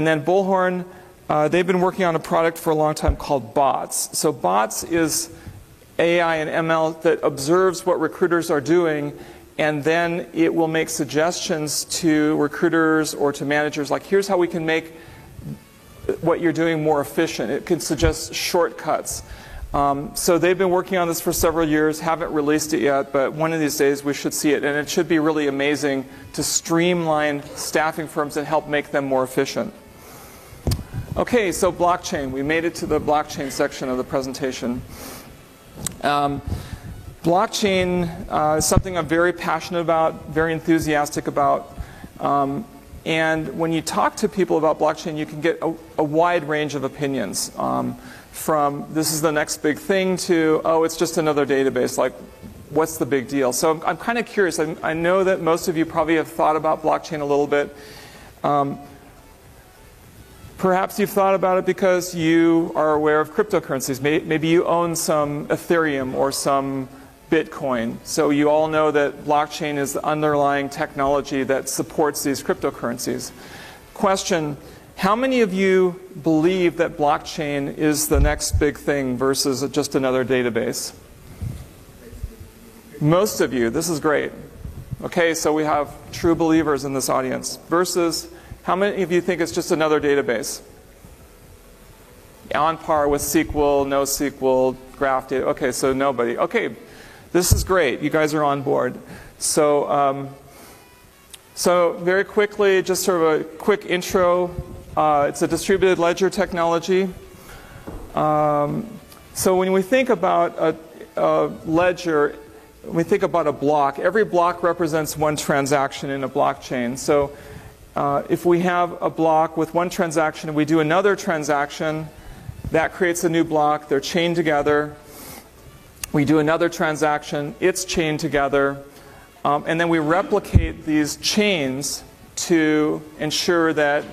And then Bullhorn, they've been working on a product for a long time called Bots. So Bots is AI and ML that observes what recruiters are doing, and then it will make suggestions to recruiters or to managers, like, here's how we can make what you're doing more efficient. It can suggest shortcuts. So they've been working on this for several years, haven't released it yet, but one of these days we should see it. And it should be really amazing to streamline staffing firms and help make them more efficient. Okay, so blockchain. We made it to the blockchain section of the presentation. Blockchain is something I'm very passionate about, very enthusiastic about. And when you talk to people about blockchain, you can get a wide range of opinions. From this is the next big thing to, oh, it's just another database. Like, what's the big deal? So I'm kind of curious. I know that most of you probably have thought about blockchain a little bit. Perhaps you've thought about it because you are aware of cryptocurrencies. Maybe you own some Ethereum or some Bitcoin. So you all know that blockchain is the underlying technology that supports these cryptocurrencies. Question, how many of you believe that blockchain is the next big thing versus just another database? Most of you. This is great. Okay, so we have true believers in this audience. Versus, how many of you think it's just another database? On par with SQL, NoSQL, graph data. Okay, so nobody. Okay, this is great. You guys are on board. So, so very quickly, just sort of a quick intro. It's a distributed ledger technology. So when we think about a ledger, when we think about a block, every block represents one transaction in a blockchain. So if we have a block with one transaction and we do another transaction, that creates a new block. They're chained together. We do another transaction. It's chained together. And then we replicate these chains to ensure that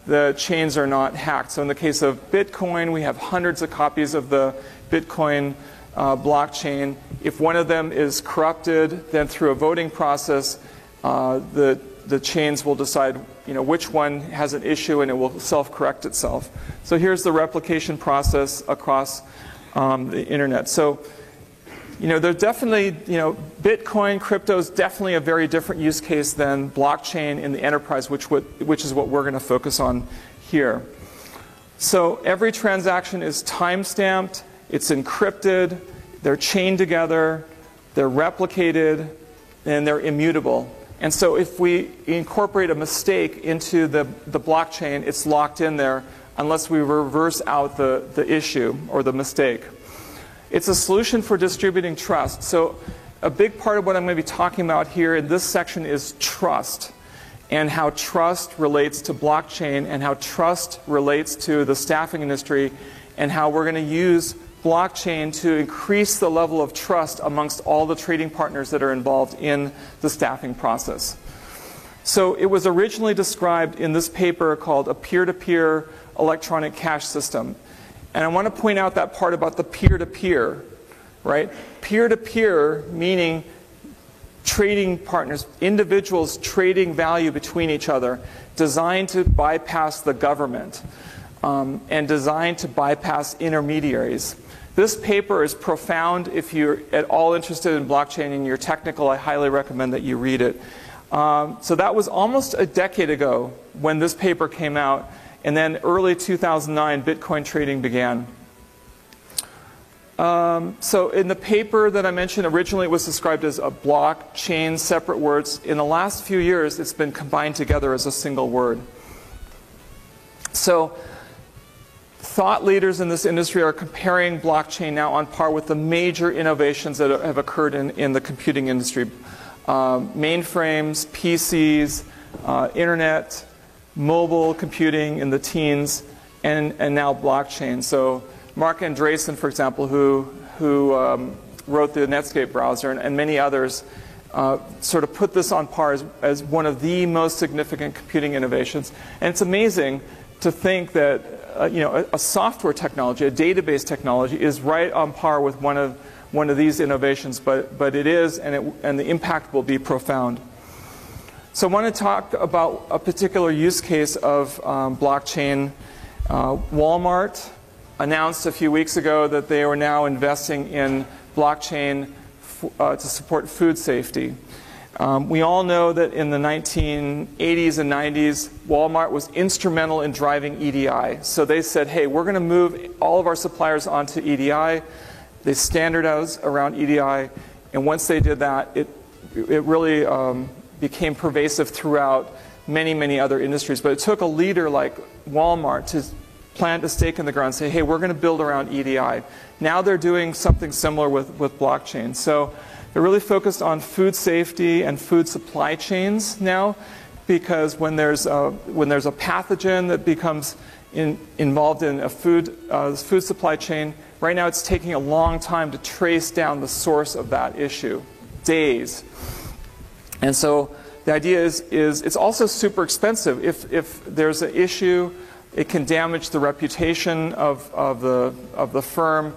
the chains are not hacked. So in the case of Bitcoin, we have hundreds of copies of the Bitcoin blockchain. If one of them is corrupted, then through a voting process, the chains will decide, which one has an issue, and it will self-correct itself. So here's the replication process across the internet. So, there's definitely, Bitcoin, crypto is definitely a very different use case than blockchain in the enterprise, which is what we're going to focus on here. So every transaction is time-stamped, it's encrypted, they're chained together, they're replicated, and they're immutable. And so if we incorporate a mistake into the blockchain, it's locked in there unless we reverse out the issue or the mistake. It's a solution for distributing trust. So a big part of what I'm going to be talking about here in this section is trust, and how trust relates to blockchain, and how trust relates to the staffing industry, and how we're going to use blockchain to increase the level of trust amongst all the trading partners that are involved in the staffing process. So it was originally described in this paper called a peer-to-peer electronic cash system. And I want to point out that part about the peer-to-peer, right? Peer-to-peer meaning trading partners, individuals trading value between each other, designed to bypass the government and designed to bypass intermediaries. This paper is profound. If you're at all interested in blockchain and you're technical, I highly recommend that you read it. So that was almost a decade ago when this paper came out. And then early 2009, Bitcoin trading began. So in the paper that I mentioned, originally it was described as a blockchain, separate words. In the last few years, it's been combined together as a single word. So thought leaders in this industry are comparing blockchain now on par with the major innovations that have occurred in the computing industry. Mainframes, PCs, internet, mobile computing in the teens, and now blockchain. So Mark Andreessen, for example, who wrote the Netscape browser, and many others, sort of put this on par as one of the most significant computing innovations. And it's amazing to think that a software technology, a database technology, is right on par with one of these innovations. But it is, and the impact will be profound. So I want to talk about a particular use case of blockchain. Walmart announced a few weeks ago that they were now investing in blockchain to support food safety. We all know that in the 1980s and 90s, Walmart was instrumental in driving EDI. So they said, hey, we're going to move all of our suppliers onto EDI. They standardized around EDI. And once they did that, it really became pervasive throughout many, many other industries. But it took a leader like Walmart to plant a stake in the ground and say, hey, we're going to build around EDI. Now they're doing something similar with blockchain. So they're really focused on food safety and food supply chains now, because when there's a pathogen that becomes involved in a food supply chain, right now it's taking a long time to trace down the source of that issue, days. And so the idea is it's also super expensive. If there's an issue, it can damage the reputation of the firm.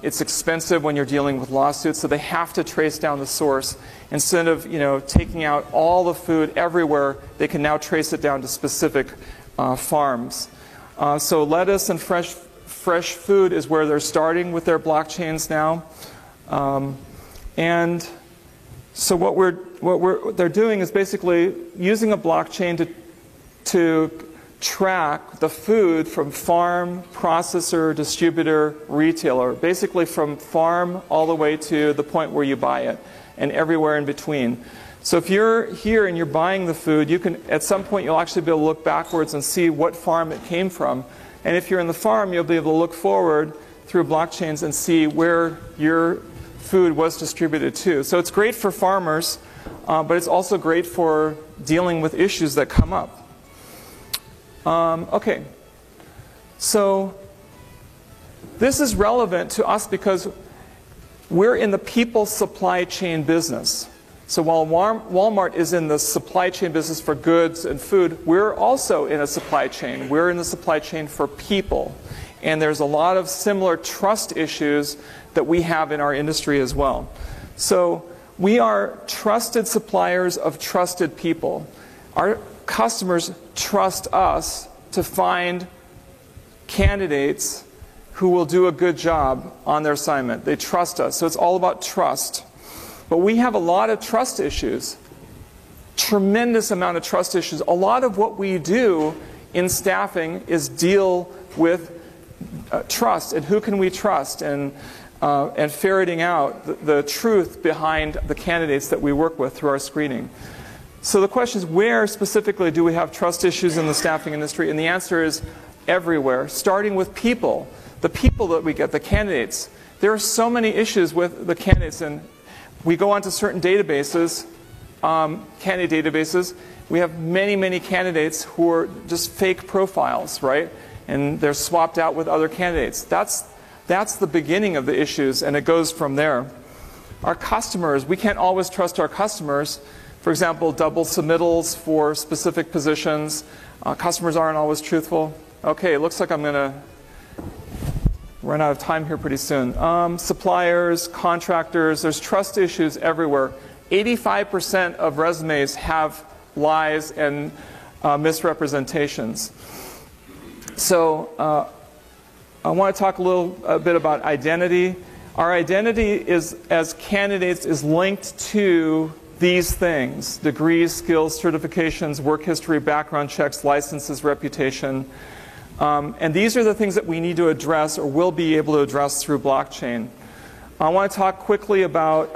It's expensive when you're dealing with lawsuits, so they have to trace down the source. Instead of taking out all the food everywhere, they can now trace it down to specific farms. So lettuce and fresh food is where they're starting with their blockchains now. And so what they're doing is basically using a blockchain to track the food from farm, processor, distributor, retailer, basically from farm all the way to the point where you buy it and everywhere in between. So if you're here and you're buying the food, you can, at some point you'll actually be able to look backwards and see what farm it came from. And if you're in the farm, you'll be able to look forward through blockchains and see where your food was distributed to. So it's great for farmers, but it's also great for dealing with issues that come up. Okay, so this is relevant to us because we're in the people supply chain business. So while Walmart is in the supply chain business for goods and food, we're also in a supply chain. We're in the supply chain for people. And there's a lot of similar trust issues that we have in our industry as well. So we are trusted suppliers of trusted people. Our customers trust us to find candidates who will do a good job on their assignment. They trust us. So it's all about trust. But we have a lot of trust issues, tremendous amount of trust issues. A lot of what we do in staffing is deal with trust and who can we trust, and ferreting out the truth behind the candidates that we work with through our screening. So the question is, where specifically do we have trust issues in the staffing industry? And the answer is everywhere, starting with people. The people that we get, the candidates. There are so many issues with the candidates, and we go onto certain databases, candidate databases. We have many, many candidates who are just fake profiles, right? And they're swapped out with other candidates. That's the beginning of the issues, and it goes from there. Our customers, we can't always trust our customers. For example, double submittals for specific positions. Customers aren't always truthful. Okay, it looks like I'm going to run out of time here pretty soon. Suppliers, contractors, there's trust issues everywhere. 85% of resumes have lies and misrepresentations. So I want to talk a little bit about identity. Our identity is, as candidates, is linked to these things: degrees, skills, certifications, work history, background checks, licenses, reputation. And these are the things that we need to address, or will be able to address, through blockchain. I want to talk quickly about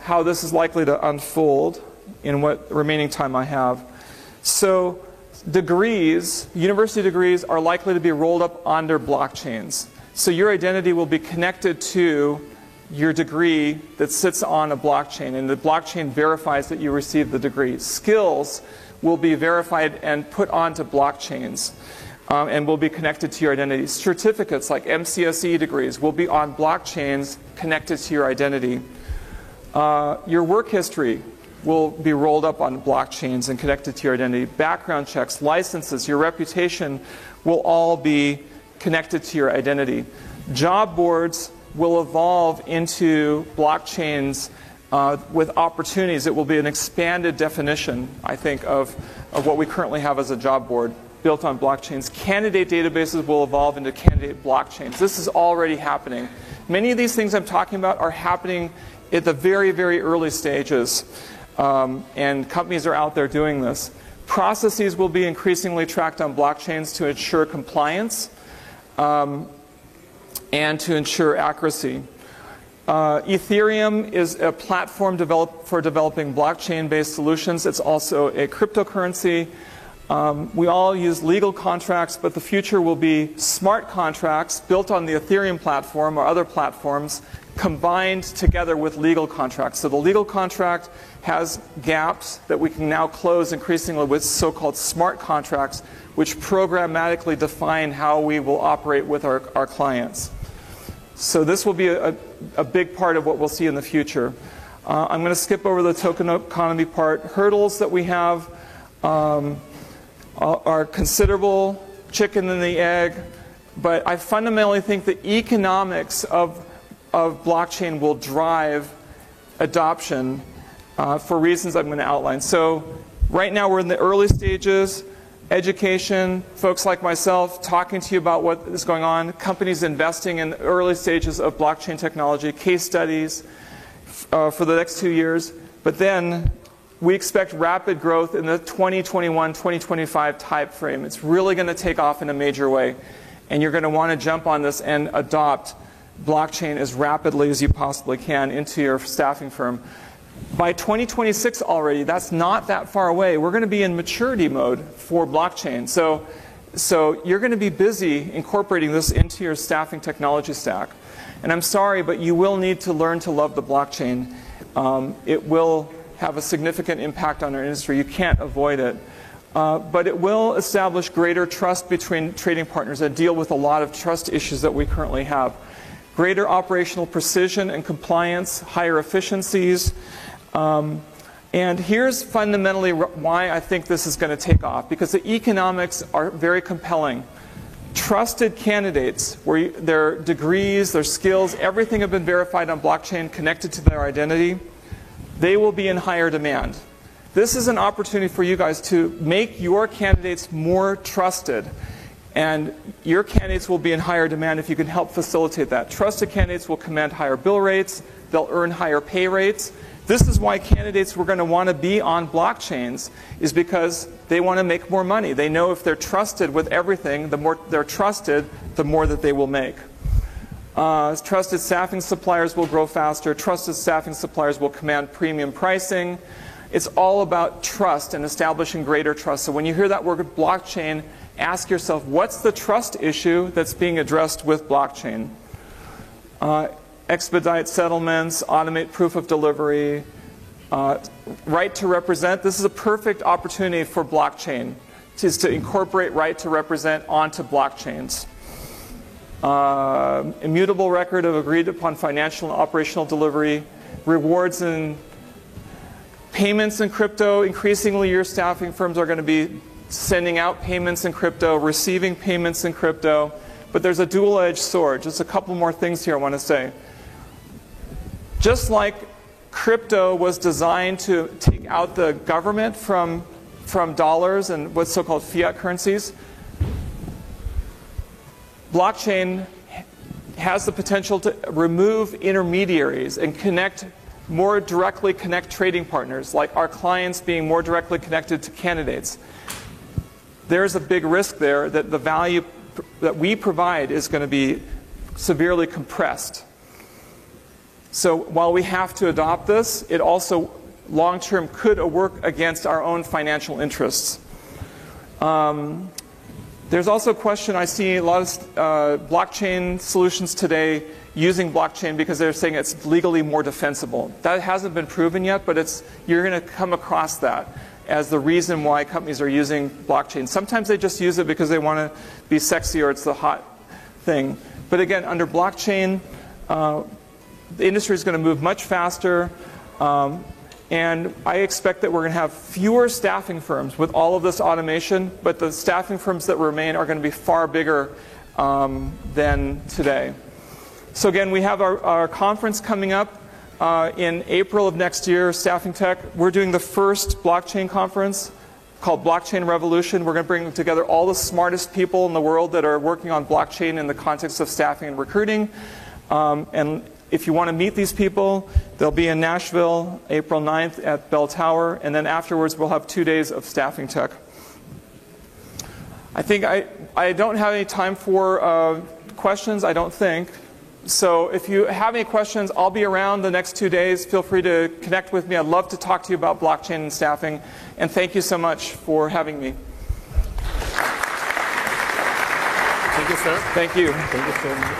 how this is likely to unfold in what remaining time I have. So degrees, university degrees, are likely to be rolled up onto blockchains. So your identity will be connected to your degree that sits on a blockchain, and the blockchain verifies that you received the degree. Skills will be verified and put onto blockchains, and will be connected to your identity. Certificates like MCSE degrees will be on blockchains connected to your identity. Your work history will be rolled up on blockchains and connected to your identity. Background checks, licenses, your reputation will all be connected to your identity. Job boards will evolve into blockchains with opportunities. It will be an expanded definition, I think, of what we currently have as a job board built on blockchains. Candidate databases will evolve into candidate blockchains. This is already happening. Many of these things I'm talking about are happening at the very, very early stages, and companies are out there doing this. Processes will be increasingly tracked on blockchains to ensure compliance and to ensure accuracy. Ethereum is a platform for developing blockchain-based solutions. It's also a cryptocurrency. We all use legal contracts, but the future will be smart contracts built on the Ethereum platform or other platforms combined together with legal contracts. So the legal contract has gaps that we can now close increasingly with so-called smart contracts, which programmatically define how we will operate with our clients. So this will be a big part of what we'll see in the future. I'm going to skip over the token economy part. Hurdles that we have are considerable, chicken and the egg, but I fundamentally think the economics of blockchain will drive adoption for reasons I'm going to outline. So right now we're in the early stages. Education, folks like myself talking to you about what is going on, companies investing in the early stages of blockchain technology, case studies for the next 2 years. But then we expect rapid growth in the 2021, 2025 type frame. It's really going to take off in a major way. And you're going to want to jump on this and adopt blockchain as rapidly as you possibly can into your staffing firm. By 2026 already, that's not that far away. We're going to be in maturity mode for blockchain. So you're going to be busy incorporating this into your staffing technology stack. And I'm sorry, but you will need to learn to love the blockchain. It will have a significant impact on our industry. You can't avoid it. But it will establish greater trust between trading partners and deal with a lot of trust issues that we currently have. Greater operational precision and compliance, higher efficiencies. And here's fundamentally why I think this is going to take off, because the economics are very compelling. Trusted candidates, where their degrees, their skills, everything have been verified on blockchain, connected to their identity, they will be in higher demand. This is an opportunity for you guys to make your candidates more trusted. And your candidates will be in higher demand if you can help facilitate that. Trusted candidates will command higher bill rates. They'll earn higher pay rates. This is why candidates were going to want to be on blockchains, is because they want to make more money. They know if they're trusted with everything, the more they're trusted, the more that they will make. Trusted staffing suppliers will grow faster. Trusted staffing suppliers will command premium pricing. It's all about trust and establishing greater trust. So when you hear that word blockchain, ask yourself, what's the trust issue that's being addressed with blockchain? Expedite settlements, automate proof of delivery, right to represent. This is a perfect opportunity for blockchain, is to incorporate right to represent onto blockchains. Immutable record of agreed upon financial and operational delivery, rewards and payments in crypto. Increasingly, your staffing firms are going to be sending out payments in crypto, receiving payments in crypto. But there's a dual-edged sword. Just a couple more things here I want to say. Just like crypto was designed to take out the government from dollars and what's so-called fiat currencies, blockchain has the potential to remove intermediaries and more directly connect trading partners, like our clients being more directly connected to candidates. There's a big risk there that the value that we provide is going to be severely compressed. So while we have to adopt this, it also long-term could work against our own financial interests. There's also a question, I see a lot of blockchain solutions today using blockchain because they're saying it's legally more defensible. That hasn't been proven yet, but you're going to come across that as the reason why companies are using blockchain. Sometimes they just use it because they want to be sexy or it's the hot thing. But again, under blockchain, the industry is going to move much faster. And I expect that we're going to have fewer staffing firms with all of this automation, but the staffing firms that remain are going to be far bigger than today. So again, we have our conference coming up in April of next year, Staffing Tech, we're doing the first blockchain conference called Blockchain Revolution. We're going to bring together all the smartest people in the world that are working on blockchain in the context of staffing and recruiting. And if you want to meet these people, they'll be in Nashville, April 9th at Bell Tower, and then afterwards we'll have 2 days of Staffing Tech. I think I don't have any time for questions, I don't think. So if you have any questions, I'll be around the next 2 days. Feel free to connect with me. I'd love to talk to you about blockchain and staffing. And thank you so much for having me. Thank you, sir. Thank you. Thank you so much.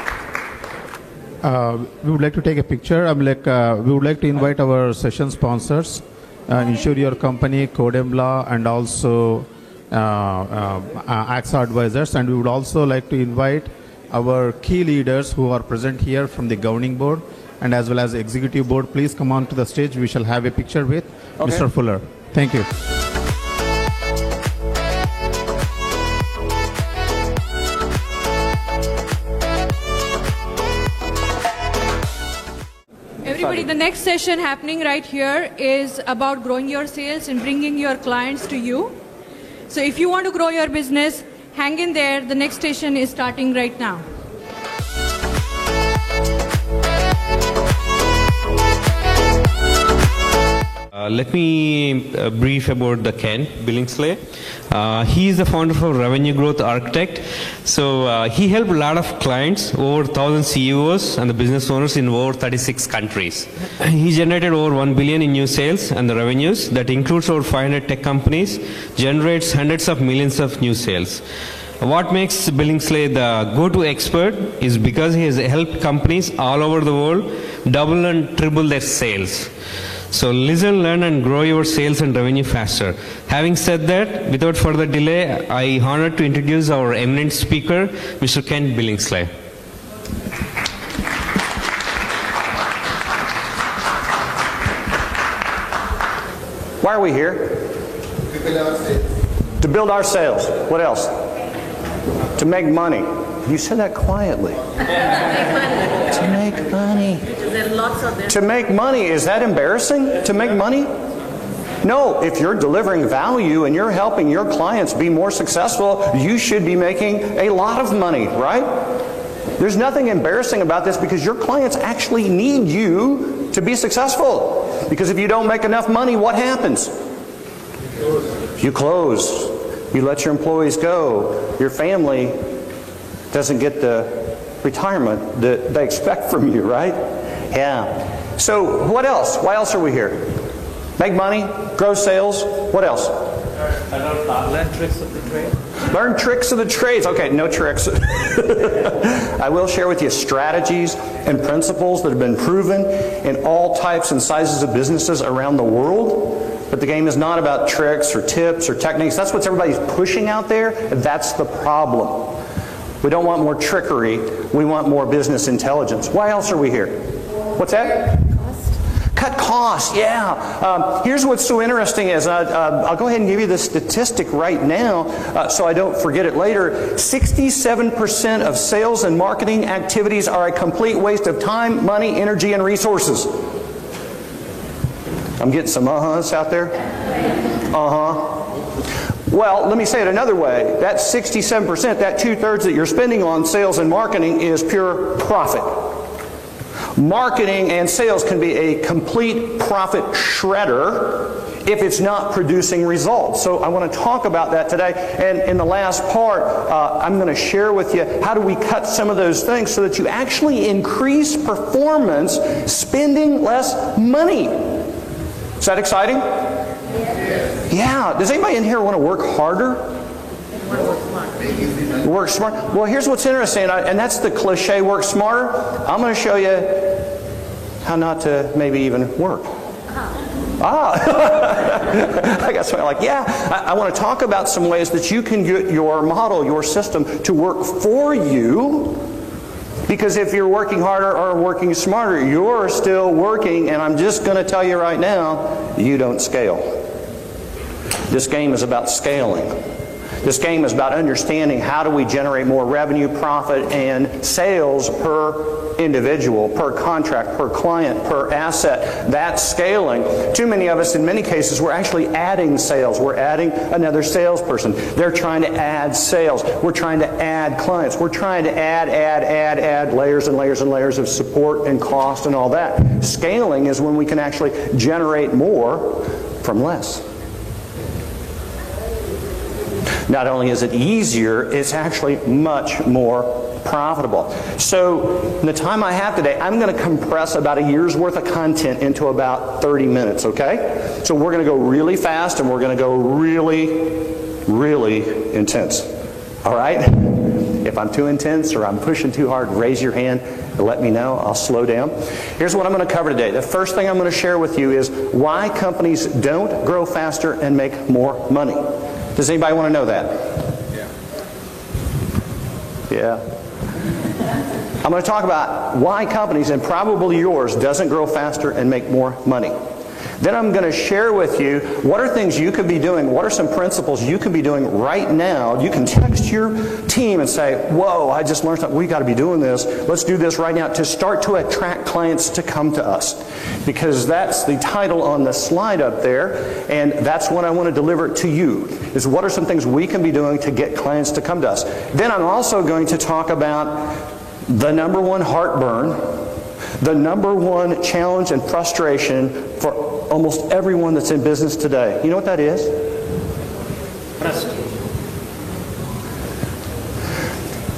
We would like to take a picture. We would like to invite our session sponsors, Insure Your Company, Codembla, and also AXA Advisors. And we would also like to invite our key leaders who are present here from the governing board and as well as the executive board. Please come on to the stage. We shall have a picture with Mr. Fuller. Thank you. Everybody, the next session happening right here is about growing your sales and bringing your clients to you. So if you want to grow your business, hang in there. The next session is starting right now. Let me brief about the Ken Billingsley. He is the founder of Revenue Growth Architect. So he helped a lot of clients, over 1,000 CEOs and the business owners in over 36 countries. He generated over 1 billion in new sales and the revenues. That includes over 500 tech companies, generates hundreds of millions of new sales. What makes Billingsley the go-to expert is because he has helped companies all over the world double and triple their sales. So listen, learn, and grow your sales and revenue faster. Having said that, without further delay, I honored to introduce our eminent speaker, Mr. Ken Billingsley. Why are we here? To build our sales. To build our sales. What else? To make money. You said that quietly. To make money. There are lots of them. To make money. Is that embarrassing? To make money? No. If you're delivering value and you're helping your clients be more successful, you should be making a lot of money, right? There's nothing embarrassing about this because your clients actually need you to be successful. Because if you don't make enough money, what happens? You close. You let your employees go. Your family doesn't get the retirement that they expect from you, right? Yeah. So what else? Why else are we here? Make money, grow sales. What else? Learn tricks of the trade. Learn tricks of the trades. Okay, no tricks. I will share with you strategies and principles that have been proven in all types and sizes of businesses around the world. But the game is not about tricks or tips or techniques. That's what everybody's pushing out there. That's the problem. We don't want more trickery. We want more business intelligence. Why else are we here? What's that? Cut costs, yeah. Here's what's so interesting is, I'll go ahead and give you the statistic right now so I don't forget it later. 67% of sales and marketing activities are a complete waste of time, money, energy, and resources. I'm getting some uh-huhs out there. Uh-huh. Well, let me say it another way. That 67%, that 2/3 that you're spending on sales and marketing is pure profit. Marketing and sales can be a complete profit shredder if it's not producing results. So I want to talk about that today. And in the last part, I'm going to share with you how do we cut some of those things so that you actually increase performance spending less money. Is that exciting? Yeah. Does anybody in here want to work harder? Work smart. Well, here's what's interesting, and that's the cliche, work smarter. I'm going to show you how not to maybe even work. I got something like, yeah, I want to talk about some ways that you can get your model, your system to work for you. Because if you're working harder or working smarter, you're still working, and I'm just going to tell you right now, you don't scale. This game is about scaling. This game is about understanding how do we generate more revenue, profit, and sales per individual, per contract, per client, per asset. That's scaling. Too many of us, in many cases, we're actually adding sales. We're adding another salesperson. They're trying to add sales. We're trying to add clients. We're trying to add layers and layers and layers of support and cost and all that. Scaling is when we can actually generate more from less. Not only is it easier, it's actually much more profitable. So in the time I have today, I'm going to compress about a year's worth of content into about 30 minutes, okay? So we're going to go really fast and we're going to go really intense. All right? If I'm too intense or I'm pushing too hard, raise your hand and let me know. I'll slow down. Here's what I'm going to cover today. The first thing I'm going to share with you is why companies don't grow faster and make more money. Does anybody want to know that? Yeah. I'm going to talk about why companies, and probably yours, doesn't grow faster and make more money. Then I'm going to share with you what are things you could be doing, what are some principles you could be doing right now. You can text your team and say, whoa, I just learned something. We've got to be doing this. Let's do this right now to start to attract clients to come to us. Because that's the title on the slide up there, and that's what I want to deliver to you, is what are some things we can be doing to get clients to come to us. Then I'm also going to talk about the number one heartburn, the number one challenge and frustration for almost everyone that's in business today. You know what that is?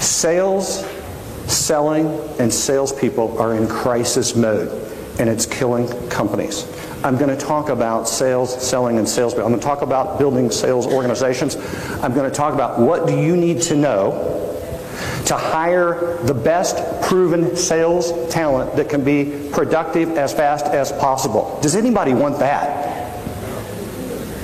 Sales, selling, and salespeople are in crisis mode, and it's killing companies. I'm going to talk about sales, selling, and sales. I'm going to talk about building sales organizations. I'm going to talk about what do you need to know to hire the best proven sales talent that can be productive as fast as possible. Does anybody want that?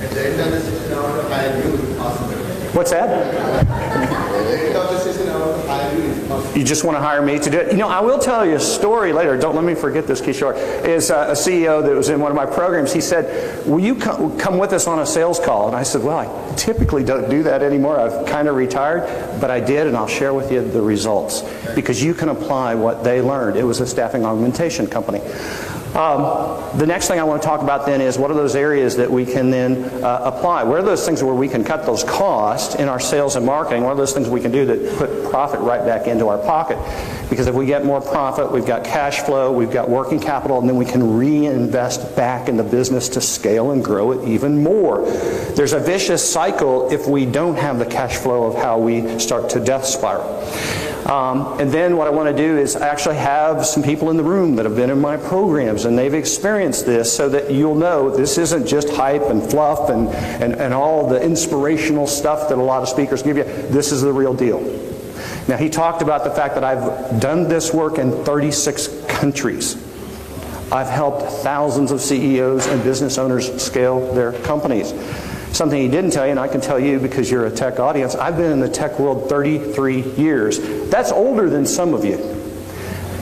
At the end of the session, I want to hire you if possible. What's that? At the end of the session, I want to hire you if possible. You just want to hire me to do it? You know, I will tell you a story later. Don't let me forget this, Kishore. Is a CEO that was in one of my programs. He said, will you come with us on a sales call? And I said, well, I typically don't do that anymore. I've kind of retired. But I did, and I'll share with you the results. Because you can apply what they learned. It was a staffing augmentation company. The next thing I want to talk about then is what are those areas that we can then apply? What are those things where we can cut those costs in our sales and marketing? What are those things we can do that put profit right back into our pocket? Because if we get more profit, we've got cash flow, we've got working capital, and then we can reinvest back in the business to scale and grow it even more. There's a vicious cycle if we don't have the cash flow of how we start to death spiral. And then what I want to do is actually have some people in the room that have been in my programs and they've experienced this so that you'll know this isn't just hype and fluff and all the inspirational stuff that a lot of speakers give you. This is the real deal. Now, he talked about the fact that I've done this work in 36 countries. I've helped thousands of CEOs and business owners scale their companies. Something he didn't tell you, and I can tell you because you're a tech audience, I've been in the tech world 33 years. That's older than some of you.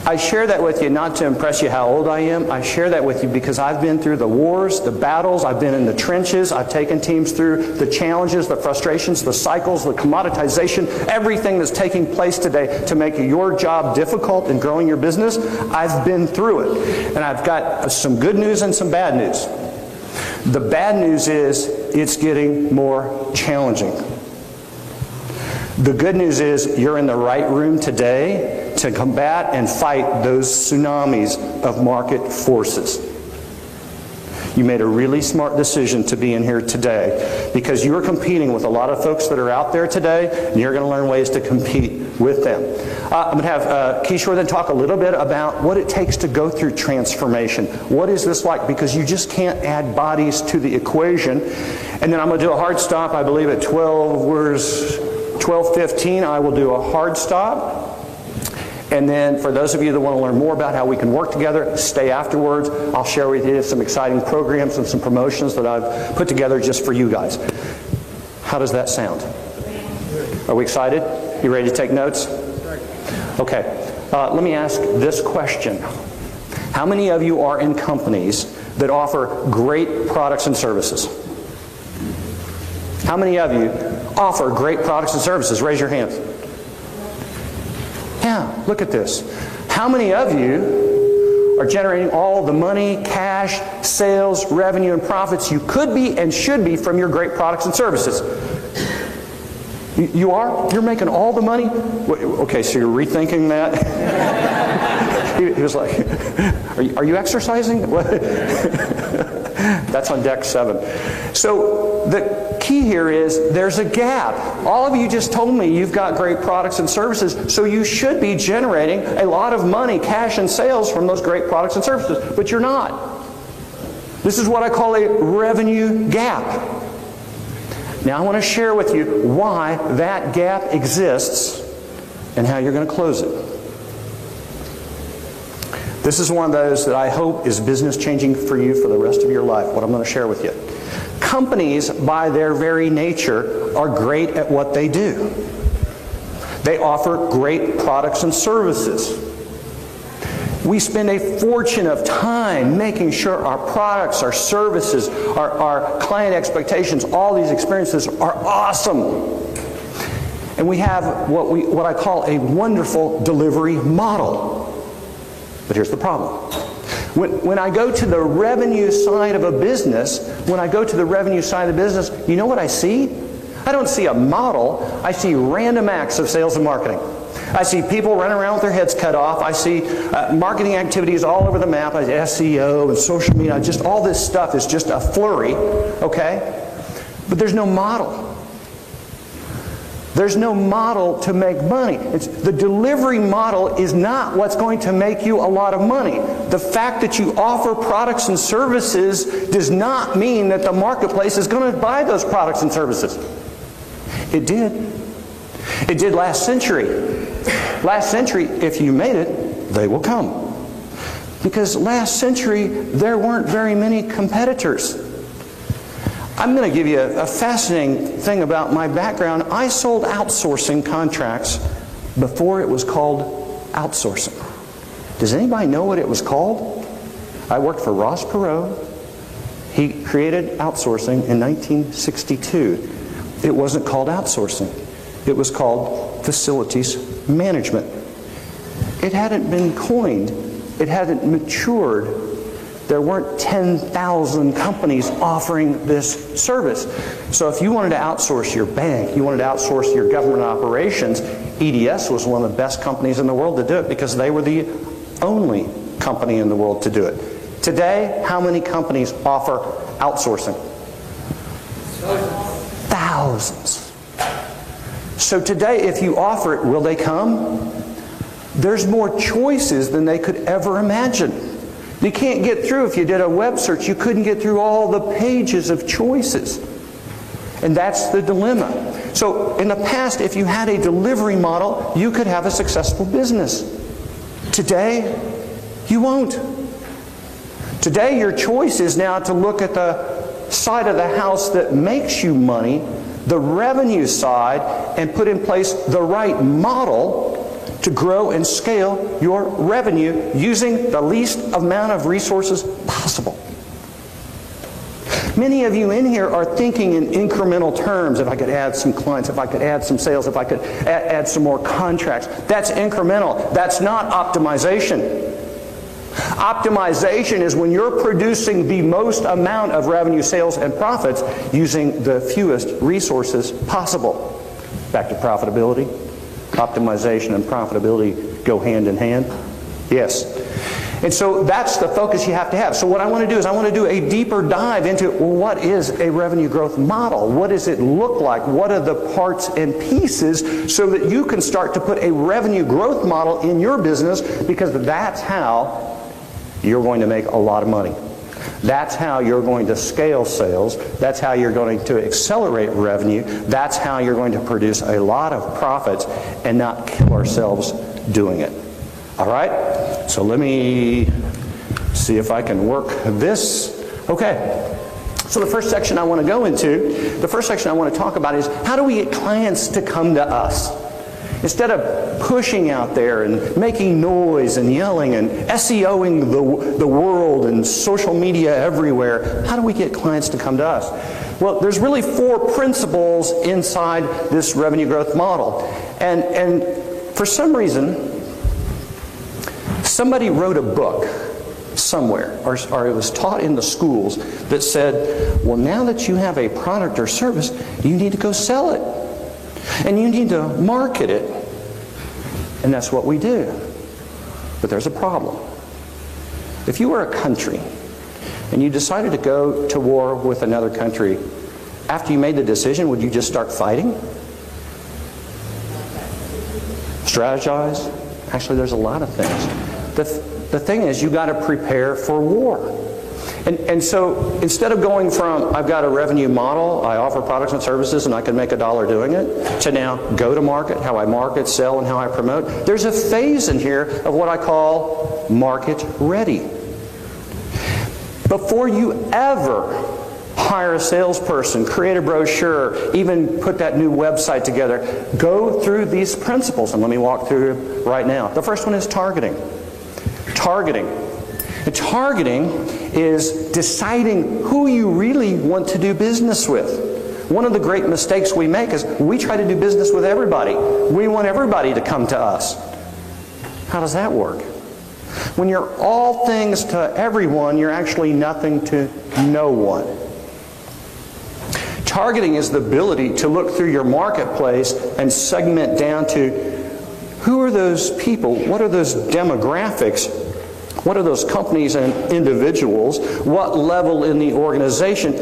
I share that with you not to impress you how old I am. I share that with you because I've been through the wars, the battles, I've been in the trenches, I've taken teams through the challenges, the frustrations, the cycles, the commoditization, everything that's taking place today to make your job difficult in growing your business. I've been through it. And I've got some good news and some bad news. The bad news is it's getting more challenging. The good news is you're in the right room today to combat and fight those tsunamis of market forces. You made a really smart decision to be in here today because you're competing with a lot of folks that are out there today, and you're going to learn ways to compete with them. I'm going to have Kishore then talk a little bit about what it takes to go through transformation. What is this like? Because you just can't add bodies to the equation. And then I'm going to do a hard stop, I believe at 12:15, I will do a hard stop. And then for those of you that want to learn more about how we can work together, stay afterwards. I'll share with you some exciting programs and some promotions that I've put together just for you guys. How does that sound? Are we excited? You ready to take notes? Okay. Let me ask this question. How many of you are in companies that offer great products and services? How many of you offer great products and services? Raise your hands. Yeah, look at this. How many of you are generating all the money, cash, sales, revenue, and profits you could be and should be from your great products and services? You are? You're making all the money? Okay, so you're rethinking that? He was like, are you exercising? That's on deck 7. So the key here is there's a gap. All of you just told me you've got great products and services, so you should be generating a lot of money, cash and sales from those great products and services, but you're not. This is what I call a revenue gap. Now I want to share with you why that gap exists and how you're going to close it. This is one of those that I hope is business changing for you for the rest of your life, what I'm going to share with you. Companies, by their very nature, are great at what they do. They offer great products and services. We spend a fortune of time making sure our products, our services, our client expectations, all these experiences are awesome. And we have what I call a wonderful delivery model. But here's the problem. When I go to the revenue side of a business, you know what I see? I don't see a model. I see random acts of sales and marketing. I see people running around with their heads cut off. I see marketing activities all over the map, like SEO and social media. Just all this stuff is just a flurry, okay? But there's no model. There's no model to make money. The delivery model is not what's going to make you a lot of money. The fact that you offer products and services does not mean that the marketplace is going to buy those products and services. It did. It did last century. Last century, if you made it, they will come. Because last century, there weren't very many competitors. I'm going to give you a fascinating thing about my background. I sold outsourcing contracts before it was called outsourcing. Does anybody know what it was called? I worked for Ross Perot. He created outsourcing in 1962. It wasn't called outsourcing. It was called facilities management. It hadn't been coined. It hadn't matured. There weren't 10,000 companies offering this service. So if you wanted to outsource your bank, you wanted to outsource your government operations, EDS was one of the best companies in the world to do it because they were the only company in the world to do it. Today, how many companies offer outsourcing? Thousands. So today, if you offer it, will they come? There's more choices than they could ever imagine. You can't get through, if you did a web search, you couldn't get through all the pages of choices. And that's the dilemma. So in the past, if you had a delivery model, you could have a successful business. Today, you won't. Today, your choice is now to look at the side of the house that makes you money, the revenue side, and put in place the right model to grow and scale your revenue using the least amount of resources possible. Many of you in here are thinking in incremental terms. If I could add some clients, if I could add some sales, if I could add some more contracts. That's incremental. That's not optimization. Optimization is when you're producing the most amount of revenue, sales, and profits using the fewest resources possible. Back to profitability. Optimization and profitability go hand in hand. Yes. And so that's the focus you have to have. So what I want to do is I want to do a deeper dive into, well, what is a revenue growth model? What does it look like? What are the parts and pieces so that you can start to put a revenue growth model in your business, because that's how you're going to make a lot of money. That's how you're going to scale sales. That's how you're going to accelerate revenue. That's how you're going to produce a lot of profits and not kill ourselves doing it. All right? So let me see if I can work this. Okay. So the first section I want to go into, the first section I want to talk about is how do we get clients to come to us? Instead of pushing out there and making noise and yelling and SEOing the world and social media everywhere, how do we get clients to come to us? Well, there's really 4 principles inside this revenue growth model. And for some reason, somebody wrote a book somewhere, or it was taught in the schools, that said, well, now that you have a product or service, you need to go sell it. And you need to market it. And that's what we do. But there's a problem. If you were a country and you decided to go to war with another country, after you made the decision, would you just start fighting? Strategize? Actually, there's a lot of things. The thing is, you got to prepare for war. And so instead of going from, I've got a revenue model, I offer products and services and I can make $1 doing it, to now go to market, how I market, sell, and how I promote, there's a phase in here of what I call market ready. Before you ever hire a salesperson, create a brochure, even put that new website together, go through these principles, and let me walk through right now. The first one is targeting. Targeting. And targeting is deciding who you really want to do business with. One of the great mistakes we make is we try to do business with everybody. We want everybody to come to us. How does that work? When you're all things to everyone, you're actually nothing to no one. Targeting is the ability to look through your marketplace and segment down to who are those people, what are those demographics, what are those companies and individuals, what level in the organization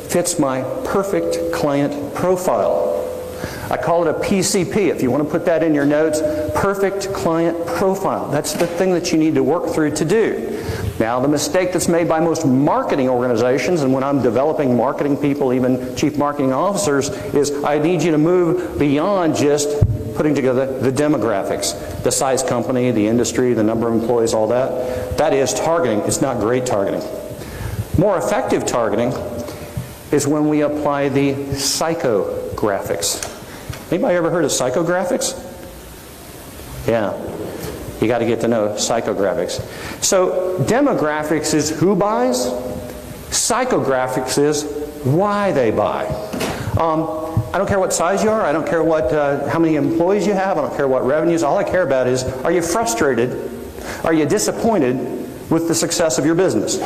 fits my perfect client profile. I call it a PCP. If you want to put that in your notes, perfect client profile. That's the thing that you need to work through to do. Now, the mistake that's made by most marketing organizations, and when I'm developing marketing people, even chief marketing officers, is I need you to move beyond just putting together the demographics, the size company, the industry, the number of employees, all that. That is targeting. It's not great targeting. More effective targeting is when we apply the psychographics. Anybody ever heard of psychographics? Yeah. You got to get to know psychographics. So demographics is who buys. Psychographics is why they buy. I don't care what size you are. I don't care what how many employees you have. I don't care what revenues. All I care about is, are you frustrated? Are you disappointed with the success of your business?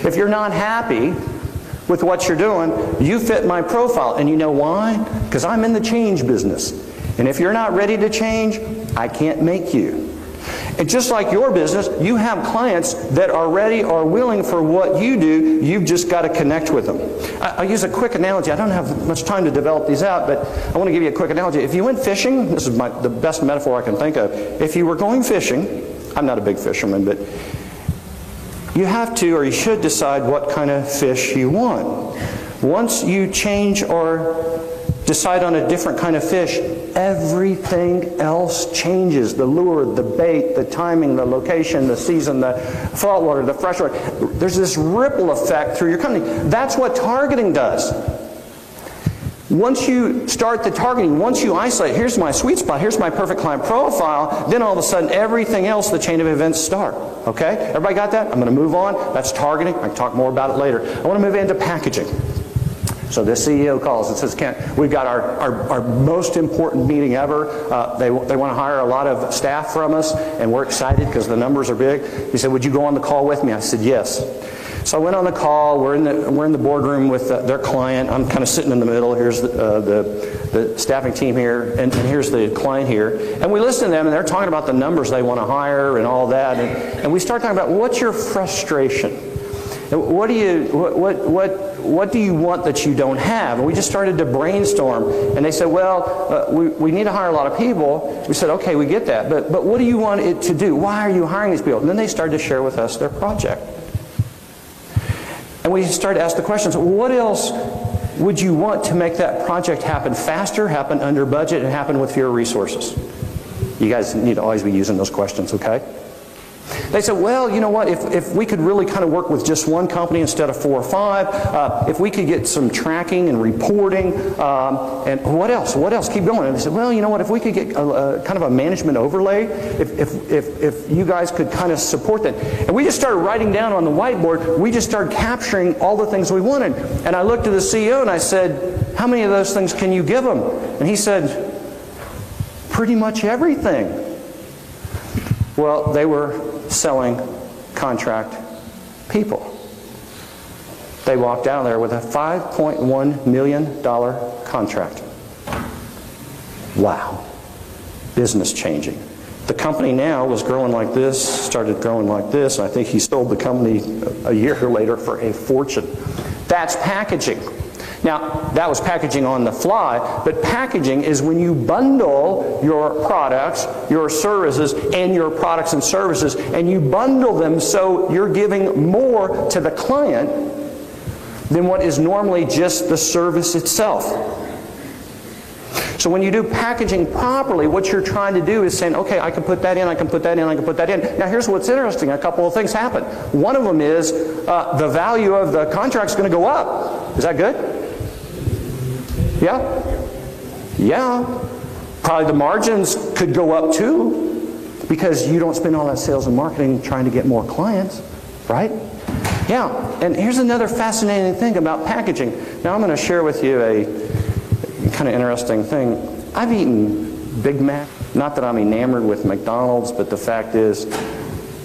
If you're not happy with what you're doing, you fit my profile. And you know why? Because I'm in the change business. And if you're not ready to change, I can't make you. And just like your business, you have clients that are ready or willing for what you do. You've just got to connect with them. I'll use a quick analogy. I don't have much time to develop these out, but I want to give you a quick analogy. If you went fishing, this is the best metaphor I can think of. If you were going fishing, I'm not a big fisherman, but you have to or you should decide what kind of fish you want. Once you change or decide on a different kind of fish, everything else changes. The lure, the bait, the timing, the location, the season, the saltwater, the freshwater. There's this ripple effect through your company. That's what targeting does. Once you start the targeting, once you isolate, here's my sweet spot, here's my perfect client profile, then all of a sudden everything else, the chain of events start. Okay? Everybody got that? I'm going to move on. That's targeting. I can talk more about it later. I want to move into packaging. So the CEO calls and says, Kent, we've got our most important meeting ever. They want to hire a lot of staff from us, and we're excited because the numbers are big. He said, would you go on the call with me? I said, yes. So I went on the call. We're in the boardroom with their client. I'm kind of sitting in the middle. Here's the staffing team here, and here's the client here. And we listen to them, and they're talking about the numbers they want to hire and all that. And we start talking about, what's your frustration? What do you want that you don't have? And we just started to brainstorm. And they said, well, we need to hire a lot of people. We said, okay, we get that. But what do you want it to do? Why are you hiring these people? And then they started to share with us their project. And we started to ask the questions, what else would you want to make that project happen faster, happen under budget, and happen with fewer resources? You guys need to always be using those questions, okay? They said, well, you know what, if we could really kind of work with just one company instead of 4 or 5, if we could get some tracking and reporting, and what else? What else? Keep going. And they said, well, you know what, if we could get kind of a management overlay, if you guys could kind of support that. And we just started writing down on the whiteboard, we just started capturing all the things we wanted. And I looked at the CEO and I said, how many of those things can you give them? And he said, pretty much everything. Well, they were selling contract people. They walked out of there with a $5.1 million contract. Wow. Business changing. The company now was growing like this, started growing like this, and I think he sold the company a year later for a fortune. That's packaging. Now, that was packaging on the fly, but packaging is when you bundle your products, your services, and your products and services, and you bundle them so you're giving more to the client than what is normally just the service itself. So when you do packaging properly, what you're trying to do is saying, okay, I can put that in, I can put that in, I can put that in. Now here's what's interesting. A couple of things happen. One of them is the value of the contract is going to go up. Is that good? Yeah? Yeah. Probably the margins could go up too because you don't spend all that sales and marketing trying to get more clients, right? Yeah. And here's another fascinating thing about packaging. Now I'm going to share with you a kind of interesting thing. I've eaten Big Mac. Not that I'm enamored with McDonald's, but the fact is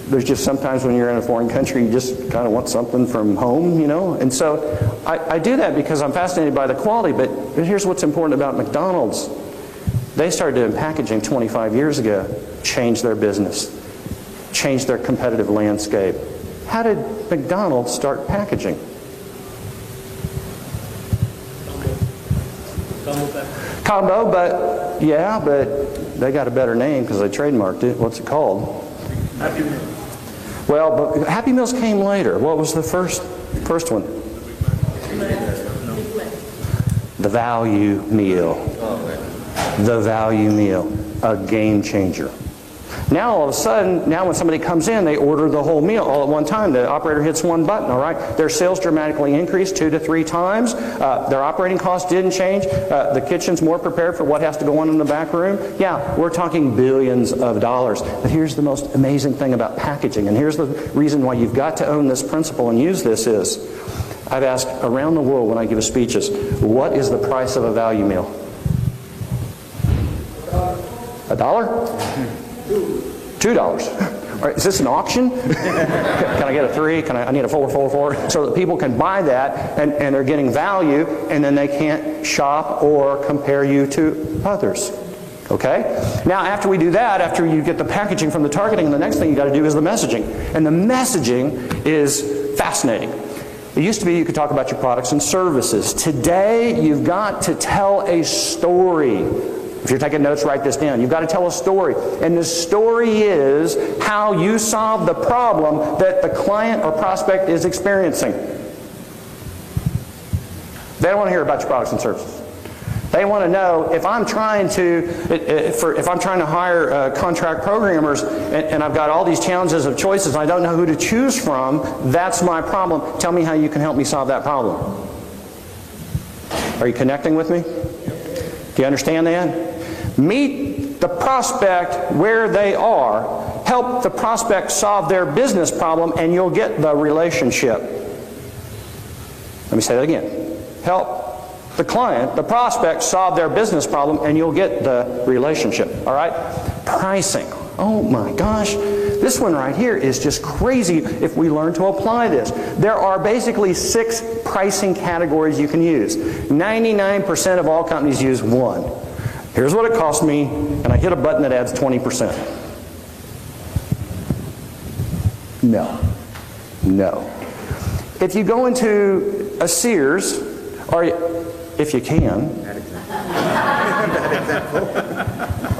there's just sometimes when you're in a foreign country you just kind of want something from home, you know. And so I do that because I'm fascinated by the quality, but here's what's important about McDonald's. They started doing packaging 25 years ago, changed their business, changed their competitive landscape. How did McDonald's start packaging? Combo, but yeah, but they got a better name because they trademarked it. What's it called? Happy Meal. Well, but Happy Meals came later. What was the first one? The value meal. The value meal. A game changer. Now all of a sudden, now when somebody comes in, they order the whole meal all at one time. The operator hits one button, all right? Their sales dramatically increased 2 to 3 times. Their operating costs didn't change. The kitchen's more prepared for what has to go on in the back room. Yeah, we're talking billions of dollars. But here's the most amazing thing about packaging, and here's the reason why you've got to own this principle and use this is, I've asked around the world when I give speeches, what is the price of a value meal? $1? $2. All right, is this an auction? Can I get a 3? I need a 4? So that people can buy that and they're getting value and then they can't shop or compare you to others. Okay? Now after we do that, after you get the packaging from the targeting, the next thing you got to do is the messaging. And the messaging is fascinating. It used to be you could talk about your products and services. Today you've got to tell a story. If you're taking notes, write this down. You've got to tell a story. And the story is how you solve the problem that the client or prospect is experiencing. They don't want to hear about your products and services. They want to know if I'm trying to hire contract programmers and I've got all these challenges of choices and I don't know who to choose from, that's my problem. Tell me how you can help me solve that problem. Are you connecting with me? Do you understand that? Meet the prospect where they are. Help the prospect solve their business problem and you'll get the relationship. Let me say that again. Help the client, the prospect, solve their business problem and you'll get the relationship. All right? Pricing. Oh my gosh. This one right here is just crazy if we learn to apply this. There are basically 6 pricing categories you can use. 99% of all companies use one. Here's what it cost me, and I hit a button that adds 20%. No. No. If you go into a Sears, or if you can,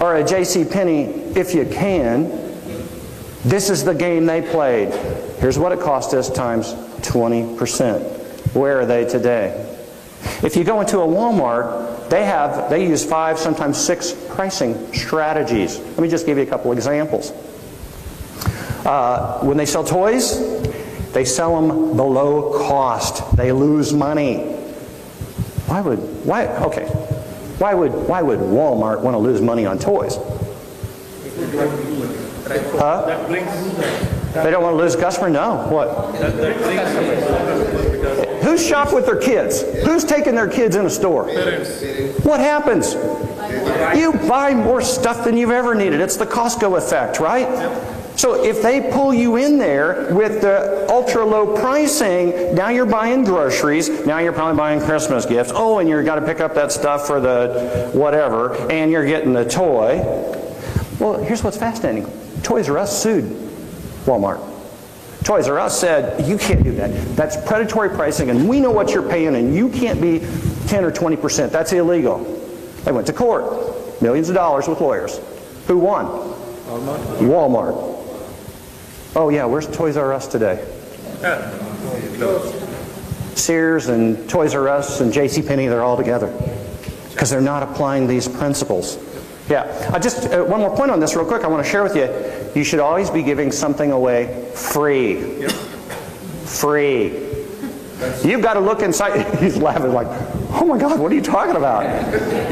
or a JCPenney, if you can, this is the game they played. Here's what it cost us times 20%. Where are they today? If you go into a Walmart, they use 5, sometimes 6 pricing strategies. Let me just give you a couple examples. When they sell toys, they sell them below cost. They lose money. Why would Walmart want to lose money on toys? Huh? They don't want to lose a customer? No. What? Who's shop with their kids? Who's taking their kids in a store? What happens? You buy more stuff than you've ever needed. It's the Costco effect, right? So if they pull you in there with the ultra low pricing, now you're buying groceries, now you're probably buying Christmas gifts, oh, and you've got to pick up that stuff for the whatever, and you're getting the toy. Well, here's what's fascinating. Toys R Us sued Walmart. Toys R Us said, you can't do that. That's predatory pricing, and we know what you're paying, and you can't be 10 or 20%. That's illegal. They went to court. Millions of dollars with lawyers. Who won? Walmart. Oh yeah, where's Toys R Us today? Sears and Toys R Us and JCPenney, they're all together. Because they're not applying these principles. Yeah, I just, one more point on this real quick I want to share with you. You should always be giving something away free. Yep. Free. You've got to look inside. He's laughing like, oh my God, what are you talking about?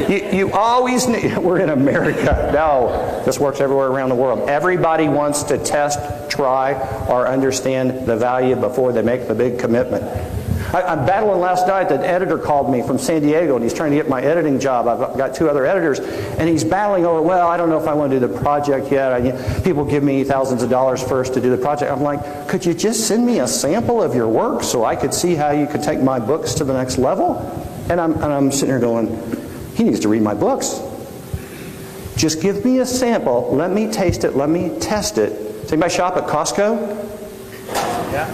You always need, we're in America. No, this works everywhere around the world. Everybody wants to test, try, or understand the value before they make the big commitment. I'm battling last night. The editor called me from San Diego, and he's trying to get my editing job. I've got 2 other editors, and he's battling over, well, I don't know if I want to do the project yet. People give me thousands of dollars first to do the project. I'm like, could you just send me a sample of your work so I could see how you could take my books to the next level? And I'm sitting here going, he needs to read my books. Just give me a sample. Let me taste it. Let me test it. Does anybody shop at Costco?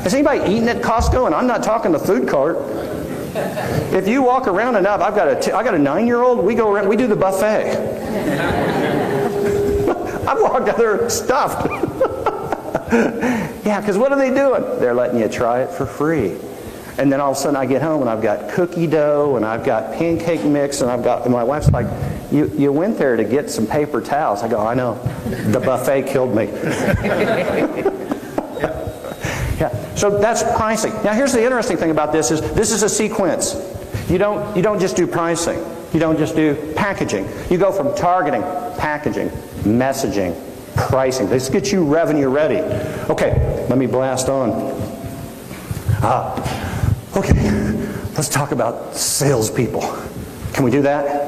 Is anybody eating at Costco? And I'm not talking the food cart. If you walk around enough, I got a 9-year-old. We go around. We do the buffet. I've walked out there stuffed. Yeah, because what are they doing? They're letting you try it for free. And then all of a sudden I get home and I've got cookie dough and I've got pancake mix and and my wife's like, you went there to get some paper towels. I go, I know. The buffet killed me. Yeah. So that's pricing. Now here's the interesting thing about this is a sequence. You don't just do pricing. You don't just do packaging. You go from targeting, packaging, messaging, pricing. This gets you revenue ready. Okay, let me blast on. Okay, let's talk about salespeople. Can we do that?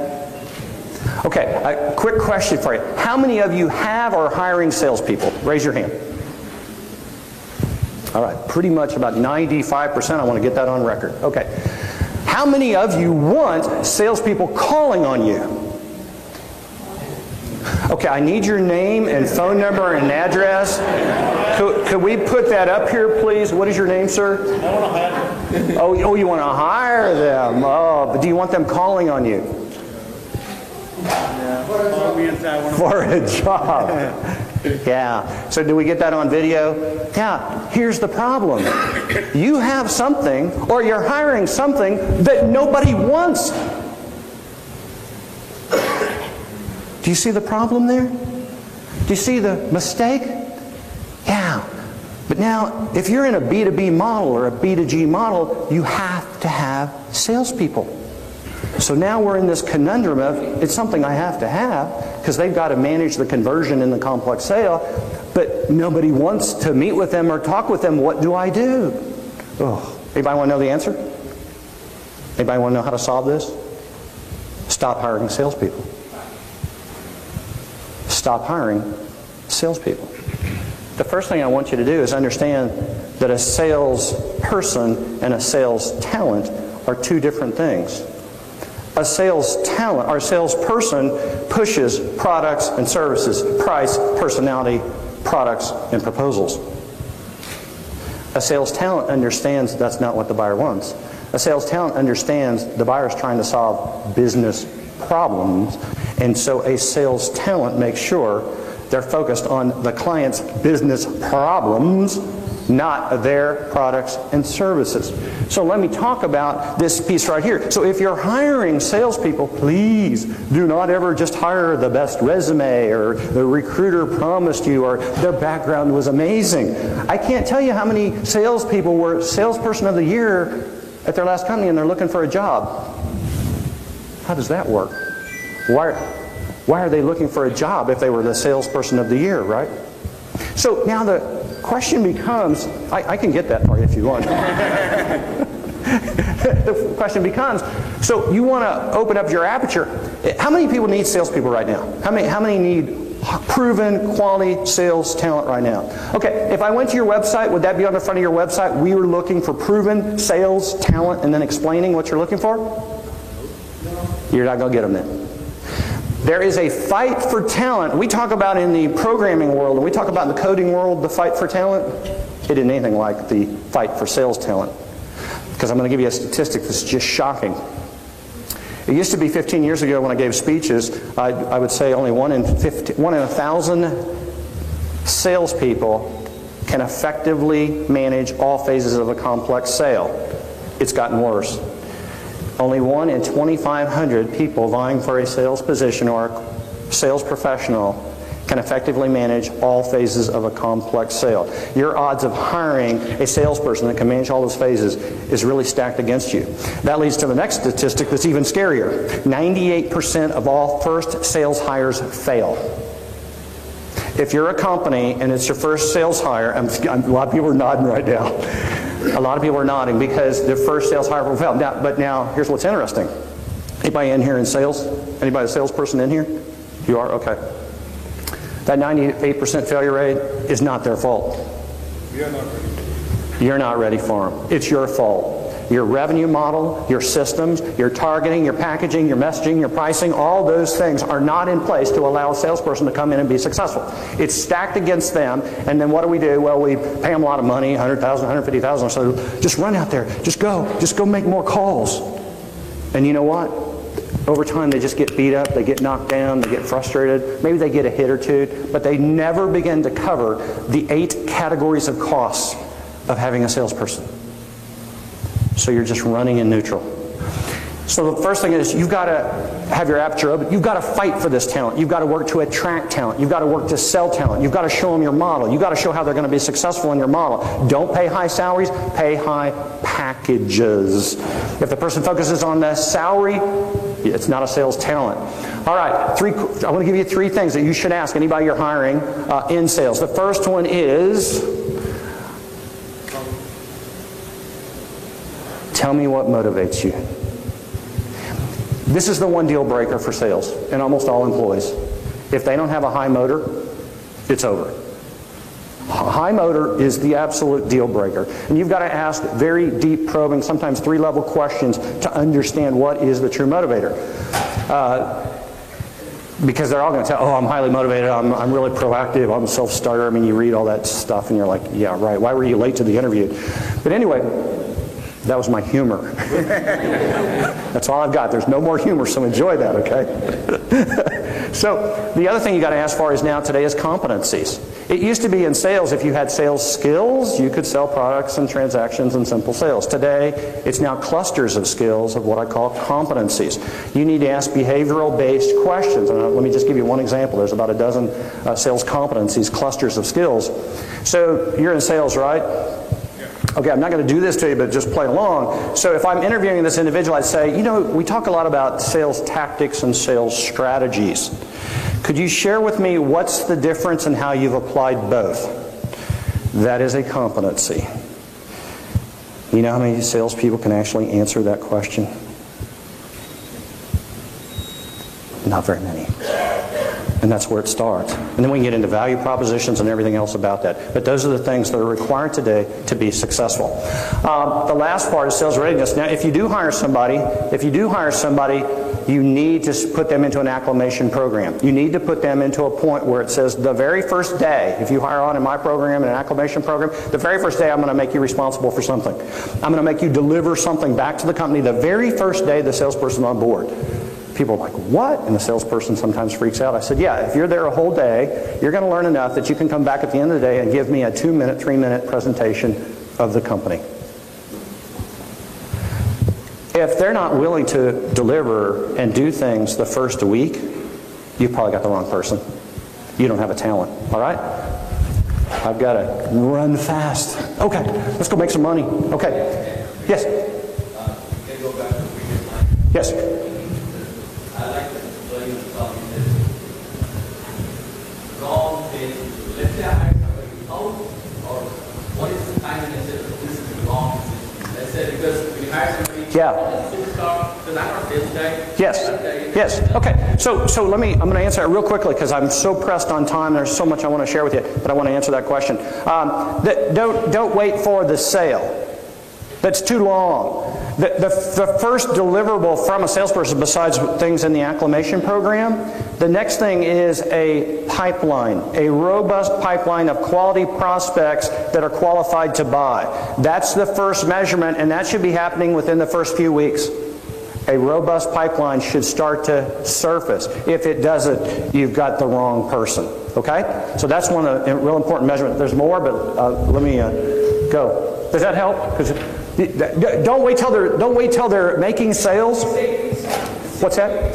Okay, a quick question for you. How many of you have or are hiring salespeople? Raise your hand. All right, pretty much about 95%. I want to get that on record. Okay. How many of you want salespeople calling on you? Okay, I need your name and phone number and address. Could we put that up here, please? What is your name, sir? I want to hire them. Oh, you want to hire them. Oh, but do you want them calling on you? Yeah. For a job. Yeah. So do we get that on video? Yeah. Here's the problem. You have something, or you're hiring something that nobody wants. Do you see the problem there? Do you see the mistake? Yeah. But now, if you're in a B2B model or a B2G model, you have to have salespeople. So now we're in this conundrum of, it's something I have to have, because they've got to manage the conversion in the complex sale, but nobody wants to meet with them or talk with them. What do I do? Oh, anybody want to know the answer? Anybody want to know how to solve this? Stop hiring salespeople. Stop hiring salespeople. The first thing I want you to do is understand that a salesperson and a sales talent are 2 different things. A sales talent, or salesperson, pushes products and services, price, personality, products, and proposals. A sales talent understands that's not what the buyer wants. A sales talent understands the buyer's trying to solve business problems, and so a sales talent makes sure they're focused on the client's business problems, not their products and services. So let me talk about this piece right here. So if you're hiring salespeople, please do not ever just hire the best resume or the recruiter promised you or their background was amazing. I can't tell you how many salespeople were salesperson of the year at their last company and they're looking for a job. How does that work? Why are they looking for a job if they were the salesperson of the year, right? So now the question becomes, I can get that for you if you want. The question becomes, so you want to open up your aperture. How many people need salespeople right now? How many need proven quality sales talent right now? Okay, if I went to your website, would that be on the front of your website? We were looking for proven sales talent and then explaining what you're looking for? You're not going to get them then. There is a fight for talent. We talk about in the programming world, and we talk about in the coding world, the fight for talent. It isn't anything like the fight for sales talent. Because I'm going to give you a statistic that's just shocking. It used to be 15 years ago when I gave speeches, I would say only 1 in 1,000 salespeople can effectively manage all phases of a complex sale. It's gotten worse. Only 1 in 2,500 people vying for a sales position or a sales professional can effectively manage all phases of a complex sale. Your odds of hiring a salesperson that can manage all those phases is really stacked against you. That leads to the next statistic that's even scarier. 98% of all first sales hires fail. If you're a company and it's your first sales hire, a lot of people are nodding right now. A lot of people are nodding because the first sales hire will fail. But now, here's what's interesting. Anybody in here in sales? Anybody a salesperson in here? You are? Okay. That 98% failure rate is not their fault. You're not ready for them. It's your fault. Your revenue model, your systems, your targeting, your packaging, your messaging, your pricing, all those things are not in place to allow a salesperson to come in and be successful. It's stacked against them, and then what do? Well, we pay them a lot of money, $100,000, $150,000, so just run out there, just go make more calls. And you know what? Over time, they just get beat up, they get knocked down, they get frustrated, maybe they get a hit or two, but they never begin to cover the 8 categories of costs of having a salesperson. So you're just running in neutral. So the first thing is you've got to have your aperture open. You've got to fight for this talent. You've got to work to attract talent. You've got to work to sell talent. You've got to show them your model. You've got to show how they're going to be successful in your model. Don't pay high salaries, pay high packages. If the person focuses on the salary, it's not a sales talent. All right, I want to give you 3 things that you should ask anybody you're hiring in sales. The first one is, tell me what motivates you. This is the one deal breaker for sales and almost all employees. If they don't have a high motor, it's over. High motor is the absolute deal breaker. And you've got to ask very deep, probing, sometimes 3-level questions to understand what is the true motivator. Because they're all going to tell, oh, I'm highly motivated, I'm really proactive, I'm a self-starter. I mean, you read all that stuff and you're like, yeah, right, why were you late to the interview? But anyway, that was my humor. That's all I've got. There's no more humor, so enjoy that, okay? So the other thing you got to ask for is now today is competencies. It used to be in sales, if you had sales skills, you could sell products and transactions and simple sales. Today, it's now clusters of skills of what I call competencies. You need to ask behavioral-based questions. And let me just give you one example. There's about a dozen sales competencies, clusters of skills. So you're in sales, right? Okay, I'm not going to do this to you, but just play along. So if I'm interviewing this individual, I'd say, you know, we talk a lot about sales tactics and sales strategies. Could you share with me what's the difference in how you've applied both? That is a competency. You know how many salespeople can actually answer that question? Not very many. And that's where it starts. And then we can get into value propositions and everything else about that. But those are the things that are required today to be successful. The last part is sales readiness. Now, if you do hire somebody, you need to put them into an acclimation program. You need to put them into a point where it says the very first day, if you hire on in my program, in an acclimation program, the very first day I'm going to make you responsible for something. I'm going to make you deliver something back to the company the very first day the salesperson's on board. People are like, what? And the salesperson sometimes freaks out. I said, yeah, if you're there a whole day, you're going to learn enough that you can come back at the end of the day and give me a 2-minute, 3-minute presentation of the company. If they're not willing to deliver and do things the first week, you've probably got the wrong person. You don't have a talent, all right? I've got to run fast. Okay, let's go make some money. Okay, yes? Can you go back to the previous line? Yes. I like that the you were talking this wrong thing. Let's say I hire somebody out, or what is the time and I said, this is the wrong decision. Let's say because when you hire somebody, superstar, because I'm not a sales guy. Yes. Yes. Okay. So I'm going to answer it real quickly because I'm so pressed on time. There's so much I want to share with you, but I want to answer that question. Don't wait for the sale. That's too long. The first deliverable from a salesperson, besides things in the acclimation program, the next thing is a pipeline, a robust pipeline of quality prospects that are qualified to buy. That's the first measurement, and that should be happening within the first few weeks. A robust pipeline should start to surface. If it doesn't, you've got the wrong person. Okay? So that's one of the real important measurements. There's more, but let me go. Does that help? Don't wait till they're making sales. What's that?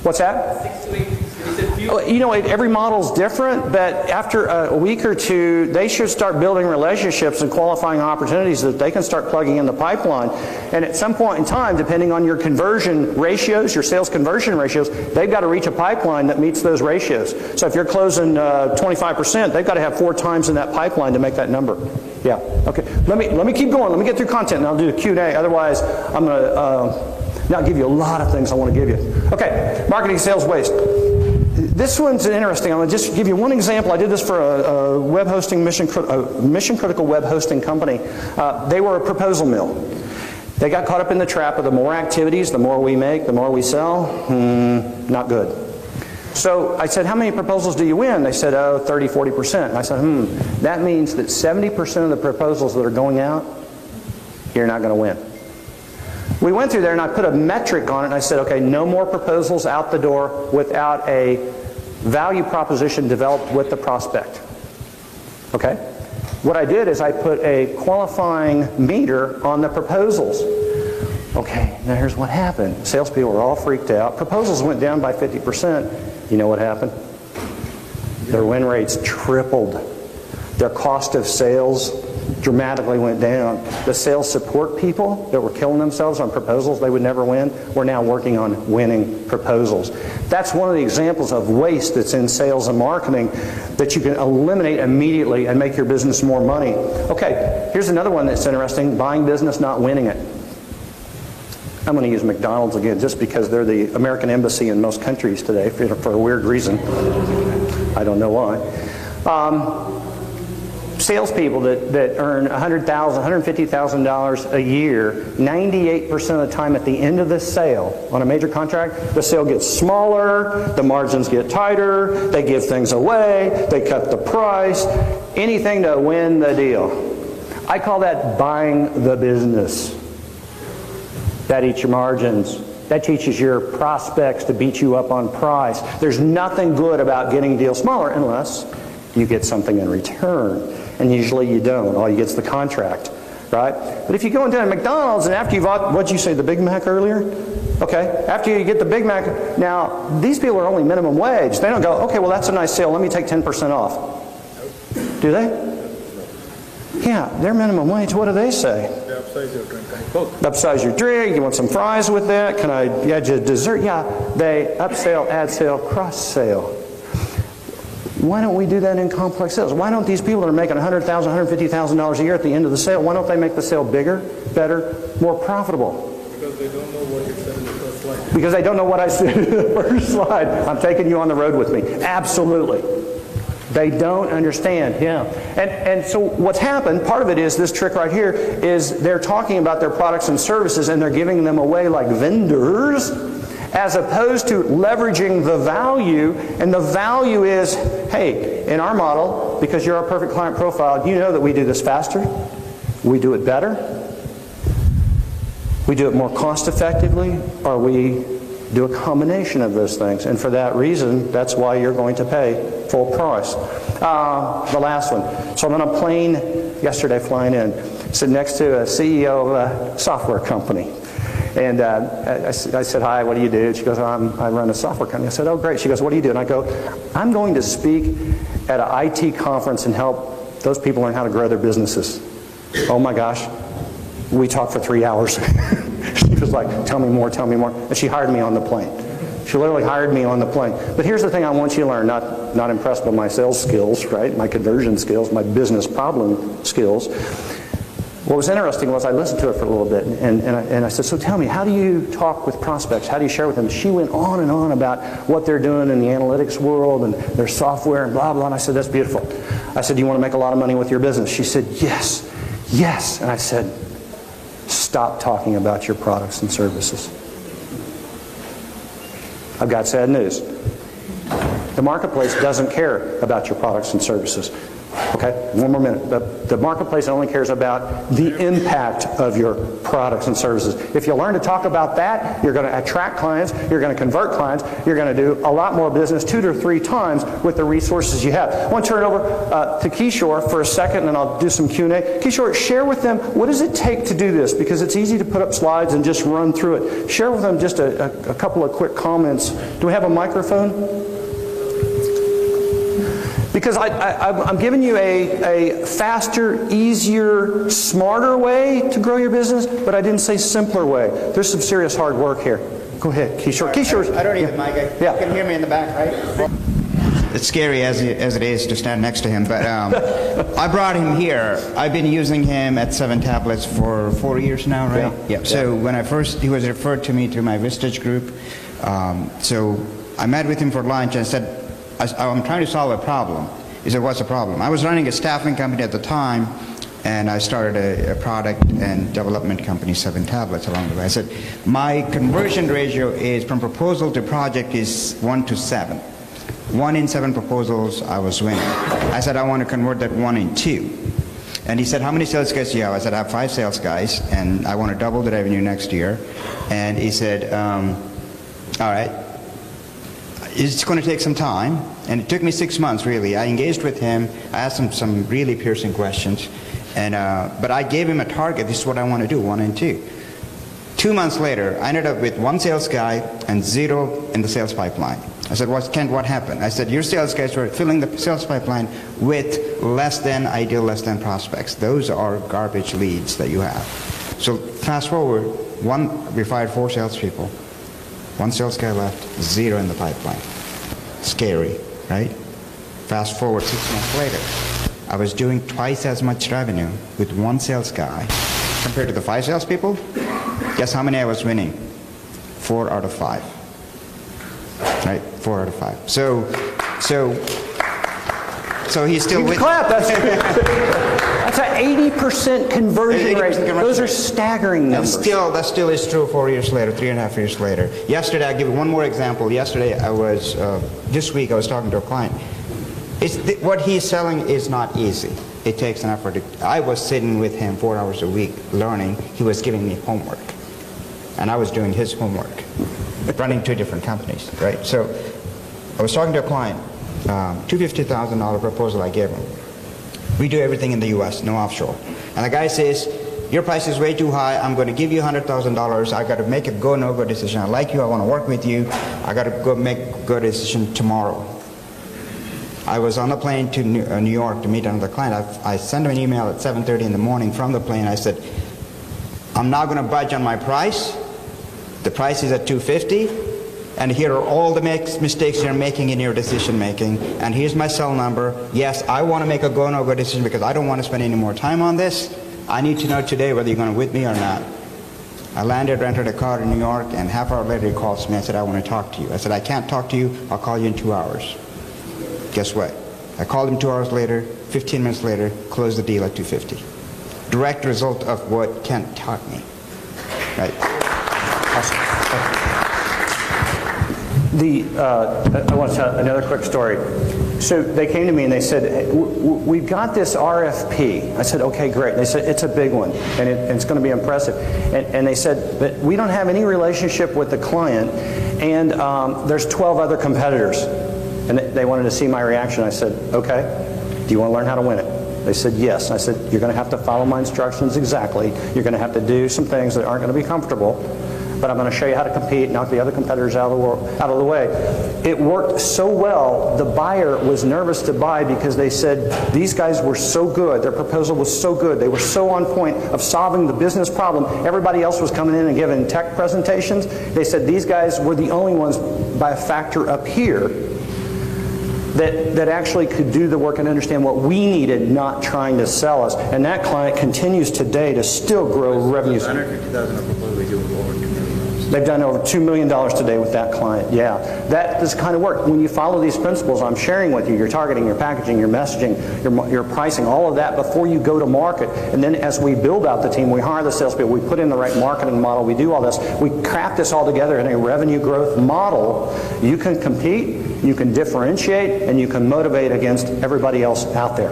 What's that? 6 to 8 weeks. You know, every model's different, but after a week or two, they should start building relationships and qualifying opportunities that they can start plugging in the pipeline. And at some point in time, depending on your conversion ratios, your sales conversion ratios, they've got to reach a pipeline that meets those ratios. So if you're closing 25%, they've got to have 4 times in that pipeline to make that number. Yeah. Okay. Let me keep going. Let me get through content, and I'll do the Q&A. Otherwise, I'm going to not give you a lot of things I want to give you. Okay. Marketing, sales, waste. This one's interesting. I'm going to just give you one example. I did this for a web hosting mission-critical web hosting company. They were a proposal mill. They got caught up in the trap of the more activities, the more we make, the more we sell. Not good. So I said, how many proposals do you win? They said, 30, 40%. And I said, that means that 70% of the proposals that are going out, you're not going to win. We went through there and I put a metric on it and I said, okay, no more proposals out the door without a value proposition developed with the prospect. Okay? What I did is I put a qualifying meter on the proposals. Okay, now here's what happened. Salespeople were all freaked out. Proposals went down by 50%. You know what happened? Their win rates tripled. Their cost of sales dramatically went down. The sales support people that were killing themselves on proposals they would never win were now working on winning proposals. That's one of the examples of waste that's in sales and marketing that you can eliminate immediately and make your business more money. Okay, here's another one that's interesting. Buying business, not winning it. I'm going to use McDonald's again just because they're the American embassy in most countries today for a weird reason. I don't know why. Salespeople that earn $100,000, $150,000 a year, 98% of the time at the end of the sale on a major contract, the sale gets smaller, the margins get tighter, they give things away, they cut the price, anything to win the deal. I call that buying the business. That eats your margins. That teaches your prospects to beat you up on price. There's nothing good about getting deals smaller unless you get something in return. And usually you don't. All you get is the contract, right? But if you go into a McDonald's and after you've bought, what'd you say, the Big Mac earlier? Okay, after you get the Big Mac, now these people are only minimum wage. They don't go, okay, well that's a nice sale, let me take 10% off. Do they? Yeah, they're minimum wage. What do they say? Upsize your drink. Coke. Upsize your drink. You want some fries with that? Can I add you dessert? Yeah, they upsell, add sale, cross sale. Why don't we do that in complex sales? Why don't these people that are making $100,000, $150,000 a year at the end of the sale, why don't they make the sale bigger, better, more profitable? Because they don't know what you said in the first slide. Because they don't know what I said in the first slide. I'm taking you on the road with me. Absolutely. They don't understand, yeah. And so what's happened, part of it is this trick right here, is they're talking about their products and services and they're giving them away like vendors, as opposed to leveraging the value. And the value is, hey, in our model, because you're our perfect client profile, you know that we do this faster, we do it better, we do it more cost effectively, or we do a combination of those things. And for that reason, that's why you're going to pay full price. The last one. So I'm on a plane yesterday flying in, sitting next to a CEO of a software company. And I said, hi, what do you do? She goes, I run a software company. I said, oh, great. She goes, what do you do? And I go, I'm going to speak at an IT conference and help those people learn how to grow their businesses. Oh my gosh. We talked for 3 hours. She was like, tell me more, tell me more. And she hired me on the plane. She literally hired me on the plane. But here's the thing I want you to learn, not impressed by my sales skills, right? My conversion skills, my business problem skills. What was interesting was I listened to it for a little bit, and I said, so tell me, how do you talk with prospects? How do you share with them? She went on and on about what they're doing in the analytics world and their software and blah, blah. And I said, that's beautiful. I said, do you want to make a lot of money with your business? She said, yes, yes. And I said, stop talking about your products and services. I've got sad news. The marketplace doesn't care about your products and services. Okay, one more minute. The marketplace only cares about the impact of your products and services. If you learn to talk about that, you're going to attract clients, you're going to convert clients, you're going to do a lot more business 2 to 3 times with the resources you have. I want to turn it over to Kishore for a second, and then I'll do some Q&A. Kishore, share with them, what does it take to do this? Because it's easy to put up slides and just run through it. Share with them just a couple of quick comments. Do we have a microphone? Because I'm giving you a faster, easier, smarter way to grow your business, but I didn't say simpler way. There's some serious hard work here. Go ahead, Kishore. Kishore. I don't need the mic. You can hear me in the back, right? It's scary as it is to stand next to him, but I brought him here. I've been using him at 7 Tablets for 4 years now, right? Yeah. So when he was referred to me to my Vistage group. So I met with him for lunch and said, I'm trying to solve a problem. He said, what's the problem? I was running a staffing company at the time, and I started a product and development company, 7 Tablets, along the way. I said, my conversion ratio is from proposal to project is 1 to 7. 1 in 7 proposals I was winning. I said, I want to convert that 1 in 2. And he said, how many sales guys do you have? I said, I have 5 sales guys, and I want to double the revenue next year. And he said, all right. It's going to take some time, and it took me 6 months, really. I engaged with him. I asked him some really piercing questions, but I gave him a target. This is what I want to do, 1 and 2. 2 months later, I ended up with 1 sales guy and 0 in the sales pipeline. I said, Kent, what happened? I said, your sales guys were filling the sales pipeline with less than ideal, less than prospects. Those are garbage leads that you have. So fast forward, we fired 4 salespeople. 1 sales guy left, 0 in the pipeline. Scary, right? Fast forward 6 months later, I was doing twice as much revenue with 1 sales guy compared to the 5 salespeople. Guess how many I was winning? 4 out of 5. Right? 4 out of 5. So he's still with. Clap. That's an 80% conversion rate. Those are staggering numbers. And that still is true 4 years later, 3.5 years later. Yesterday, I'll give you one more example. Yesterday, this week, I was talking to a client. What he's selling is not easy. It takes an effort. I was sitting with him 4 hours a week learning. He was giving me homework. And I was doing his homework, running 2 different companies, right? So I was talking to a client, $250,000 proposal I gave him. We do everything in the U.S., no offshore. And the guy says, your price is way too high. I'm going to give you $100,000. I got to make a go, no-go decision. I like you. I want to work with you. I got to go make a go decision tomorrow. I was on the plane to New York to meet another client. I sent him an email at 7:30 in the morning from the plane. I said, I'm not going to budge on my price. The price is at $250. And here are all the mistakes you're making in your decision making. And here's my cell number. Yes, I want to make a go, no-go decision because I don't want to spend any more time on this. I need to know today whether you're going to with me or not. I landed, rented a car in New York, and half hour later he calls me. I said, I want to talk to you. I said, I can't talk to you. I'll call you in 2 hours. Guess what? I called him 2 hours later, 15 minutes later, closed the deal at $250. Direct result of what Kent taught me. Right? Awesome. I want to tell another quick story. So they came to me and they said, hey, we've got this RFP. I said, okay, great. They said, it's a big one, and it's going to be impressive. And they said, but we don't have any relationship with the client, and there's 12 other competitors. And they wanted to see my reaction. I said, okay, do you want to learn how to win it? They said, yes. I said, you're going to have to follow my instructions exactly. You're going to have to do some things that aren't going to be comfortable, but I'm going to show you how to compete, knock the other competitors out of the way. It worked so well, the buyer was nervous to buy because they said these guys were so good, their proposal was so good, they were so on point of solving the business problem. Everybody else was coming in and giving tech presentations. They said these guys were the only ones by a factor up here that actually could do the work and understand what we needed, not trying to sell us. And that client continues today to still grow revenues. They've done over $2 million today with that client. Yeah, that does kind of work. When you follow these principles I'm sharing with you, your targeting, your packaging, your messaging, your pricing, all of that before you go to market. And then as we build out the team, we hire the salespeople, we put in the right marketing model, we do all this, we craft this all together in a revenue growth model. You can compete, you can differentiate, and you can motivate against everybody else out there.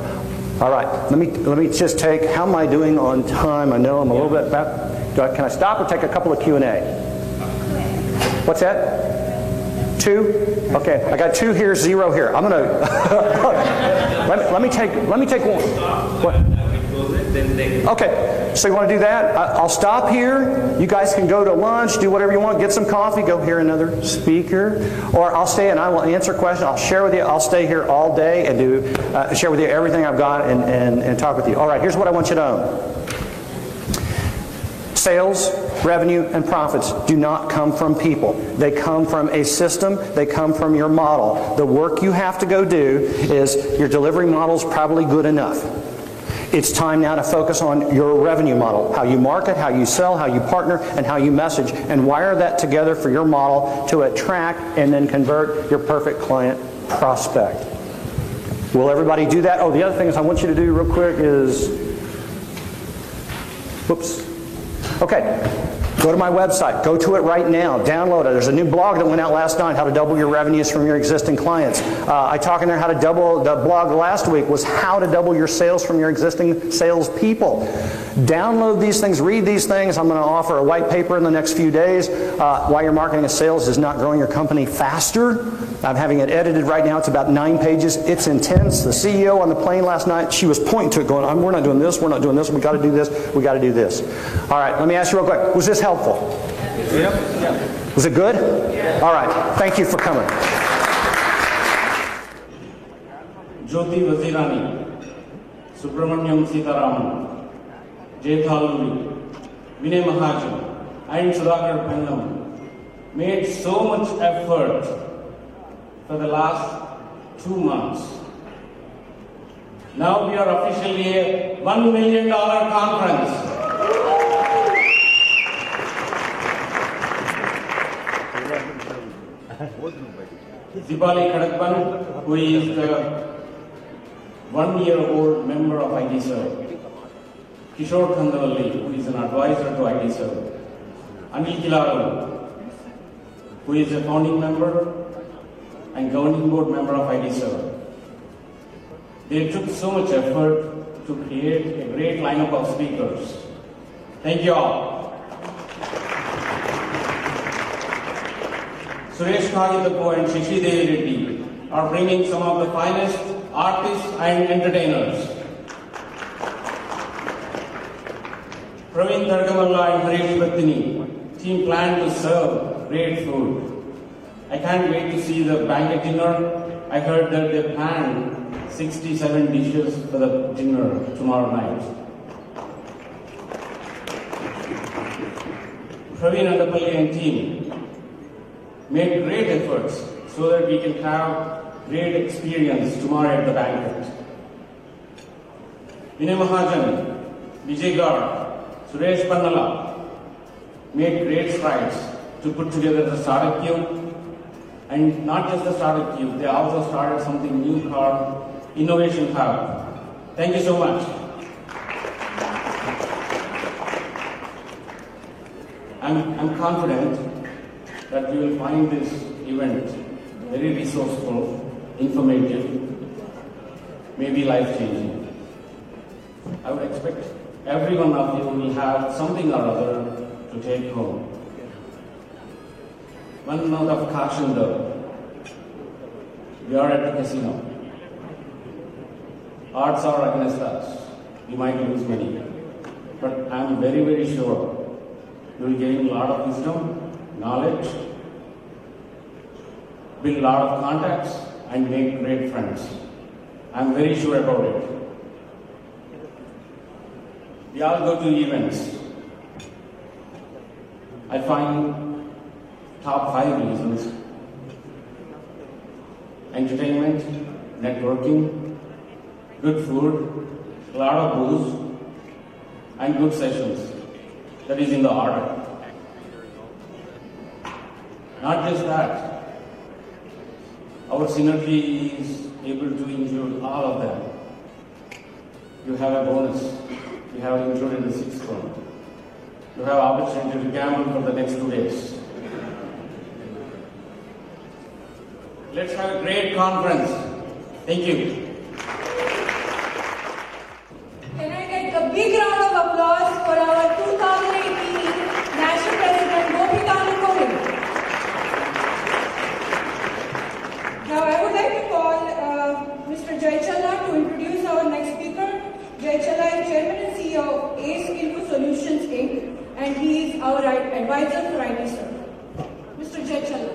All right, let me just take, how am I doing on time? I know I'm a little bit back. Can I stop or take a couple of Q&A? What's that? 2? Okay, I got 2 here, 0 here. I'm gonna let me take one. What? Okay, so you want to do that? I'll stop here. You guys can go to lunch, do whatever you want, get some coffee, go hear another speaker, or I'll stay and I will answer questions. I'll share with you. I'll stay here all day and share with you everything I've got and talk with you. All right, here's what I want you to own. Sales, revenue, and profits do not come from people. They come from a system. They come from your model. The work you have to go do is your delivery model is probably good enough. It's time now to focus on your revenue model, how you market, how you sell, how you partner, and how you message, and wire that together for your model to attract and then convert your perfect client prospect. Will everybody do that? Oh, the other thing is I want you to do real quick is, whoops. Okay, go to my website. Go to it right now. Download it. There's a new blog that went out last night, how to double your revenues from your existing clients. I talk in there how to double, the blog last week was how to double your sales from your existing salespeople. Download these things, read these things. I'm going to offer a white paper in the next few days. Why your marketing and sales is not growing your company faster. I'm having it edited right now. It's about 9 pages. It's intense. The CEO on the plane last night, she was pointing to it going, we're not doing this, we're not doing this, we got to do this, we got to do this. All right, let me ask you real quick. Was this helpful? Yep. Was it good? Yeah. All right. Thank you for coming. Jyoti Vazirani, Subramanyam Sitaraman, Jay Thaluri, Vinay Mahajan, and Sudhakar Pannam made so much effort for the last 2 months. Now we are officially a $1 million conference. Dipali Kadakban, who is the 1-year-old member of ITServe. Kishore Khandavalli, who is an advisor to ITServe. Anil Kilaru, who is a founding member and governing board member of ITServe. They took so much effort to create a great lineup of speakers. Thank you all. Suresh Kagitapu and Shishi Devi Reddy are bringing some of the finest artists and entertainers. Praveen Targamalla and Harish Battini team plan to serve great food. I can't wait to see the banquet dinner. I heard that they planned 67 dishes for the dinner tomorrow night. Praveen Andapalli and team made great efforts so that we can have great experience tomorrow at the banquet. Vinay Mahajan, Vijay Garg, Suresh Pannala made great strides to put together the startup queue, and not just the startup queue, they also started something new called Innovation Hub. Thank you so much. I'm confident that you will find this event very resourceful, informative, may be life-changing. I would expect every one of you will have something or other to take home. One note of caution though, we are at the casino. Odds are against us. We might lose many. But I am very, very sure you will gain a lot of wisdom, knowledge, build a lot of contacts, and make great friends. I am very sure about it. We all go to events. I find top 5 reasons: entertainment, networking, good food, a lot of booze, and good sessions. That is in the order. Not just that, our synergy is able to include all of them. You have a bonus. You have included the 6th one. You have opportunity to gamble for the next 2 days. Let's have a great conference. Thank you. Can I get a big round of applause for our 2018 National President Gopikant Kovind. Now I would like to call Mr. Jay Challa to introduce our next speaker. Jay Challa is Chairman and CEO of ACE Info Solutions Inc. and he is our advisor for IT Serve. Mr. Jay Challa.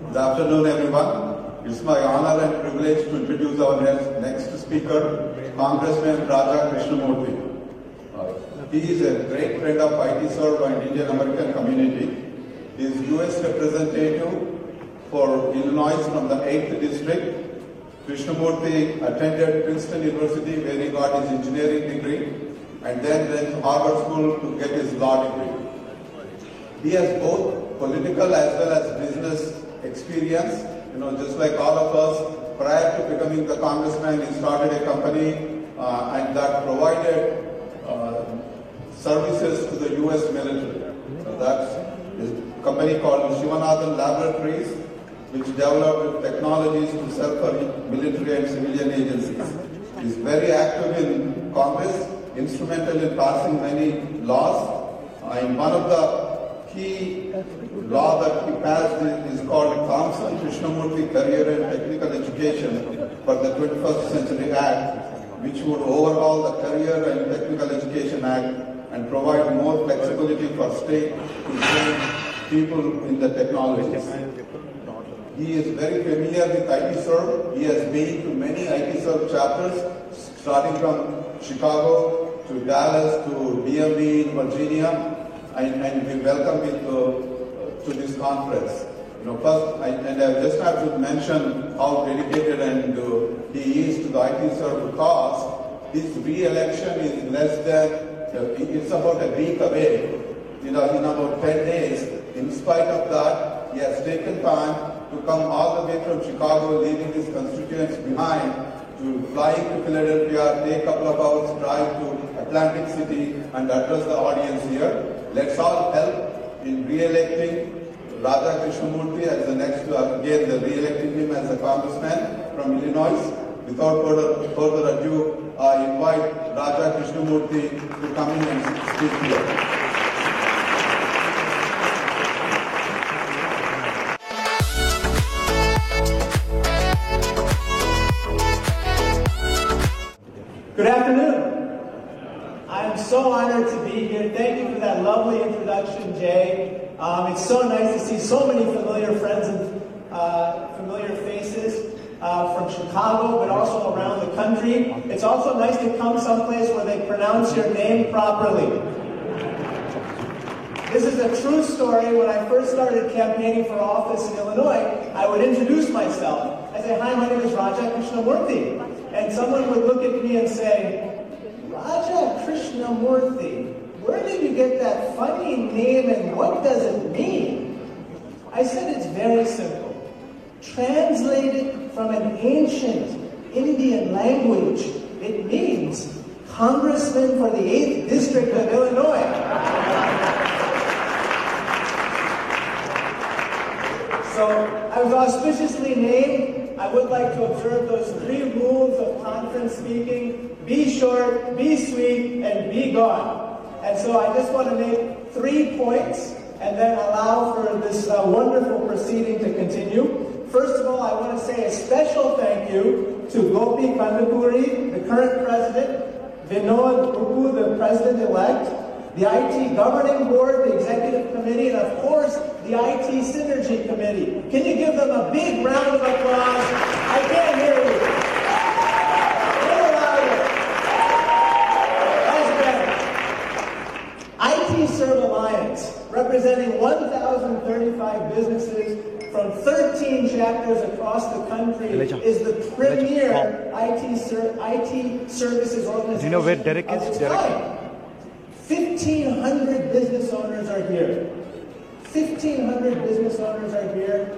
Good afternoon, everyone. It's my honor and privilege to introduce our next speaker, Congressman Raja Krishnamurthy. He is a great friend of IT Serve and Indian American community. He is U.S. representative for Illinois from the 8th District. Krishnamurthy attended Princeton University where he got his engineering degree and then went to Harvard School to get his law degree. He has both political as well as business experience. Just like all of us, prior to becoming the congressman, he started a company and that provided services to the U.S. military. So that's a company called Shivanathan Laboratories, which developed technologies to sell for military and civilian agencies. He is very active in Congress, instrumental in passing many laws. And one of the key law that he passed is called Thompson Krishnamurthy Career and Technical Education for the 21st Century Act, which would overhaul the Career and Technical Education Act and provide more flexibility for state to train people in the technologies. He is very familiar with IT Serve. He has been to many IT Serve chapters, starting from Chicago to Dallas to DMV in Virginia, and we welcome him to this conference. First, I just have to mention how dedicated and he is to the IT Serve cause. His re-election is less than, it's about a week away, in about 10 days. In spite of that, he has taken time to come all the way from Chicago, leaving his constituents behind, to fly to Philadelphia, take a couple of hours drive to Atlantic City and address the audience here. Let's all help in re-electing Raja Krishnamurthy as the next, again, re-electing him as a congressman from Illinois. Without further ado, I invite Raja Krishnamurthy to come in and speak here. Good afternoon. I'm so honored to be here. Thank you for that lovely introduction, Jay. It's so nice to see so many familiar friends and familiar faces from Chicago, but also around the country. It's also nice to come someplace where they pronounce your name properly. This is a true story. When I first started campaigning for office in Illinois, I would introduce myself. I'd say, hi, my name is Raja Krishnamurthy. And someone would look at me and say, Raja Krishnamurthy, where did you get that funny name and what does it mean? I said it's very simple. Translated from an ancient Indian language, it means Congressman for the 8th District of Illinois. So I was auspiciously named. I would like to observe those 3 rules of conference speaking: be short, be sweet, and be gone. And so I just want to make 3 points and then allow for this wonderful proceeding to continue. First of all, I want to say a special thank you to Gopi Kandapuri, the current president, Vinod Kuku, the president-elect, the IT Governing Board, the Executive Committee, and of course, the IT Synergy Committee. Can you give them a big round of applause? I can't hear you. A little louder. That's better. IT Serve Alliance, representing 1,035 businesses from 13 chapters across the country, is the premier IT services organization. Do you know where Derek is? 1,500 business owners are here. 1,500 business owners are here,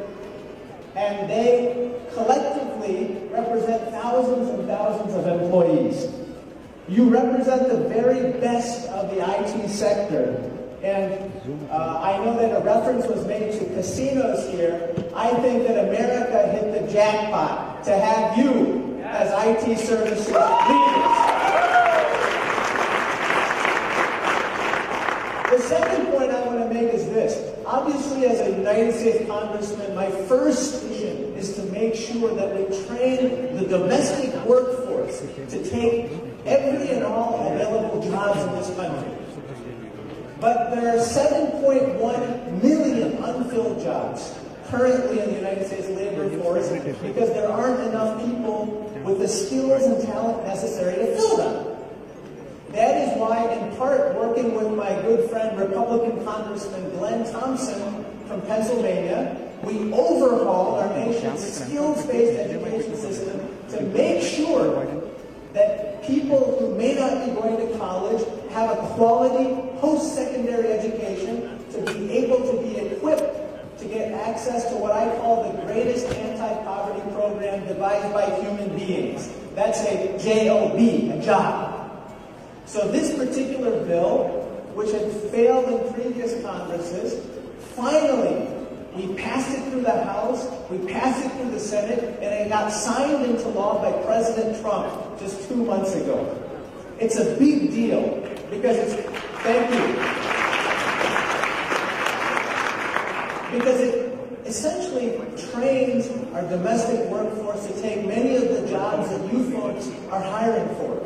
and they collectively represent thousands and thousands of employees. You represent the very best of the IT sector. And I know that a reference was made to casinos here. I think that America hit the jackpot to have you as IT services leaders. The second point I want to make is this. Obviously, as a United States Congressman, my first mission is to make sure that we train the domestic workforce to take every and all available jobs in this country. But there are 7.1 million unfilled jobs currently in the United States labor force because there aren't enough people with the skills and talent necessary to fill them. That is why, in part, working with my good friend, Republican Congressman Glenn Thompson from Pennsylvania, we overhauled our nation's skills-based education system to make sure that people who may not be going to college have a quality post-secondary education to be able to be equipped to get access to what I call the greatest anti-poverty program devised by human beings. That's a JOB, a job. So this particular bill, which had failed in previous Congresses, finally, we passed it through the House, we passed it through the Senate, and it got signed into law by President Trump just 2 months ago. It's a big deal because it's, thank you, because it essentially trains our domestic workforce to take many of the jobs that you folks are hiring for.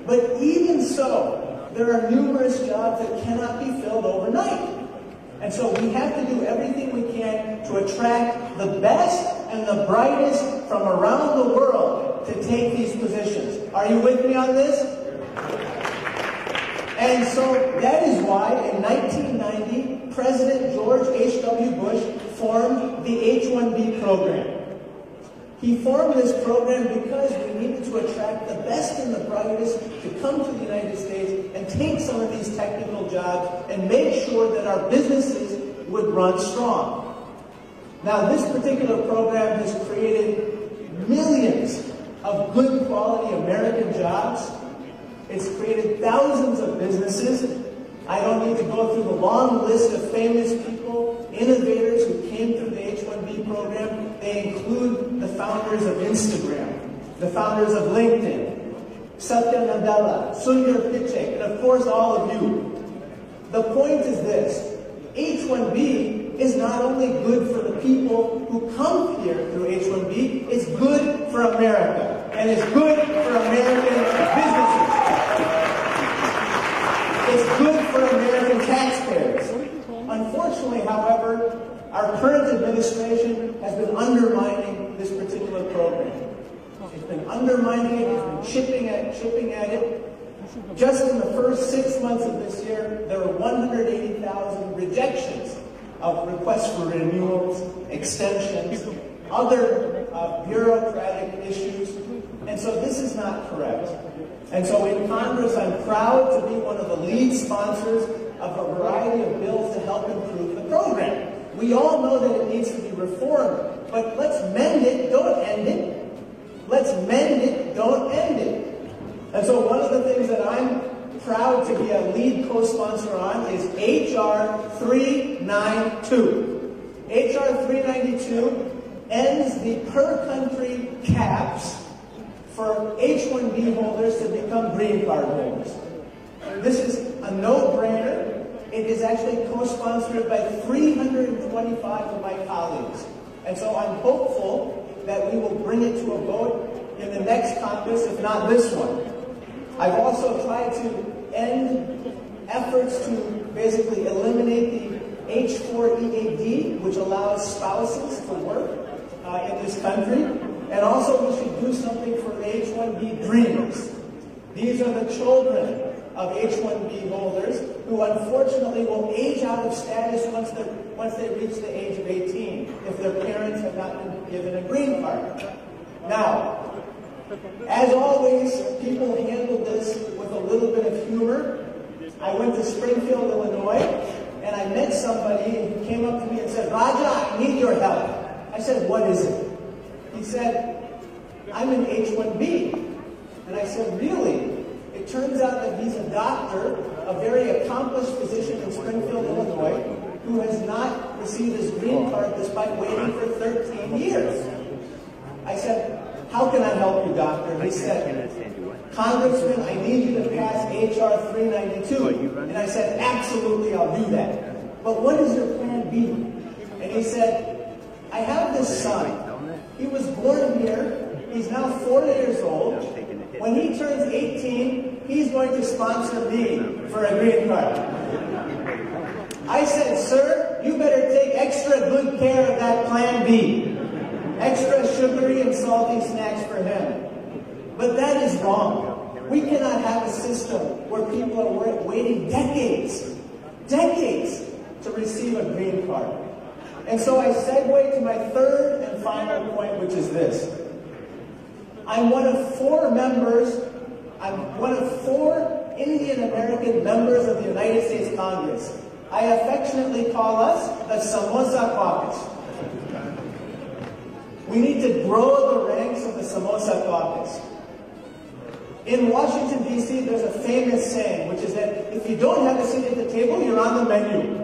But even so, there are numerous jobs that cannot be filled overnight. And so we have to do everything we can to attract the best and the brightest from around the world to take these positions. Are you with me on this? And so that is why in 1990, President George H.W. Bush formed the H-1B program. He formed this program because we needed to attract the best and the brightest to come to the United States and take some of these technical jobs and make sure that our businesses would run strong. Now, this particular program has created millions of good quality American jobs. It's created thousands of businesses. I don't need to go through the long list of famous people, innovators who came through the H-1B program. They include the founders of Instagram, the founders of LinkedIn, Satya Nadella, Sundar Pichai, and of course all of you. The point is this: H-1B is not only good for the people who come here through H-1B, it's good for America, and it's good for American businesses. It's good for American taxpayers. Unfortunately, however, our current administration has been undermining this particular program. It's been undermining it, it's been chipping at it. Just in the first 6 months of this year, there were 180,000 rejections of requests for renewals, extensions, other bureaucratic issues. And so this is not correct. And so in Congress, I'm proud to be one of the lead sponsors of a variety of bills to help improve the program. We all know that it needs to be reformed, but let's mend it, don't end it. Let's mend it, don't end it. And so one of the things that I'm proud to be a lead co-sponsor on is H.R. 392. H.R. 392 ends the per-country caps for H-1B holders to become green card holders. This is a no-brainer. It is actually co-sponsored by 325 of my colleagues. And so I'm hopeful that we will bring it to a vote in the next Congress, if not this one. I've also tried to end efforts to basically eliminate the H-4 EAD, which allows spouses to work in this country. And also we should do something for the H-1B dreamers. These are the children of H-1B holders who unfortunately will age out of status once they reach the age of 18 if their parents have not been given a green card. Now, as always, people handle this with a little bit of humor. I went to Springfield, Illinois, and I met somebody who came up to me and said, "Raja, I need your help." I said, "What is it?" He said, "I'm an H-1B." And I said, "Really?" It turns out that he's a doctor, a very accomplished physician in Springfield, Illinois, who has not received his green card despite waiting for 13 years. I said, "How can I help you, doctor?" And he said, "Congressman, I need you to pass H.R. 392. And I said, "Absolutely, I'll do that. But what is your plan B?" And he said, "I have this son. He was born here. He's now 4 years old. When he turns 18, he's going to sponsor me for a green card." I said, "Sir, you better take extra good care of that plan B. Extra sugary and salty snacks for him." But that is wrong. We cannot have a system where people are waiting decades to receive a green card. And so I segue to my third and final point, which is this. I'm one of four Indian American members of the United States Congress. I affectionately call us the Samosa Caucus. We need to grow the ranks of the Samosa Caucus. In Washington, D.C., there's a famous saying, which is that if you don't have a seat at the table, you're on the menu.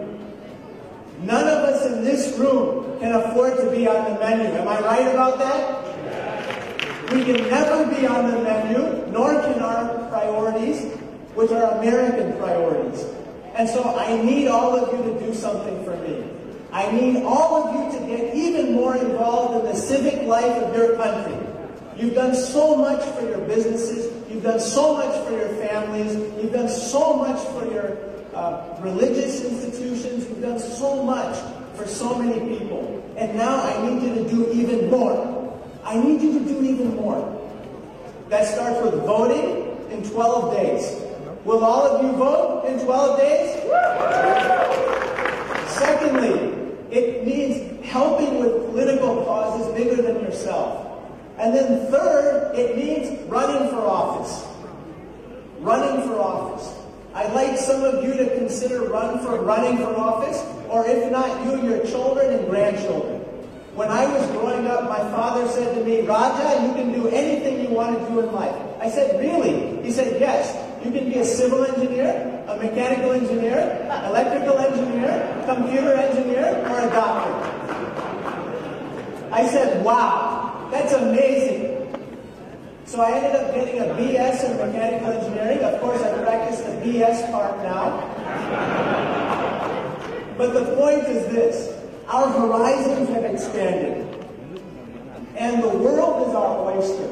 None of us in this room can afford to be on the menu. Am I right about that? We can never be on the menu, nor can our priorities, which are American priorities. And so I need all of you to do something for me. I need all of you to get even more involved in the civic life of your country. You've done so much for your businesses. You've done so much for your families. You've done so much for your religious institutions. You've done so much for so many people. And now I need you to do even more. I need you to do even more. That starts with voting in 12 days. Will all of you vote in 12 days? Secondly, it means helping with political causes bigger than yourself. And then third, it means running for office. Running for office. I'd like some of you to consider running for office, or if not you, your children and grandchildren. When I was growing up, my father said to me, "Raja, you can do anything you want to do in life." I said, "Really?" He said, "Yes. You can be a civil engineer, a mechanical engineer, electrical engineer, computer engineer, or a doctor." I said, "Wow, that's amazing." So I ended up getting a BS in mechanical engineering. Of course, I practice the BS part now. But the point is this. Our horizons have expanded. And the world is our oyster.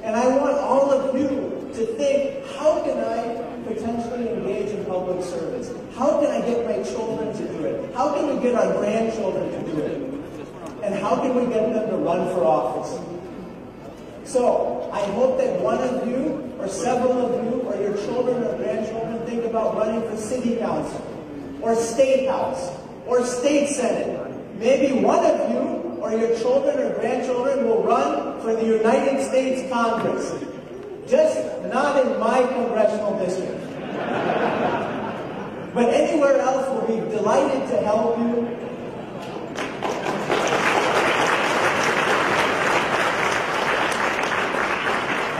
And I want all of you to think, how can I potentially engage in public service? How can I get my children to do it? How can we get our grandchildren to do it? And how can we get them to run for office? So, I hope that one of you, or several of you, or your children or grandchildren think about running for city council, or state house, or state senate. Maybe one of you, or your children or grandchildren, will run for the United States Congress. Just not in my congressional district. But anywhere else, we'll be delighted to help you.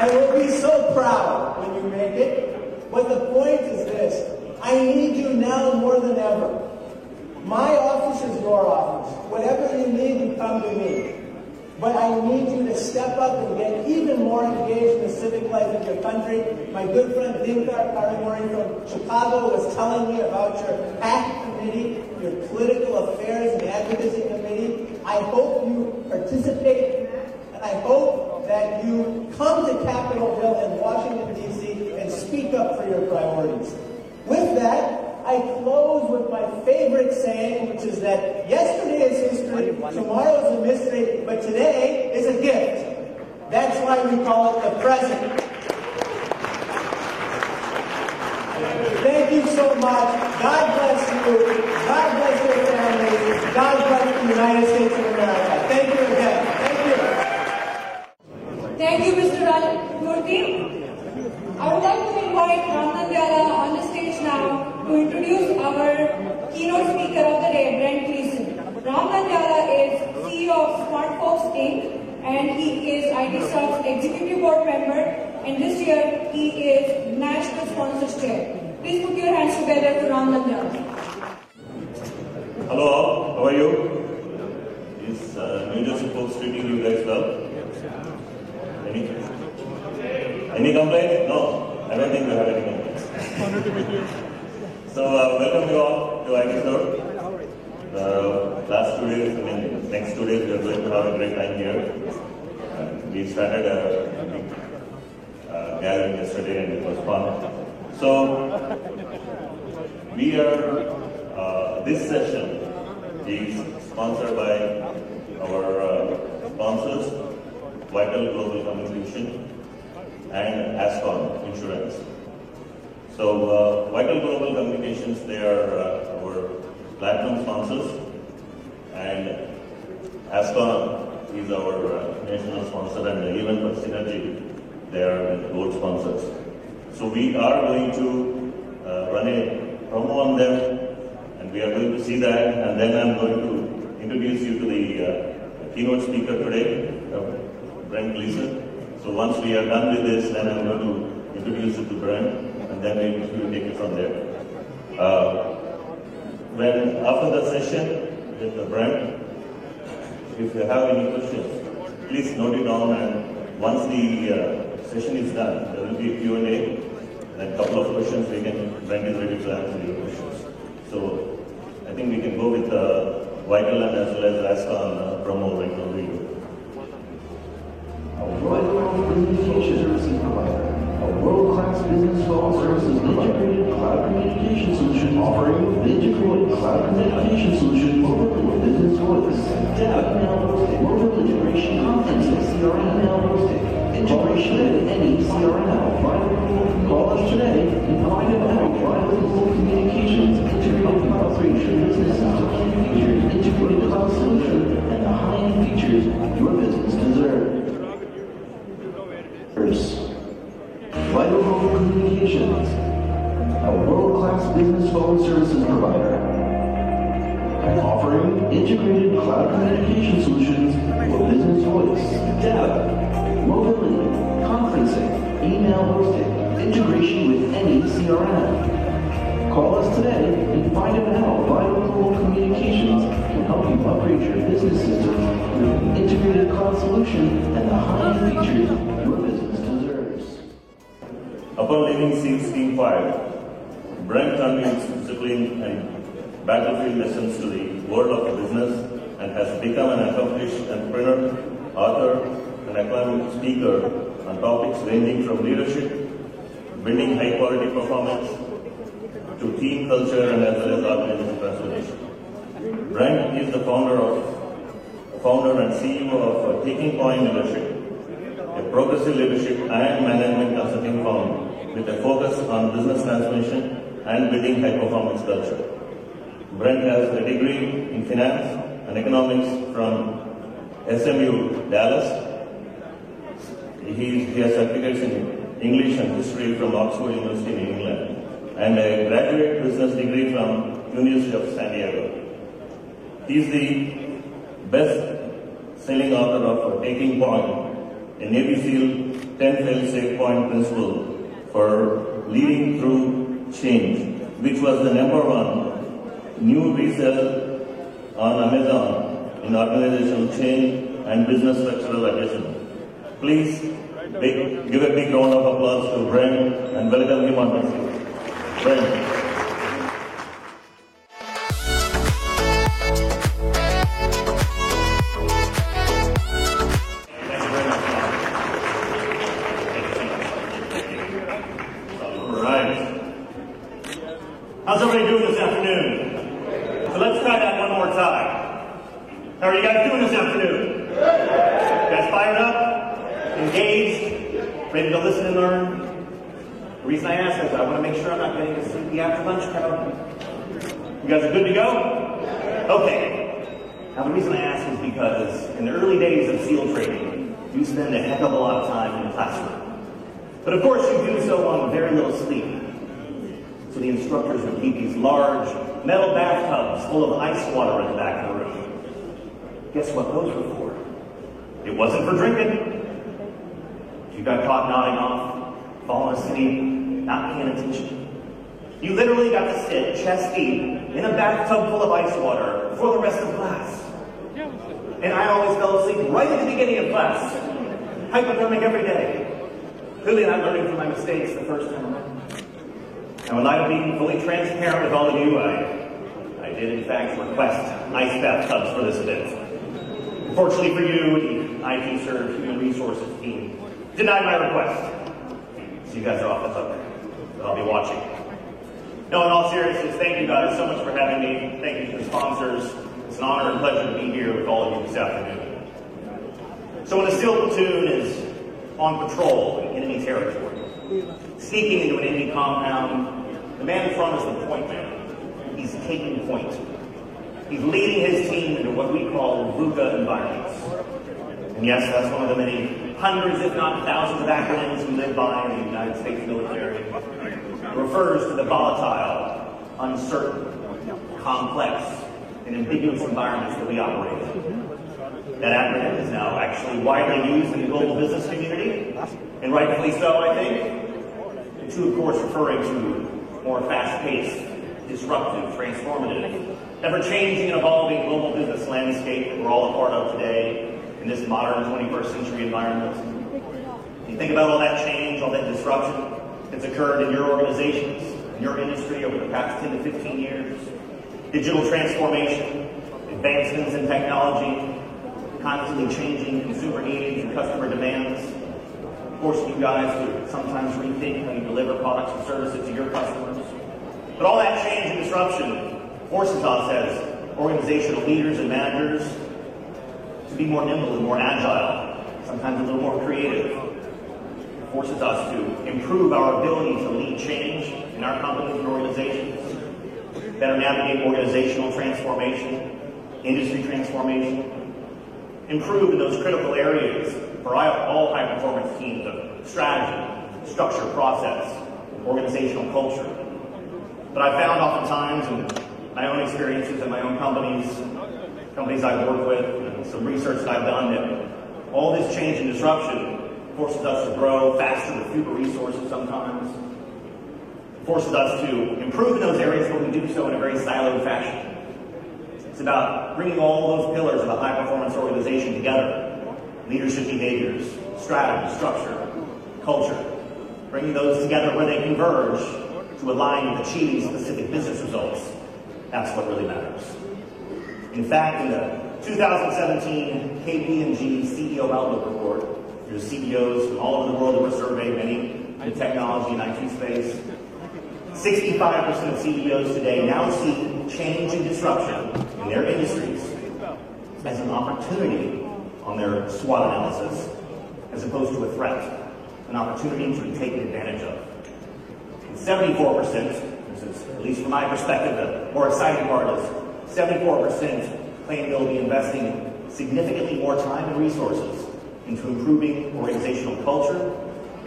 And we'll be so proud when you make it. But the point is this. I need you now more than ever. My office is your office. Whatever you need, you come to me. But I need you to step up and get even more engaged in the civic life of your country. My good friend Dinkar Karimori from Chicago was telling me about your PAC committee, your political affairs and advocacy committee. I hope you participate in that, and I hope that you come to Capitol Hill in Washington, D.C. and speak up for your priorities. With that, I close with my favorite saying, which is that yesterday is history, tomorrow is a mystery, but today is a gift. That's why we call it the present. Thank you so much. God bless you. God bless your families. God bless the United States of America. Thank you again. Thank you. Thank you, Mr. Rajmurthy. I would like to invite Ram Nandyala on the stage now to introduce our keynote speaker of the day, Brent Gleason. Ram Nandyala is CEO of SmartFolks Inc. and he is ITSoft's executive board member, and this year he is National Sponsors Chair. Please put your hands together for Ram Nandyala. Hello all, how are you? Is New Jersey folks treating you guys well? Any complaints? No, I don't think we have any complaints. So welcome you all to ITSoft. The last 2 days, next 2 days we are going to have a great time here. We started a big gathering yesterday and it was fun. So we are, this session is sponsored by our sponsors, Vital Global Communication and Ascon Insurance. So Vital Global Communications, they are our platinum sponsors, and Ascon is our national sponsor, and even for Synergy, they are gold sponsors. So we are going to run a promo on them, and we are going to see that, and then I'm going to introduce you to the keynote speaker today, Brent Gleason. So once we are done with this, then I'm going to introduce you to Brent, and then we will take it from there. After the session with Brent, if you have any questions, please note it down, and once the session is done, there will be a Q&A, and a couple of questions Brent is ready to answer your questions. So I think we can go with Vital and as well as Ascon promo right now. Vital Communication Services Provider, a world-class business phone services integrated cloud communication solution offering integrated cloud communication solution for business voice, data, email hosting, mobile integration, conferencing, CRM, email hosting, integration with any CRM. Call us today and find out how Vital Communications integrated cloud solution business system features integrated cloud solution and the high-end features your business deserves. Vital Global Communications, a world-class business phone services provider, offering integrated cloud communication solutions for business voice, data, mobility, conferencing, email hosting, integration with any CRM. Call us today and find out how Vital Global Communications can help you upgrade your business system with an integrated cloud solution and the high-end features your business deserves. Upon leaving SEALs Team 5, Brent turned his discipline and battlefield lessons to the world of business and has become an accomplished entrepreneur, author, and acclaimed speaker on topics ranging from leadership, building high-quality performance, to team culture and as well as organizational transformation. Brent is the founder and CEO of Taking Point Leadership, a progressive leadership and management consulting firm with a focus on business transformation and building high-performance culture. Brent has a degree in finance and economics from SMU Dallas. He has certificates in English and history from Oxford University in England, and a graduate business degree from University of San Diego. He is the best-selling author of Taking Point, a Navy SEAL 10 fail-safe point principle for leading through change, which was the #1 new resale on Amazon in organizational change and business structural addition. Please give a big round of applause to Brent and welcome him on stage. Brent. How's everybody doing this afternoon? So let's try that one more time. How are you guys doing this afternoon? You guys fired up? Engaged? Ready to listen and learn? The reason I ask is I want to make sure I'm not getting a sleepy after lunch crowd. You guys are good to go? Okay. Now the reason I ask is because in the early days of SEAL training, you spend a heck of a lot of time in the classroom. But of course you do so on very little sleep. So the instructors would keep these large metal bathtubs full of ice water in the back of the room. Guess what those were for? It wasn't for drinking. If you got caught nodding off, falling asleep, not paying attention, you literally got to sit chest deep in a bathtub full of ice water for the rest of class. And I always fell asleep right at the beginning of class. Hypothermic every day. Clearly not learning from my mistakes the first time around. And when I being fully transparent with all of you, I did in fact request ice bathtubs for this event. Unfortunately for you, the IT Serve Human Resources team denied my request. So you guys are off the hook, but I'll be watching. No, in all seriousness, thank you guys so much for having me. Thank you to the sponsors. It's an honor and pleasure to be here with all of you this afternoon. So when a SEAL platoon is on patrol in enemy territory, sneaking into an enemy compound, the man in front is the point man. He's taking point. He's leading his team into what we call VUCA environments. And yes, that's one of the many hundreds, if not thousands, of acronyms we live by in the United States military. It refers to the volatile, uncertain, complex, and ambiguous environments that we operate in. That acronym is now actually widely used in the global business community, and rightfully so, I think. And two, of course, referring to more fast-paced, disruptive, transformative, ever-changing and evolving global business landscape that we're all a part of today in this modern 21st century environment. You think about all that change, all that disruption that's occurred in your organizations, in your industry over the past 10 to 15 years, digital transformation, advancements in technology, constantly changing consumer needs and customer demands, forcing you guys to sometimes rethink how you deliver products and services to your customers. But all that change and disruption forces us as organizational leaders and managers to be more nimble and more agile, sometimes a little more creative. It forces us to improve our ability to lead change in our companies and organizations, better navigate organizational transformation, industry transformation, improve in those critical areas for all high-performance teams of strategy, structure, process, organizational culture. But I found oftentimes in my own experiences in my own companies I've worked with, and some research that I've done, that all this change and disruption forces us to grow faster with fewer resources sometimes, forces us to improve in those areas, but we do so in a very siloed fashion. It's about bringing all those pillars of a high-performance organization together. Leadership behaviors, strategy, structure, culture. Bringing those together where they converge to align with achieving specific business results. That's what really matters. In fact, in the 2017 KPMG CEO Outlook Report, there's CEOs from all over the world that were surveyed, many in the technology and IT space. 65% of CEOs today now see change and disruption in their industries as an opportunity on their SWOT analysis, as opposed to a threat, an opportunity to be taken advantage of. And 74%, this is, at least from my perspective, the more exciting part is 74% claim they'll be investing significantly more time and resources into improving organizational culture,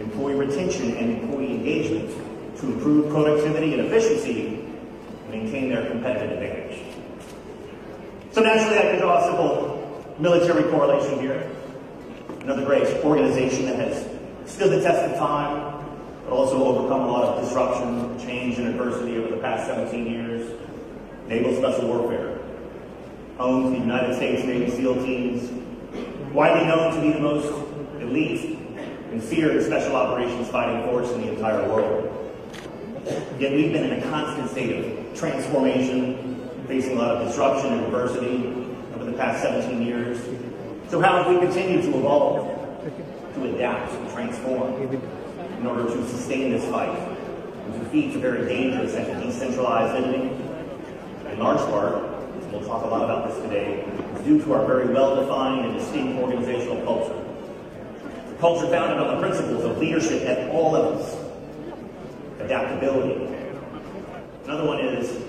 employee retention, and employee engagement to improve productivity and efficiency and maintain their competitive advantage. So naturally, I can draw a simple military correlation here. Another great organization that has stood the test of time, but also overcome a lot of disruption, change, and adversity over the past 17 years. Naval Special Warfare, home to the United States Navy SEAL teams, widely known to be the most elite and feared special operations fighting force in the entire world. Yet we've been in a constant state of transformation, facing a lot of disruption and adversity over the past 17 years. So how have we continued to evolve, to adapt, and transform in order to sustain this fight and defeat a very dangerous and decentralized enemy? In large part, and we'll talk a lot about this today, is due to our very well-defined and distinct organizational culture. A culture founded on the principles of leadership at all levels, adaptability. Another one is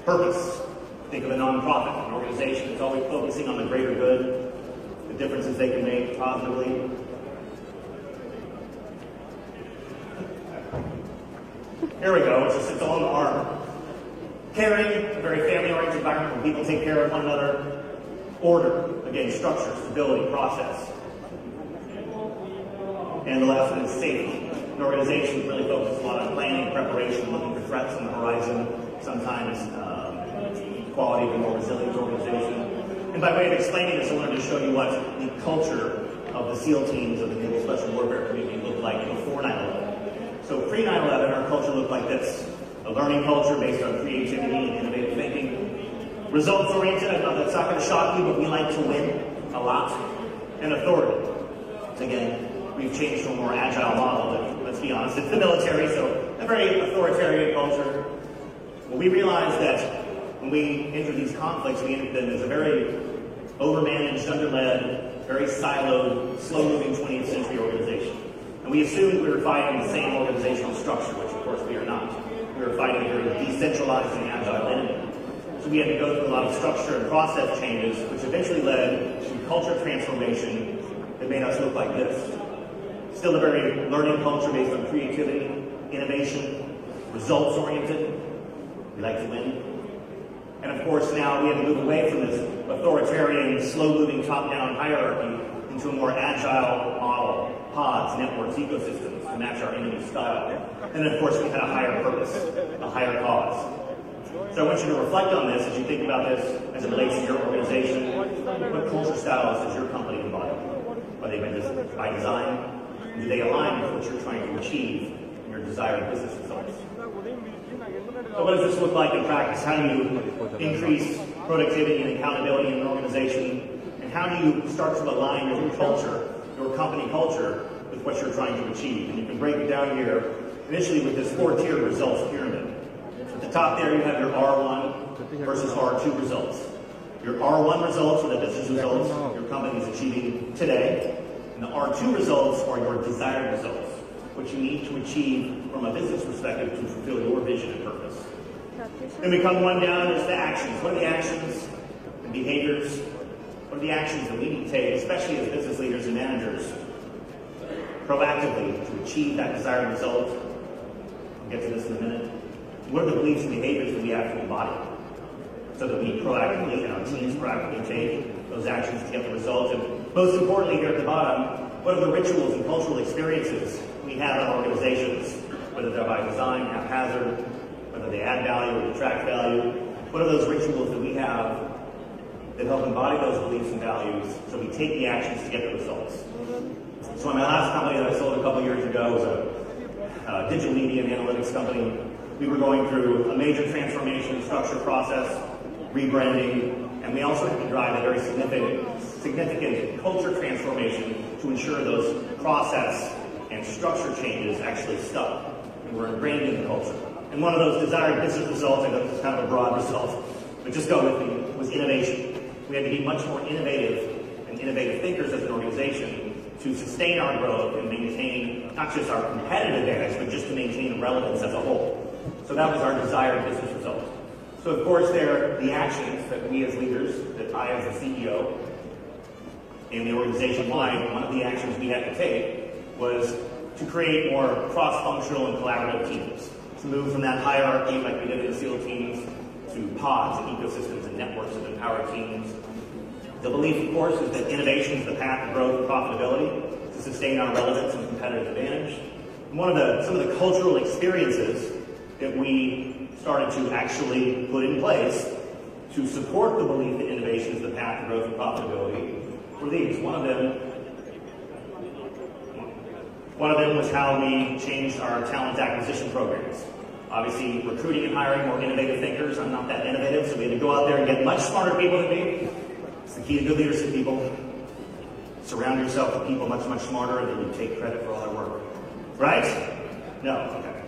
purpose. Think of a nonprofit, an organization that's always focusing on the greater good, the differences they can make positively. Here we go, it's all in the arm. Caring, a very family-oriented environment where people take care of one another. Order, again, structure, stability, process. And the last one is safety. An organization that really focuses a lot on planning, preparation, looking for threats on the horizon, sometimes quality of a more resilient organization. And by way of explaining this, I wanted to show you what the culture of the SEAL teams of the Naval Special Warfare Community looked like before 9/11. So pre-9/11, our culture looked like this. A learning culture based on creativity and innovative thinking. Results-oriented, I know that's not going to shock you, but we like to win a lot. And authority. Again, we've changed to a more agile model, but let's be honest, it's the military, so a very authoritarian culture. Well, we realized that when we enter these conflicts, we enter them as a very overmanaged, underled, very siloed, slow-moving 20th century organization. And we assumed we were fighting the same organizational structure, which of course we are not. We were fighting a very decentralized and agile enemy. So we had to go through a lot of structure and process changes, which eventually led to culture transformation that made us look like this. Still a very learning culture based on creativity, innovation, results-oriented. We like to win. And of course now we have to move away from this authoritarian, slow-moving top-down hierarchy into a more agile model, pods, networks, ecosystems to match our enemy's style. And then of course we had a higher purpose, a higher cause. So I want you to reflect on this as you think about this as it relates to your organization. What culture styles does your company embody? Are they by design? Do they align with what you're trying to achieve in your desired business results? So what does this look like in practice? How do you increase productivity and accountability in an organization? And how do you start to align your culture, your company culture, with what you're trying to achieve? And you can break it down here initially with this 4-tier results pyramid. So at the top there you have your R1 versus R2 results. Your R1 results are the business results your company is achieving today. And the R2 results are your desired results, what you need to achieve from a business perspective to fulfill your vision and purpose. Then we come one down, there's the actions. What are the actions and behaviors? What are the actions that we need to take, especially as business leaders and managers, proactively to achieve that desired result? We'll get to this in a minute. What are the beliefs and behaviors that we have to embody so that we proactively and our teams proactively take those actions to get the results? And most importantly, here at the bottom, what are the rituals and cultural experiences we have in our organizations, whether they're by design, haphazard, whether they add value or detract value? What are those rituals that we have that help embody those beliefs and values so we take the actions to get the results? So my last company that I sold a couple years ago was a digital media and analytics company. We were going through a major transformation, structure, process, rebranding, and we also had to drive a very significant culture transformation to ensure those process and structure changes actually stuck and were ingrained in the culture. And one of those desired business results, I know this is kind of a broad result, but just go with me, was innovation. We had to be much more innovative and innovative thinkers as an organization to sustain our growth and maintain not just our competitive advantage, but just to maintain relevance as a whole. So that was our desired business result. So of course there are the actions that we as leaders, that I as a CEO, and the organization-wide, one of the actions we had to take was to create more cross-functional and collaborative teams. To move from that hierarchy like we did in the SEAL teams to pods and ecosystems and networks of empowered teams. The belief, of course, is that innovation is the path to growth and profitability to sustain our relevance and competitive advantage. And some of the cultural experiences that we started to actually put in place to support the belief that innovation is the path to growth and profitability were these. One of them was how we changed our talent acquisition programs. Obviously, recruiting and hiring more innovative thinkers. I'm not that innovative, so we had to go out there and get much smarter people than me. It's the key to good leadership, people. Surround yourself with people much, much smarter, and then you take credit for all their work. Right? No? Okay.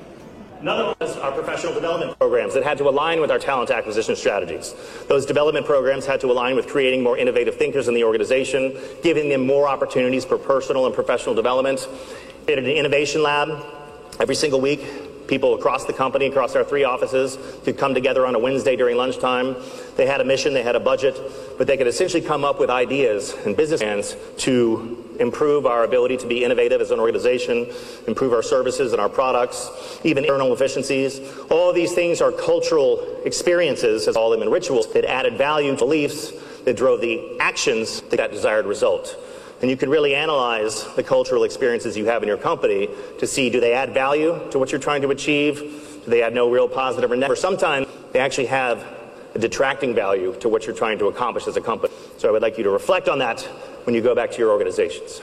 Another one was our professional development programs that had to align with our talent acquisition strategies. Those development programs had to align with creating more innovative thinkers in the organization, giving them more opportunities for personal and professional development. We did an innovation lab every single week. People across the company, across our 3 offices, could come together on a Wednesday during lunchtime. They had a mission, they had a budget, but they could essentially come up with ideas and business plans to improve our ability to be innovative as an organization, improve our services and our products, even internal efficiencies. All of these things are cultural experiences, as all of them in rituals, that added value to beliefs, that drove the actions to that desired result. And you can really analyze the cultural experiences you have in your company to see, do they add value to what you're trying to achieve? Do they add no real positive or negative? Or sometimes they actually have a detracting value to what you're trying to accomplish as a company. So I would like you to reflect on that when you go back to your organizations.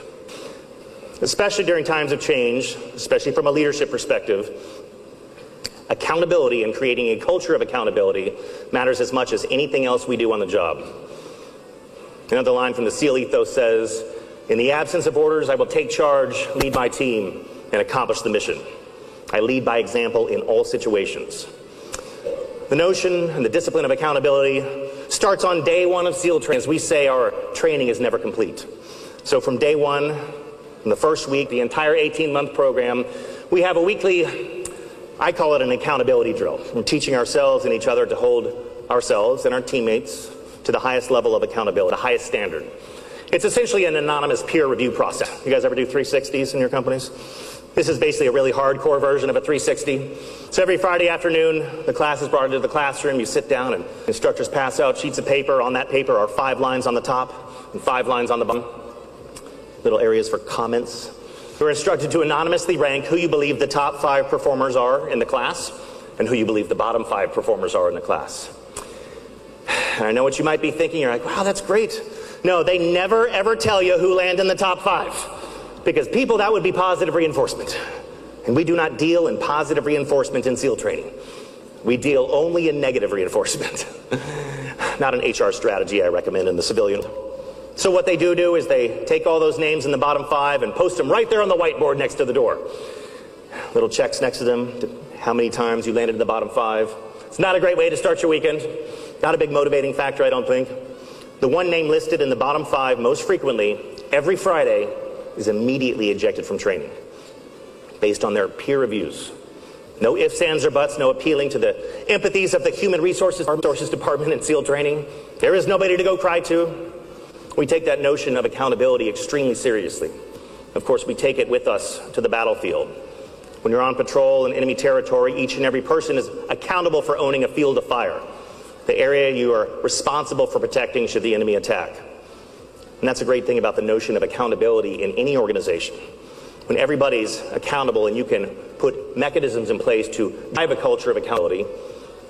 Especially during times of change, especially from a leadership perspective, accountability and creating a culture of accountability matters as much as anything else we do on the job. Another line from the SEAL ethos says, "In the absence of orders, I will take charge, lead my team, and accomplish the mission. I lead by example in all situations." The notion and the discipline of accountability starts on day 1 of SEAL training. As we say, our training is never complete. So from day 1, in the first week, the entire 18-month program, we have a weekly, I call it an accountability drill. We're teaching ourselves and each other to hold ourselves and our teammates to the highest level of accountability, the highest standard. It's essentially an anonymous peer review process. You guys ever do 360s in your companies? This is basically a really hardcore version of a 360. So every Friday afternoon, the class is brought into the classroom. You sit down and instructors pass out sheets of paper. On that paper are 5 lines on the top and 5 lines on the bottom. Little areas for comments. You're instructed to anonymously rank who you believe the top 5 performers are in the class and who you believe the bottom 5 performers are in the class. And I know what you might be thinking. You're like, wow, that's great. No, they never ever tell you who land in the top 5. Because people, that would be positive reinforcement. And we do not deal in positive reinforcement in SEAL training. We deal only in negative reinforcement. Not an HR strategy I recommend in the civilian. So what they do is they take all those names in the bottom 5 and post them right there on the whiteboard next to the door. Little checks next to them, to how many times you landed in the bottom 5. It's not a great way to start your weekend. Not a big motivating factor, I don't think. The one name listed in the bottom 5 most frequently, every Friday, is immediately ejected from training based on their peer reviews. No ifs, ands, or buts, no appealing to the empathies of the Human Resources Department in SEAL training. There is nobody to go cry to. We take that notion of accountability extremely seriously. Of course, we take it with us to the battlefield. When you're on patrol in enemy territory, each and every person is accountable for owning a field of fire, the area you are responsible for protecting should the enemy attack. And that's a great thing about the notion of accountability in any organization. When everybody's accountable and you can put mechanisms in place to drive a culture of accountability,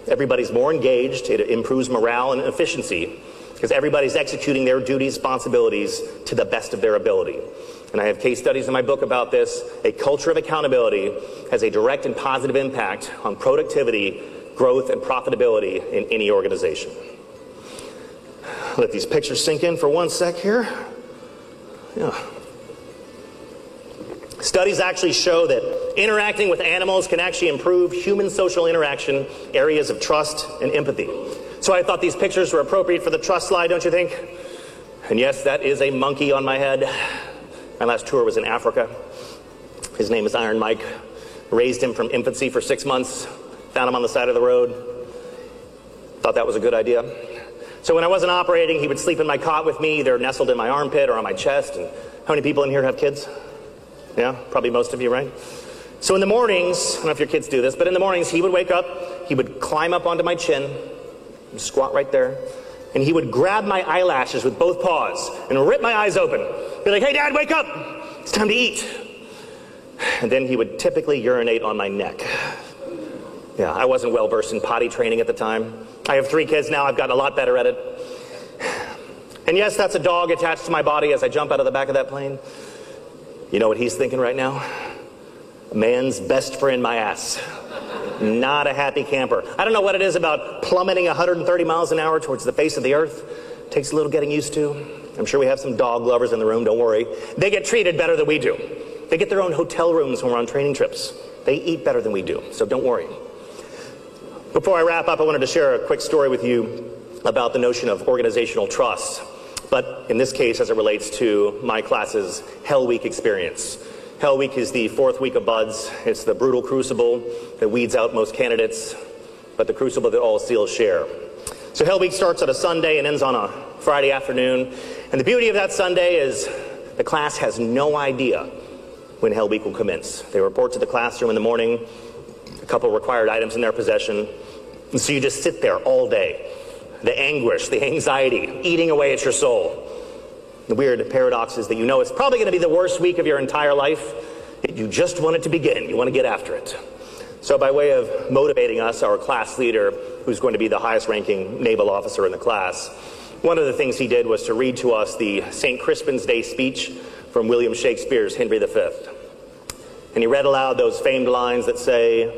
everybody's more engaged, it improves morale and efficiency because everybody's executing their duties, responsibilities to the best of their ability. And I have case studies in my book about this. A culture of accountability has a direct and positive impact on productivity, growth, and profitability in any organization. Let these pictures sink in for one sec here. Yeah. Studies actually show that interacting with animals can actually improve human social interaction, areas of trust and empathy. So I thought these pictures were appropriate for the trust slide, don't you think? And yes, that is a monkey on my head. My last tour was in Africa. His name is Iron Mike. Raised him from infancy for 6 months. Found him on the side of the road. Thought that was a good idea. So when I wasn't operating, he would sleep in my cot with me, either nestled in my armpit or on my chest. And how many people in here have kids? Yeah, probably most of you, right? So in the mornings, I don't know if your kids do this, but in the mornings he would wake up, he would climb up onto my chin, squat right there, and he would grab my eyelashes with both paws and rip my eyes open. Be like, hey Dad, wake up! It's time to eat. And then he would typically urinate on my neck. Yeah, I wasn't well versed in potty training at the time. I have 3 kids now, I've gotten a lot better at it. And yes, that's a dog attached to my body as I jump out of the back of that plane. You know what he's thinking right now? Man's best friend, my ass. Not a happy camper. I don't know what it is about plummeting 130 miles an hour towards the face of the earth. Takes a little getting used to. I'm sure we have some dog lovers in the room, don't worry. They get treated better than we do. They get their own hotel rooms when we're on training trips. They eat better than we do, so don't worry. Before I wrap up, I wanted to share a quick story with you about the notion of organizational trust, but in this case as it relates to my class's Hell Week experience. Hell Week is the 4th week of BUD/S. It's the brutal crucible that weeds out most candidates, but the crucible that all SEALs share. So Hell Week starts on a Sunday and ends on a Friday afternoon, and the beauty of that Sunday is the class has no idea when Hell Week will commence. They report to the classroom in the morning, a couple required items in their possession, and so you just sit there all day. The anguish, the anxiety, eating away at your soul. The weird paradox is that you know it's probably going to be the worst week of your entire life, yet you just want it to begin. You want to get after it. So by way of motivating us, our class leader, who's going to be the highest ranking naval officer in the class, one of the things he did was to read to us the St. Crispin's Day speech from William Shakespeare's Henry V. And he read aloud those famed lines that say,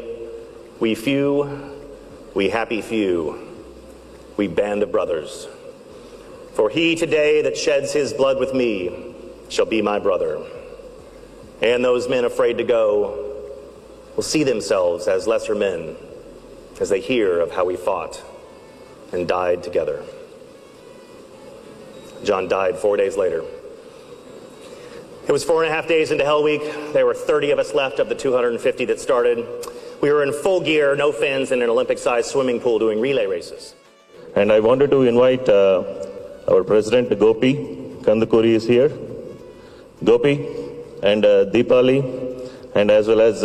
"We few, we happy few, we band of brothers. For he today that sheds his blood with me shall be my brother. And those men afraid to go will see themselves as lesser men as they hear of how we fought and died together." John died 4 days later. It was 4.5 days into Hell Week. There were 30 of us left of the 250 that started. We were in full gear, no fins, in an Olympic-sized swimming pool doing relay races. And I wanted to invite our president, Gopi Kandakuri is here. Gopi and Deepali, and as well as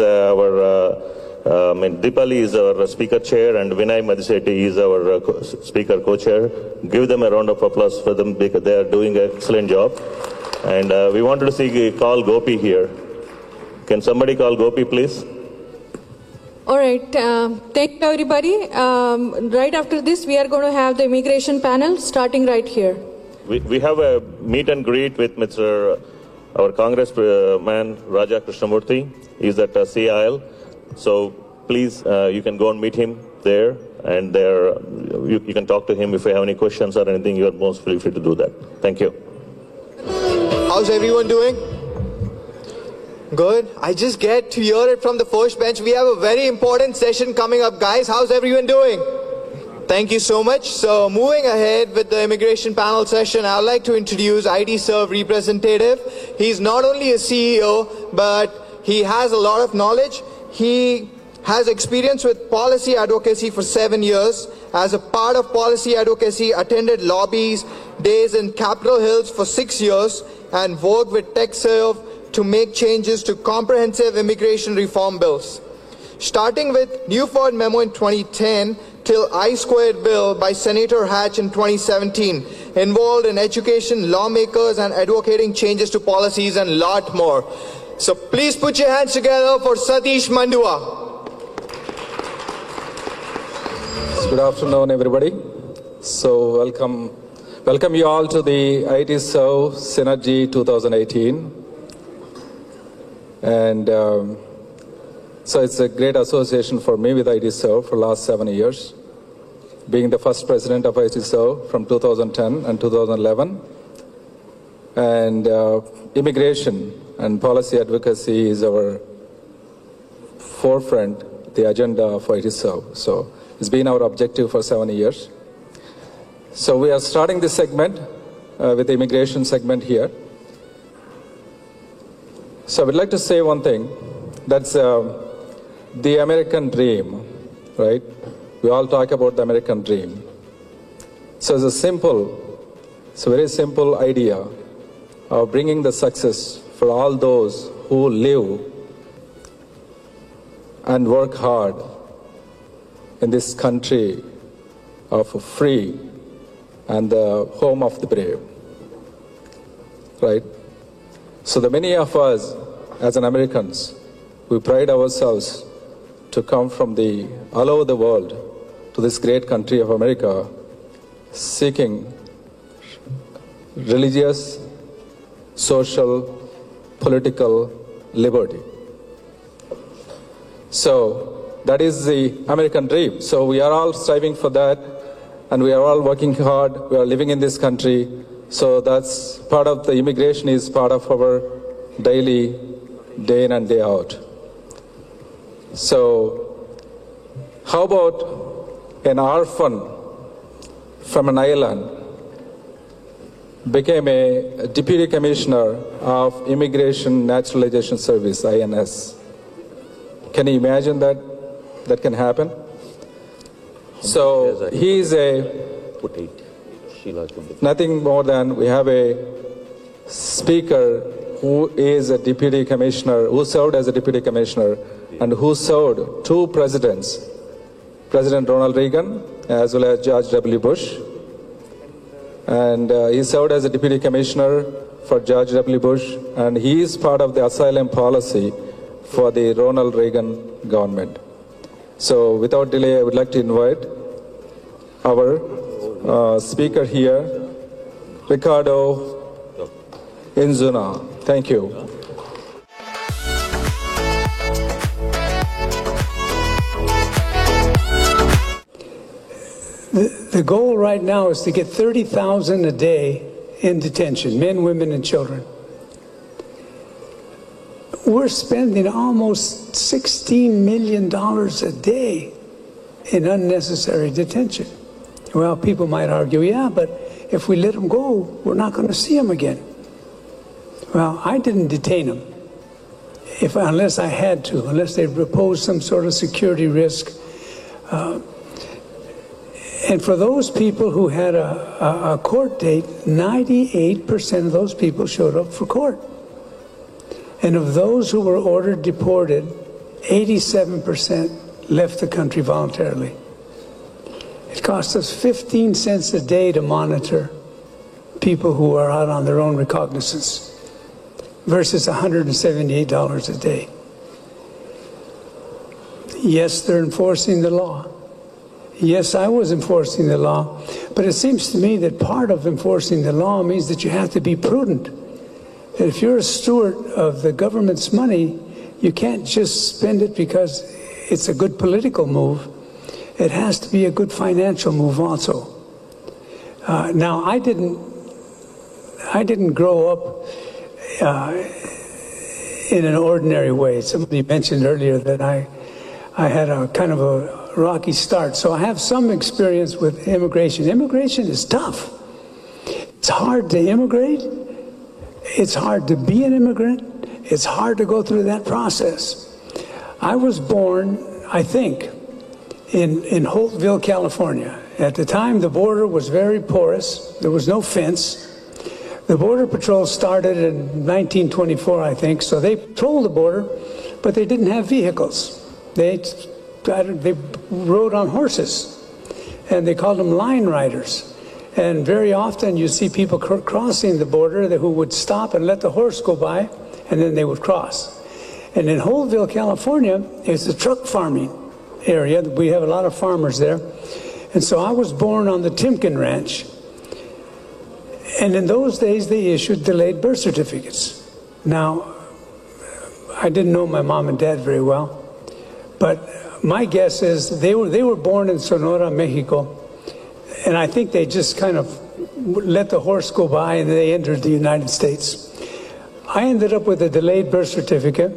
Deepali is our speaker chair and Vinay Madhisetti is our speaker co-chair. Give them a round of applause for them because they are doing an excellent job. And we wanted to call Gopi here. Can somebody call Gopi, please? All right. Thank you, everybody. Right after this, we are going to have the immigration panel starting right here. We have a meet and greet with our Congressman Raja Krishnamurthy. He's at CIL. So please, you can go and meet him there. And there, you can talk to him if you have any questions or anything. You are most free to do that. Thank you. How's everyone doing? Good. I just get to hear it from the first bench. We have a very important session coming up, guys. How's everyone doing? Thank you so much. So moving ahead with the immigration panel session, I'd like to introduce ITServe representative. He's not only a CEO, but he has a lot of knowledge. He has experience with policy advocacy for 7 years. As a part of policy advocacy, attended lobbies days in Capitol Hills for 6 years and worked with TechServe to make changes to comprehensive immigration reform bills. Starting with Newford Memo in 2010 till I-Squared Bill by Senator Hatch in 2017, involved in education, lawmakers, and advocating changes to policies and a lot more. So please put your hands together for Satish Mandua. Good afternoon, everybody. So welcome you all to the ITServe Synergy 2018. And so it's a great association for me with ITServe for the last 7 years, being the first president of ITServe from 2010 and 2011. And immigration and policy advocacy is our forefront, the agenda for ITServe. So it's been our objective for 7 years. So we are starting this segment with the immigration segment here. So I would like to say one thing. That's the American dream, right? We all talk about the American dream. So it's a very simple idea of bringing the success for all those who live and work hard in this country of free and the home of the brave, right? So the many of us as an Americans, we pride ourselves to come from all over the world to this great country of America, seeking religious, social, political liberty. So that is the American dream. So we are all striving for that, and we are all working hard. We are living in this country. So that's part of the immigration is part of our daily, day in and day out. So how about an orphan from an island became a deputy commissioner of Immigration Naturalization Service, INS. Can you imagine that? That can happen? So he is nothing more than we have a speaker who is a deputy commissioner, who served as a deputy commissioner, and who served two presidents, President Ronald Reagan as well as George W. Bush. And he served as a deputy commissioner for George W. Bush, and he is part of the asylum policy for the Ronald Reagan government. So without delay, I would like to invite our speaker here, Ricardo Inzuna. Thank you. The goal right now is to get 30,000 a day in detention, men, women, and children. We're spending almost $16 million a day in unnecessary detention. Well, people might argue, yeah, but if we let them go, we're not going to see them again. Well, I didn't detain them unless I had to, unless they proposed some sort of security risk. And for those people who had a court date, 98% of those people showed up for court. And of those who were ordered deported, 87% left the country voluntarily. It cost us 15 cents a day to monitor people who are out on their own recognizance versus $178 a day. Yes, they're enforcing the law. Yes, I was enforcing the law, but it seems to me that part of enforcing the law means that you have to be prudent. That if you're a steward of the government's money, you can't just spend it because it's a good political move. It has to be a good financial move also. Now, I didn't grow up in an ordinary way. Somebody mentioned earlier that I had a kind of a rocky start. So I have some experience with immigration. Immigration is tough. It's hard to immigrate. It's hard to be an immigrant. It's hard to go through that process. I was born, I think, in Holtville, California. At the time, the border was very porous. There was no fence. The Border Patrol started in 1924, I think, so they patrolled the border, but they didn't have vehicles. They rode on horses, and they called them line riders. And very often you see people crossing the border who would stop and let the horse go by, and then they would cross. And in Holtville, California, it's a truck farming area. We have a lot of farmers there. And so I was born on the Timken Ranch. And in those days, they issued delayed birth certificates. Now, I didn't know my mom and dad very well, but my guess is they were born in Sonora, Mexico, and I think they just kind of let the horse go by and they entered the United States. I ended up with a delayed birth certificate,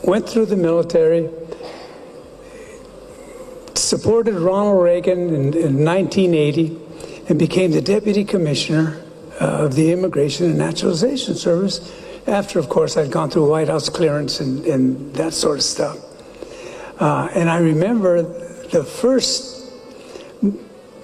went through the military, supported Ronald Reagan in 1980, and became the Deputy Commissioner of the Immigration and Naturalization Service after, of course, I'd gone through White House clearance and that sort of stuff. And I remember the first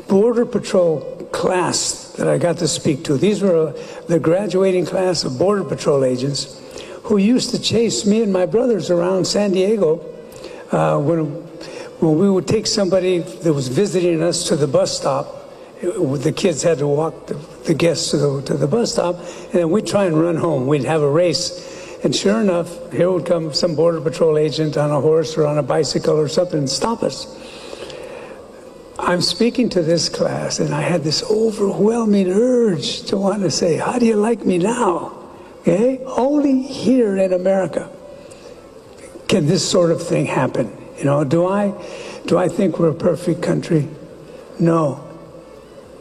Border Patrol class that I got to speak to. These were the graduating class of Border Patrol agents who used to chase me and my brothers around San Diego when we would take somebody that was visiting us to the bus stop. The kids had to walk the guests to the bus stop, and then we'd try and run home. We'd have a race. And sure enough, here would come some Border Patrol agent on a horse or on a bicycle or something and stop us. I'm speaking to this class, and I had this overwhelming urge to want to say, how do you like me now? Okay? Only here in America can this sort of thing happen. You know, do I think we're a perfect country? No,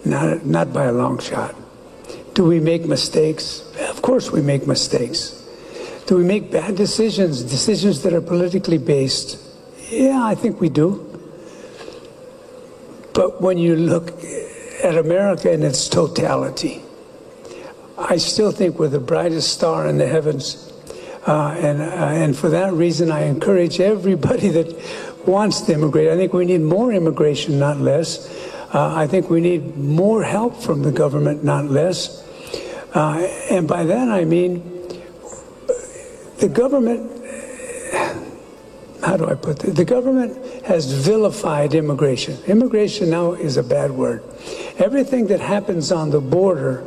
not by a long shot. Do we make mistakes? Of course we make mistakes. Do we make bad decisions that are politically based? Yeah, I think we do. But when you look at America in its totality, I still think we're the brightest star in the heavens. And for that reason, I encourage everybody that wants to immigrate. I think we need more immigration, not less. I think we need more help from the government, not less. And by that I mean the government, how do I put this? The government has vilified immigration. Immigration now is a bad word. Everything that happens on the border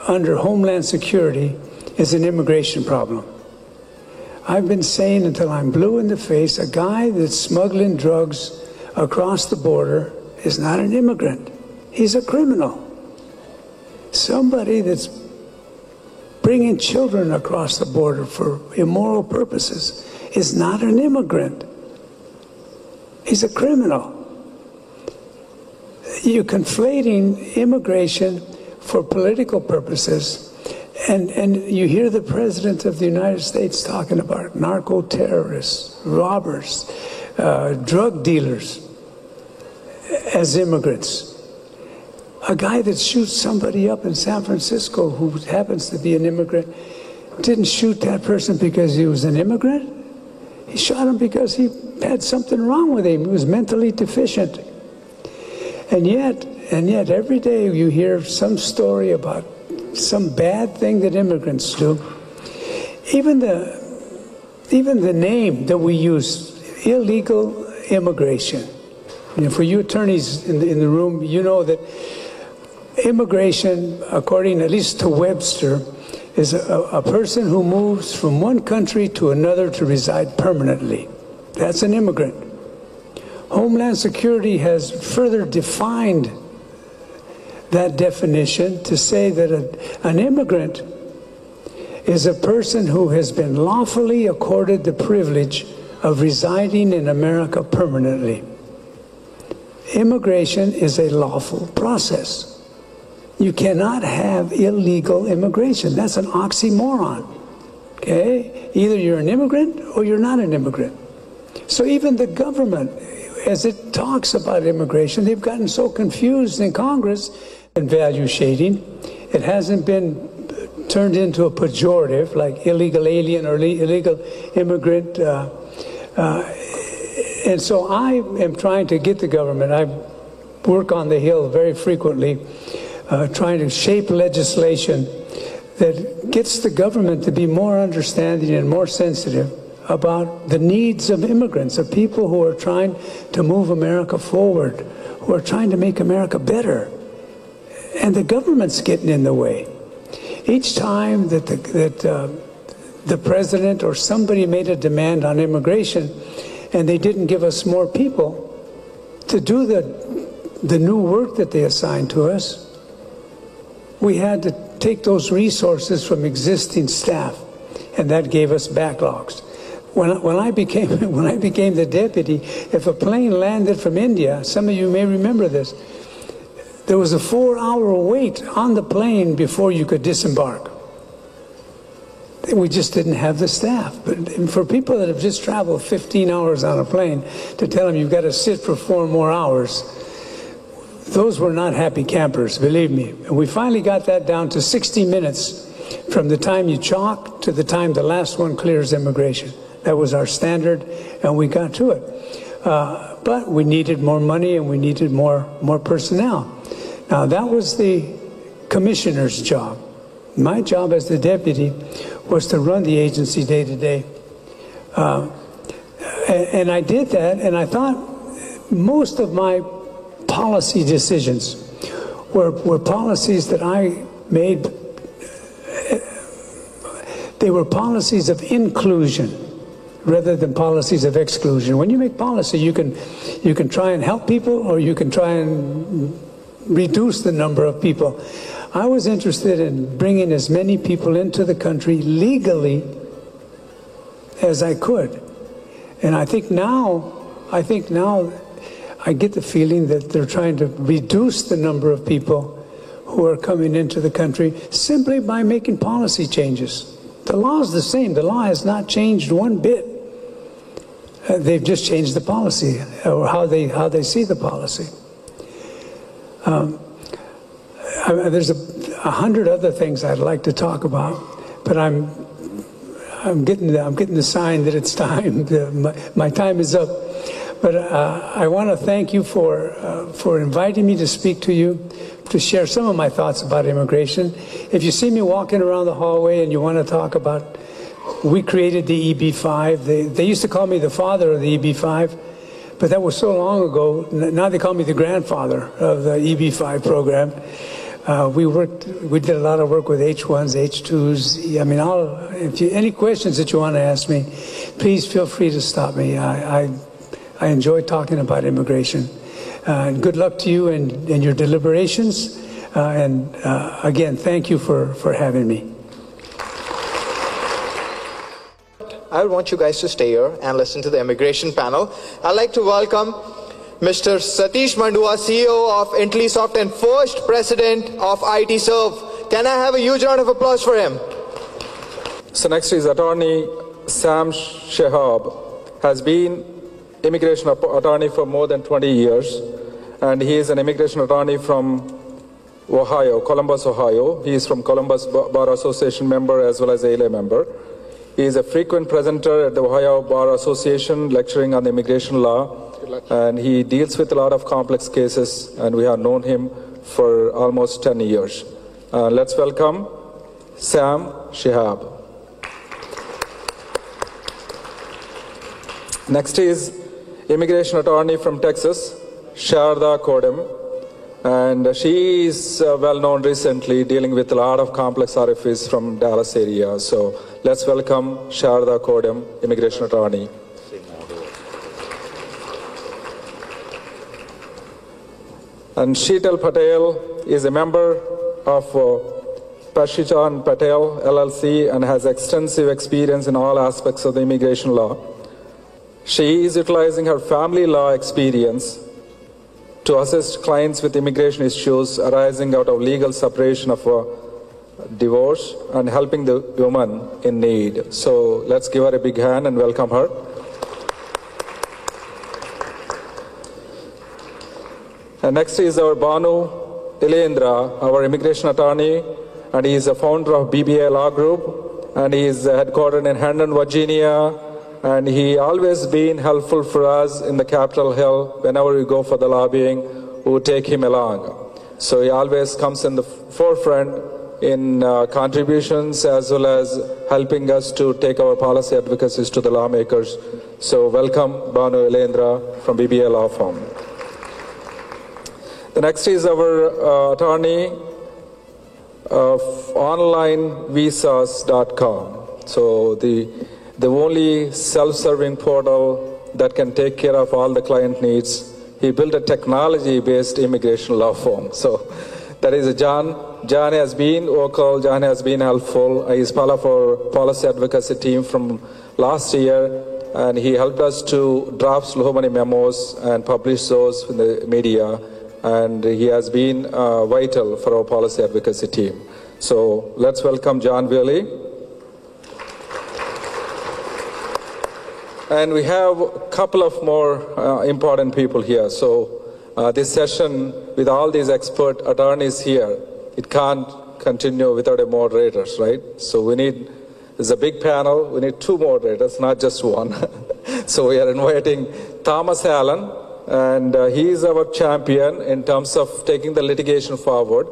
under Homeland Security is an immigration problem. I've been saying until I'm blue in the face, a guy that's smuggling drugs across the border is not an immigrant. He's a criminal. Somebody that's bringing children across the border for immoral purposes is not an immigrant. He's a criminal. You're conflating immigration for political purposes, and you hear the President of the United States talking about narco-terrorists, robbers, drug dealers as immigrants. A guy that shoots somebody up in San Francisco who happens to be an immigrant didn't shoot that person because he was an immigrant. He shot him because he had something wrong with him. He was mentally deficient. And yet every day you hear some story about some bad thing that immigrants do. Even the name that we use, illegal immigration. And for you attorneys in the room, you know that immigration, according at least to Webster, is a person who moves from one country to another to reside permanently. That's an immigrant. Homeland Security has further defined that definition to say that an immigrant is a person who has been lawfully accorded the privilege of residing in America permanently. Immigration is a lawful process. You cannot have illegal immigration. That's an oxymoron. Okay? Either you're an immigrant or you're not an immigrant. So even the government, as it talks about immigration, they've gotten so confused in Congress and value shading. It hasn't been turned into a pejorative like illegal alien or illegal immigrant. And so I am trying to get the government, I work on the Hill very frequently, trying to shape legislation that gets the government to be more understanding and more sensitive about the needs of immigrants, of people who are trying to move America forward, who are trying to make America better. And the government's getting in the way. Each time that the president or somebody made a demand on immigration and they didn't give us more people to do the new work that they assigned to us, we had to take those resources from existing staff, and that gave us backlogs. When I became the deputy, if a plane landed from India, some of you may remember this, there was a 4-hour wait on the plane before you could disembark. We just didn't have the staff. But for people that have just traveled 15 hours on a plane, to tell them you've got to sit for 4 more hours, those were not happy campers, believe me. And we finally got that down to 60 minutes from the time you chalk to the time the last one clears immigration. That was our standard, and we got to it. But we needed more money and we needed more personnel. Now, that was the commissioner's job. My job as the deputy was to run the agency day to day. And I did that, and I thought most of my policy decisions were policies that I made. They were policies of inclusion. rather than policies of exclusion. When you make policy, you can try and help people, or you can try and reduce the number of people. I was interested in bringing as many people into the country legally as I could. And I think now I get the feeling that they're trying to reduce the number of people who are coming into the country simply by making policy changes. The law is the same. The law has not changed one bit. They've just changed the policy, or how they see the policy. There's 100 other things I'd like to talk about, but I'm getting the sign that it's time. My time is up. But I want to thank you for inviting me to speak to you, to share some of my thoughts about immigration. If you see me walking around the hallway and you want to talk about, we created the EB-5. They used to call me the father of the EB-5, but that was so long ago. Now they call me the grandfather of the EB-5 program. We did a lot of work with H1s, H2s. I mean, any questions that you want to ask me, please feel free to stop me. I enjoy talking about immigration. And good luck to you in your deliberations. And again, thank you for having me. I want you guys to stay here and listen to the immigration panel. I'd like to welcome Mr. Satish Mandua, CEO of Intellisoft and first president of ITserve. Can I have a huge round of applause for him? So next is attorney Sam Shehab. Has been immigration attorney for more than 20 years, and he is an immigration attorney from Ohio, Columbus, Ohio. He is from Columbus Bar Association member as well as ALA member. He is a frequent presenter at the Ohio Bar Association lecturing on immigration law, and he deals with a lot of complex cases, and we have known him for almost 10 years. Let's welcome Sam Shehab. Next is immigration attorney from Texas, Sharda Kodem, and she is well known recently, dealing with a lot of complex RFEs from Dallas area. So let's welcome Sharda Kodem, immigration attorney. And Sheetal Patel is a member of Prashichan Patel LLC and has extensive experience in all aspects of the immigration law. She is utilizing her family law experience to assist clients with immigration issues arising out of legal separation of a divorce and helping the woman in need. So let's give her a big hand and welcome her. And next is our Banu Ilendra, our immigration attorney, and he is a founder of BBA Law Group, and he is headquartered in Herndon, Virginia, and he always been helpful for us in the Capitol Hill. Whenever we go for the lobbying, we will take him along. So he always comes in the forefront in contributions as well as helping us to take our policy advocacies to the lawmakers. So welcome Banu Ilendra from BBA Law Firm. The next is our attorney of onlinevisas.com. So the only self-serving portal that can take care of all the client needs. He built a technology-based immigration law firm. So that is John. John has been vocal, John has been helpful. He's part of our policy advocacy team from last year, and he helped us to draft so many memos and publish those in the media. And he has been vital for our policy advocacy team. So let's welcome John Wiley. And we have a couple of more important people here. So this session with all these expert attorneys here, it can't continue without a moderators, right? So there's a big panel, we need 2 moderators, not just 1. So we are inviting Thomas Allen, and he is our champion in terms of taking the litigation forward.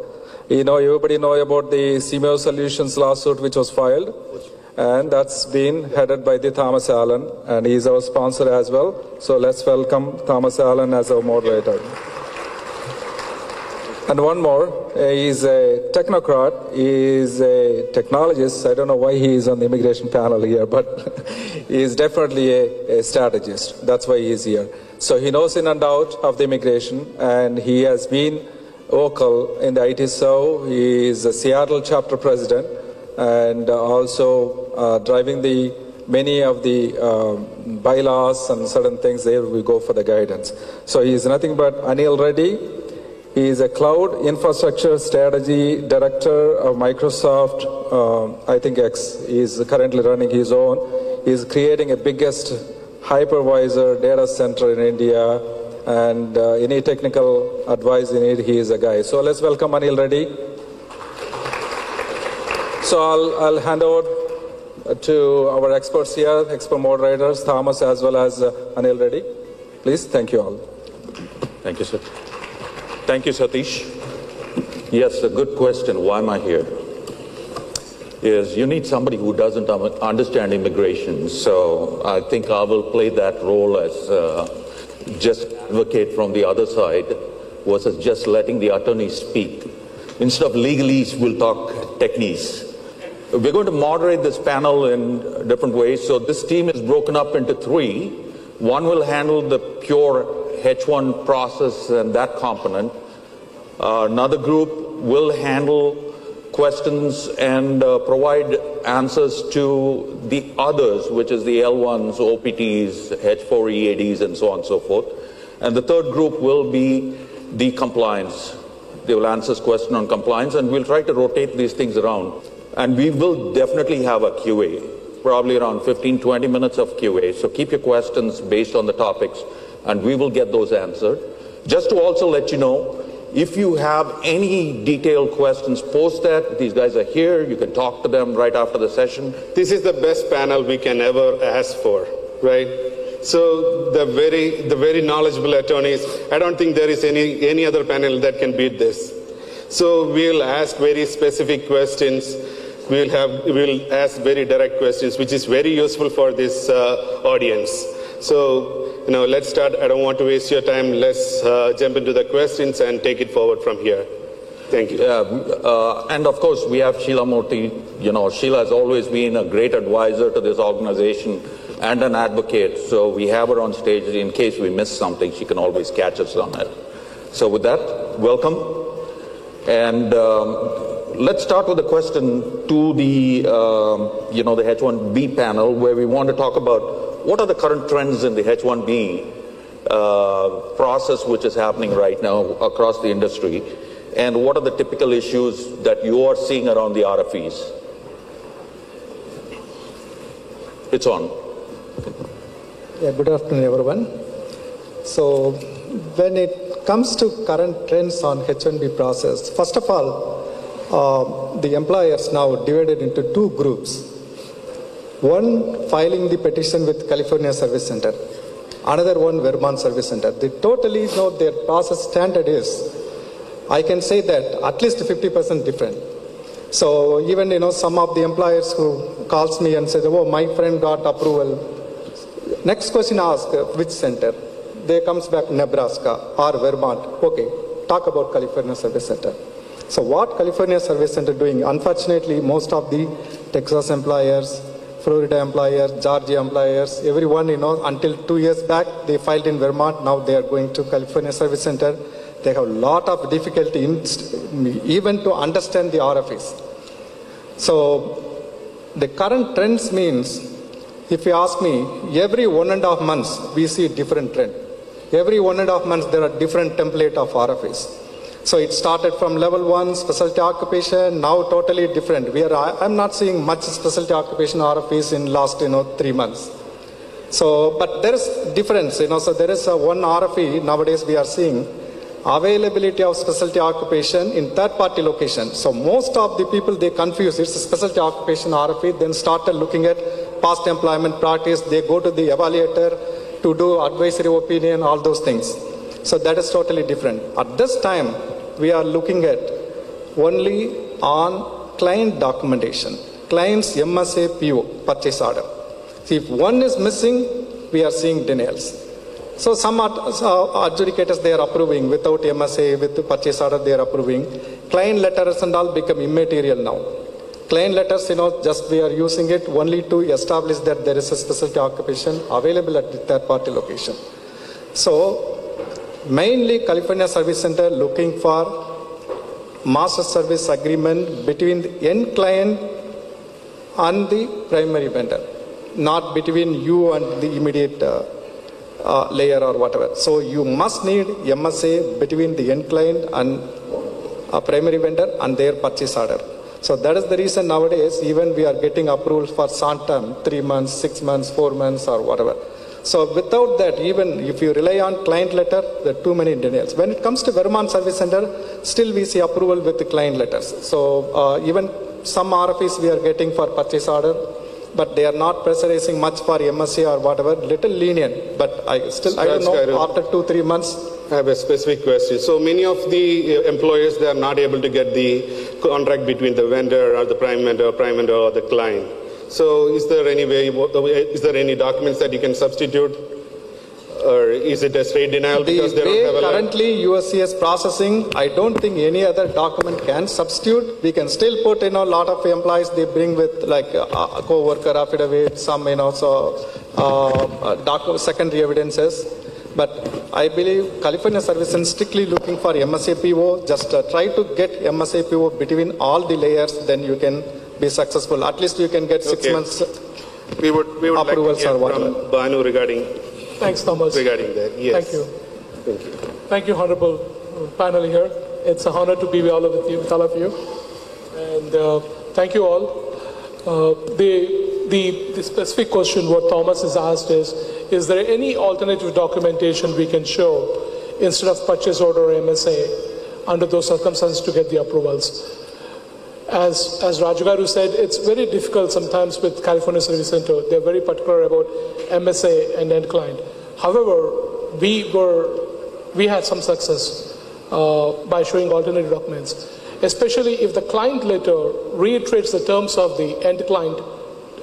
You know, everybody know about the CMO Solutions lawsuit which was filed, and that's been headed by the Thomas Allen, and he's our sponsor as well. So let's welcome Thomas Allen as our moderator. And one more, he's a technocrat, he's a technologist. I don't know why he is on the immigration panel here, but he is definitely a strategist. That's why he is here. So he knows in and out of the immigration, and he has been vocal in the ITSO. He is a Seattle chapter president, and also driving many of the bylaws and certain things. There we go for the guidance. So he is nothing but Anil Reddy. He is a cloud infrastructure strategy director of Microsoft, I think X. He is currently running his own. He is creating a biggest hypervisor data center in India, and any technical advice you need, he is a guy. So let's welcome Anil Reddy. So I'll hand over to our experts here, expert moderators, Thomas as well as Anil Reddy. Please, thank you all. Thank you, sir. Thank you, Satish. Yes, a good question. Why am I here? Is you need somebody who doesn't understand immigration. So I think I will play that role as just advocate from the other side versus just letting the attorneys speak. Instead of legalese, we'll talk techniques. We're going to moderate this panel in different ways. So this team is broken up into three. One will handle the pure H1 process and that component. Another group will handle questions and provide answers to the others, which is the L1s, OPTs, H4 EADs, and so on and so forth. And the third group will be the compliance. They will answer this question on compliance, and we'll try to rotate these things around. And we will definitely have a QA, probably around 15-20 minutes of QA. So keep your questions based on the topics, and we will get those answered. Just to also let you know, if you have any detailed questions, post that. These guys are here. You can talk to them right after the session. This is the best panel we can ever ask for, right? So the very knowledgeable attorneys, I don't think there is any other panel that can beat this. So we'll ask very specific questions. We'll ask very direct questions, which is very useful for this audience. So, let's start. I don't want to waste your time. Let's jump into the questions and take it forward from here. Thank you. And of course, we have Sheila Murthy. Sheila has always been a great advisor to this organization and an advocate. So we have her on stage. In case we miss something, she can always catch us on it. So with that, welcome. And let's start with a question to the, the H1B panel, where we want to talk about what are the current trends in the H1B process which is happening right now across the industry, and what are the typical issues that you are seeing around the RFEs? It's on. Yeah, good afternoon, everyone. So when it comes to current trends on H1B process, first of all, the employers now divided into two groups. One filing the petition with California Service Center, another one Vermont Service Center. They totally know their process standard is, I can say that at least 50% different. So even some of the employers who calls me and says, oh, my friend got approval. Next question ask which center? They comes back Nebraska or Vermont. Okay, talk about California Service Center. So what California Service Center doing? Unfortunately, most of the Texas employers, Florida employers, Georgia employers, everyone, until 2 years back, they filed in Vermont. Now they are going to California Service Center. They have a lot of difficulty even to understand the RFEs. So the current trends means, if you ask me, every 1.5 months, we see different trend. Every 1.5 months, there are different template of RFEs. So it started from level 1, specialty occupation, now totally different. I'm not seeing much specialty occupation RFPs in last, 3 months. So, but there is difference, so there is one RFP nowadays we are seeing, availability of specialty occupation in third-party location. So most of the people, they confuse, it's a specialty occupation RFP, then started looking at past employment practice, they go to the evaluator to do advisory opinion, all those things. So that is totally different. At this time, we are looking at only on client documentation, client's MSA PO, purchase order. See, if one is missing, we are seeing denials. So some adjudicators, they are approving without MSA, with the purchase order, they are approving. Client letters and all become immaterial now. Client letters, just we are using it only to establish that there is a specialty occupation available at the third party location. So mainly California Service Center looking for master service agreement between the end client and the primary vendor, not between you and the immediate layer or whatever. So you must need MSA between the end client and a primary vendor and their purchase order. So that is the reason nowadays even we are getting approval for short term, 3 months, 6 months, 4 months or whatever. So without that, even if you rely on client letter, there are too many denials. When it comes to Vermont Service Center, still we see approval with the client letters. So even some RFPs we are getting for purchase order, but they are not pressurizing much for MSA or whatever, little lenient. But I don't know, after 2-3 months. I have a specific question. So many of the employers, they are not able to get the contract between the vendor or the prime vendor or the client. So is there any way, is there any documents that you can substitute? Or is it a straight denial because they don't have a... Currently USCS processing, I don't think any other document can substitute. We can still put, a lot of employees, they bring with like a co-worker affidavit, some, secondary evidences. But I believe California Service is strictly looking for MSAPO. Just try to get MSAPO between all the layers, then you can be successful. At least you can get 6 months we would approvals like to hear or whatever. from Banu regarding... Thanks, Thomas. Regarding that, yes. Thank you. Thank you. Thank you, honorable panel here. It's an honor to be with all of you. And thank you all. The specific question what Thomas has asked is there any alternative documentation we can show instead of purchase order or MSA under those circumstances to get the approvals? As Rajagaru said, it's very difficult sometimes with California Service Center. They're very particular about MSA and end client. However, we had some success by showing alternative documents, especially if the client letter reiterates the terms of the end client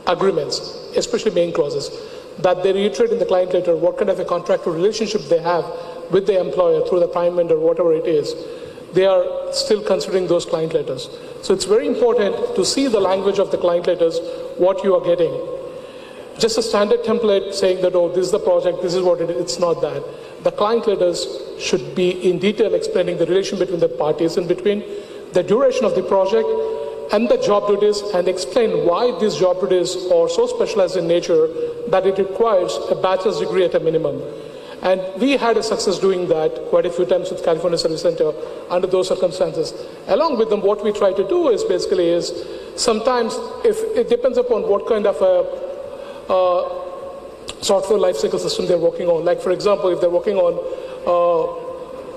agreements, especially main clauses, that they reiterate in the client letter what kind of a contractual relationship they have with the employer through the prime vendor, whatever it is. They are still considering those client letters. So it's very important to see the language of the client letters, what you are getting. Just a standard template saying that, oh, this is the project, this is what it is, it's not that. The client letters should be in detail explaining the relation between the parties and between the duration of the project and the job duties, and explain why these job duties are so specialized in nature that it requires a bachelor's degree at a minimum. And we had a success doing that quite a few times with California Service Center under those circumstances. Along with them, what we try to do is sometimes if it depends upon what kind of a software lifecycle system they're working on. Like for example, if they're working on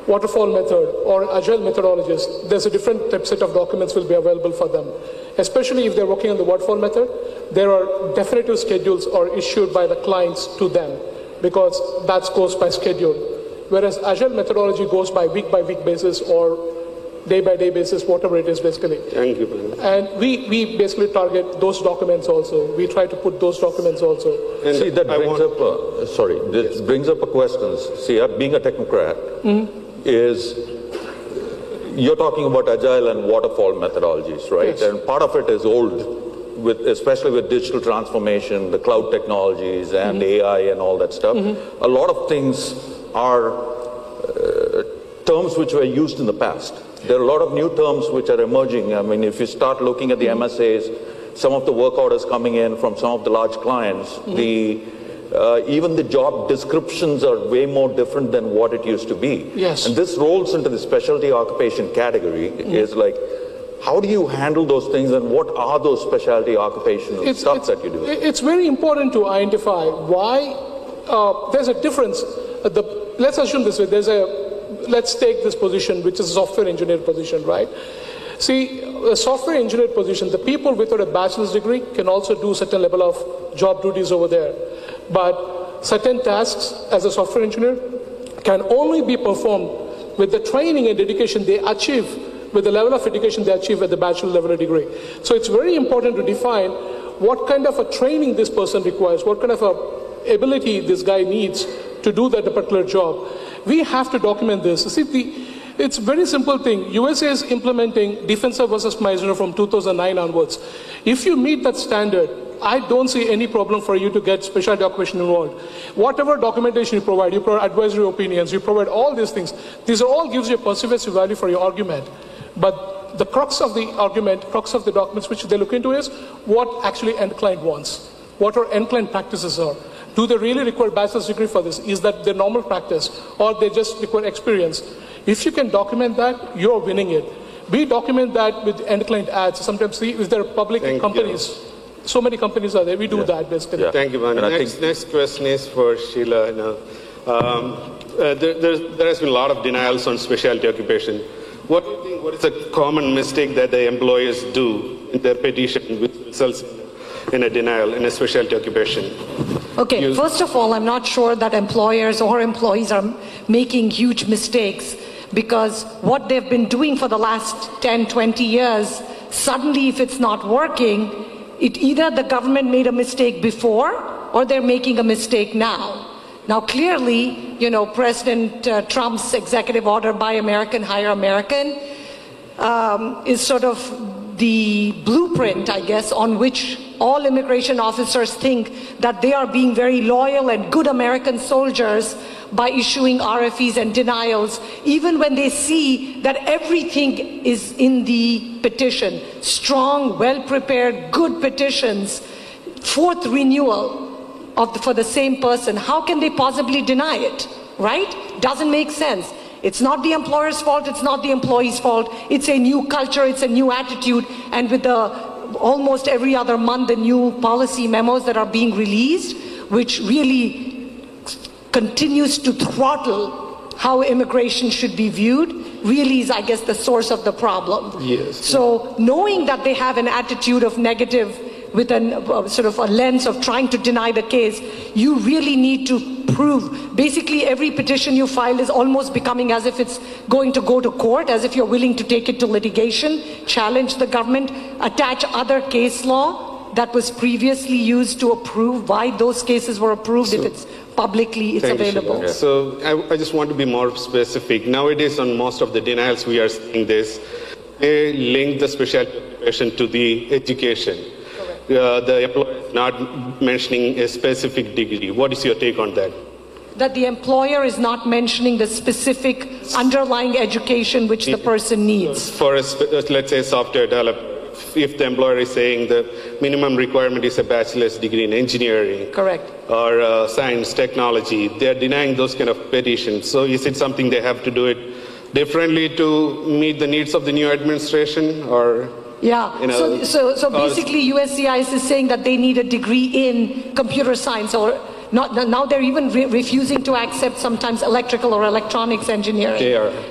waterfall method or agile methodologies, there's a different set of documents will be available for them. Especially if they're working on the waterfall method, there are definitive schedules are issued by the clients to them, because that goes by schedule. Whereas agile methodology goes by week basis or day by day basis, whatever it is basically. Thank you, man. And we basically target those documents also. We try to put those documents also. And see, that brings up a question. See, being a technocrat is, you're talking about agile and waterfall methodologies, right? Yes. And part of it is old, especially with digital transformation, the cloud technologies and AI and all that stuff. A lot of things are terms which were used in the past. There are a lot of new terms which are emerging. I mean, if you start looking at the MSAs, some of the work orders coming in from some of the large clients, even the job descriptions are way more different than what it used to be. Yes. And this rolls into the specialty occupation category, is like, how do you handle those things, and what are those specialty occupational stuff that you do? It's very important to identify why there's a difference. Let's assume this way, let's take this position, which is a software engineer position, right? See, a software engineer position, the people without a bachelor's degree can also do certain level of job duties over there. But certain tasks as a software engineer can only be performed with the training and dedication they achieve, with the level of education they achieve at the bachelor level of degree. So it's very important to define what kind of a training this person requires, what kind of a ability this guy needs to do that particular job. We have to document this. See, it's a very simple thing. USA is implementing Defensor versus Meisner from 2009 onwards. If you meet that standard, I don't see any problem for you to get special documentation involved. Whatever documentation you provide advisory opinions, you provide all these things. These all gives you a persuasive value for your argument. But the crux of the argument, crux of the documents which they look into is what actually end client wants. What our end client practices are. Do they really require bachelor's degree for this? Is that their normal practice? Or they just require experience? If you can document that, you're winning it. We document that with end client ads. Sometimes see if there are public companies. So many companies are there. We do that basically. Yeah. Thank you, man. Next question is for Sheila. There has been a lot of denials on specialty occupation. What do you think? What is a common mistake that the employers do in their petition, which results in a denial in a specialty occupation? Okay, first of all, I'm not sure that employers or employees are making huge mistakes, because what they've been doing for the last 10, 20 years, suddenly if it's not working, either the government made a mistake before or they're making a mistake now. Now clearly, President Trump's executive order, Buy American, Hire American, is sort of the blueprint, I guess, on which all immigration officers think that they are being very loyal and good American soldiers by issuing RFEs and denials, even when they see that everything is in the petition. Strong, well-prepared, good petitions, fourth renewal for the same person. How can they possibly deny it, right? Doesn't make sense. It's not the employer's fault, it's not the employee's fault. It's a new culture, it's a new attitude, and with almost every other month the new policy memos that are being released, which really continues to throttle how immigration should be viewed, really is, I guess, the source of the problem. Yes. So knowing that they have an attitude of negative with sort of a lens of trying to deny the case, you really need to prove. Basically, every petition you file is almost becoming as if it's going to go to court, as if you're willing to take it to litigation, challenge the government, attach other case law that was previously used to approve why those cases were approved if it's publicly available. You, so I just want to be more specific. Nowadays, on most of the denials, we are seeing this. They link the specialty occupation to the education. The employer is not mentioning a specific degree. What is your take on that? That the employer is not mentioning the specific underlying education which the person needs. For let's say software developer, if the employer is saying the minimum requirement is a bachelor's degree in engineering, correct, or science, technology, they are denying those kind of petitions. So is it something they have to do it differently to meet the needs of the new administration, or? Yeah, so basically USCIS is saying that they need a degree in computer science, or not. Now they're even refusing to accept sometimes electrical or electronics engineering.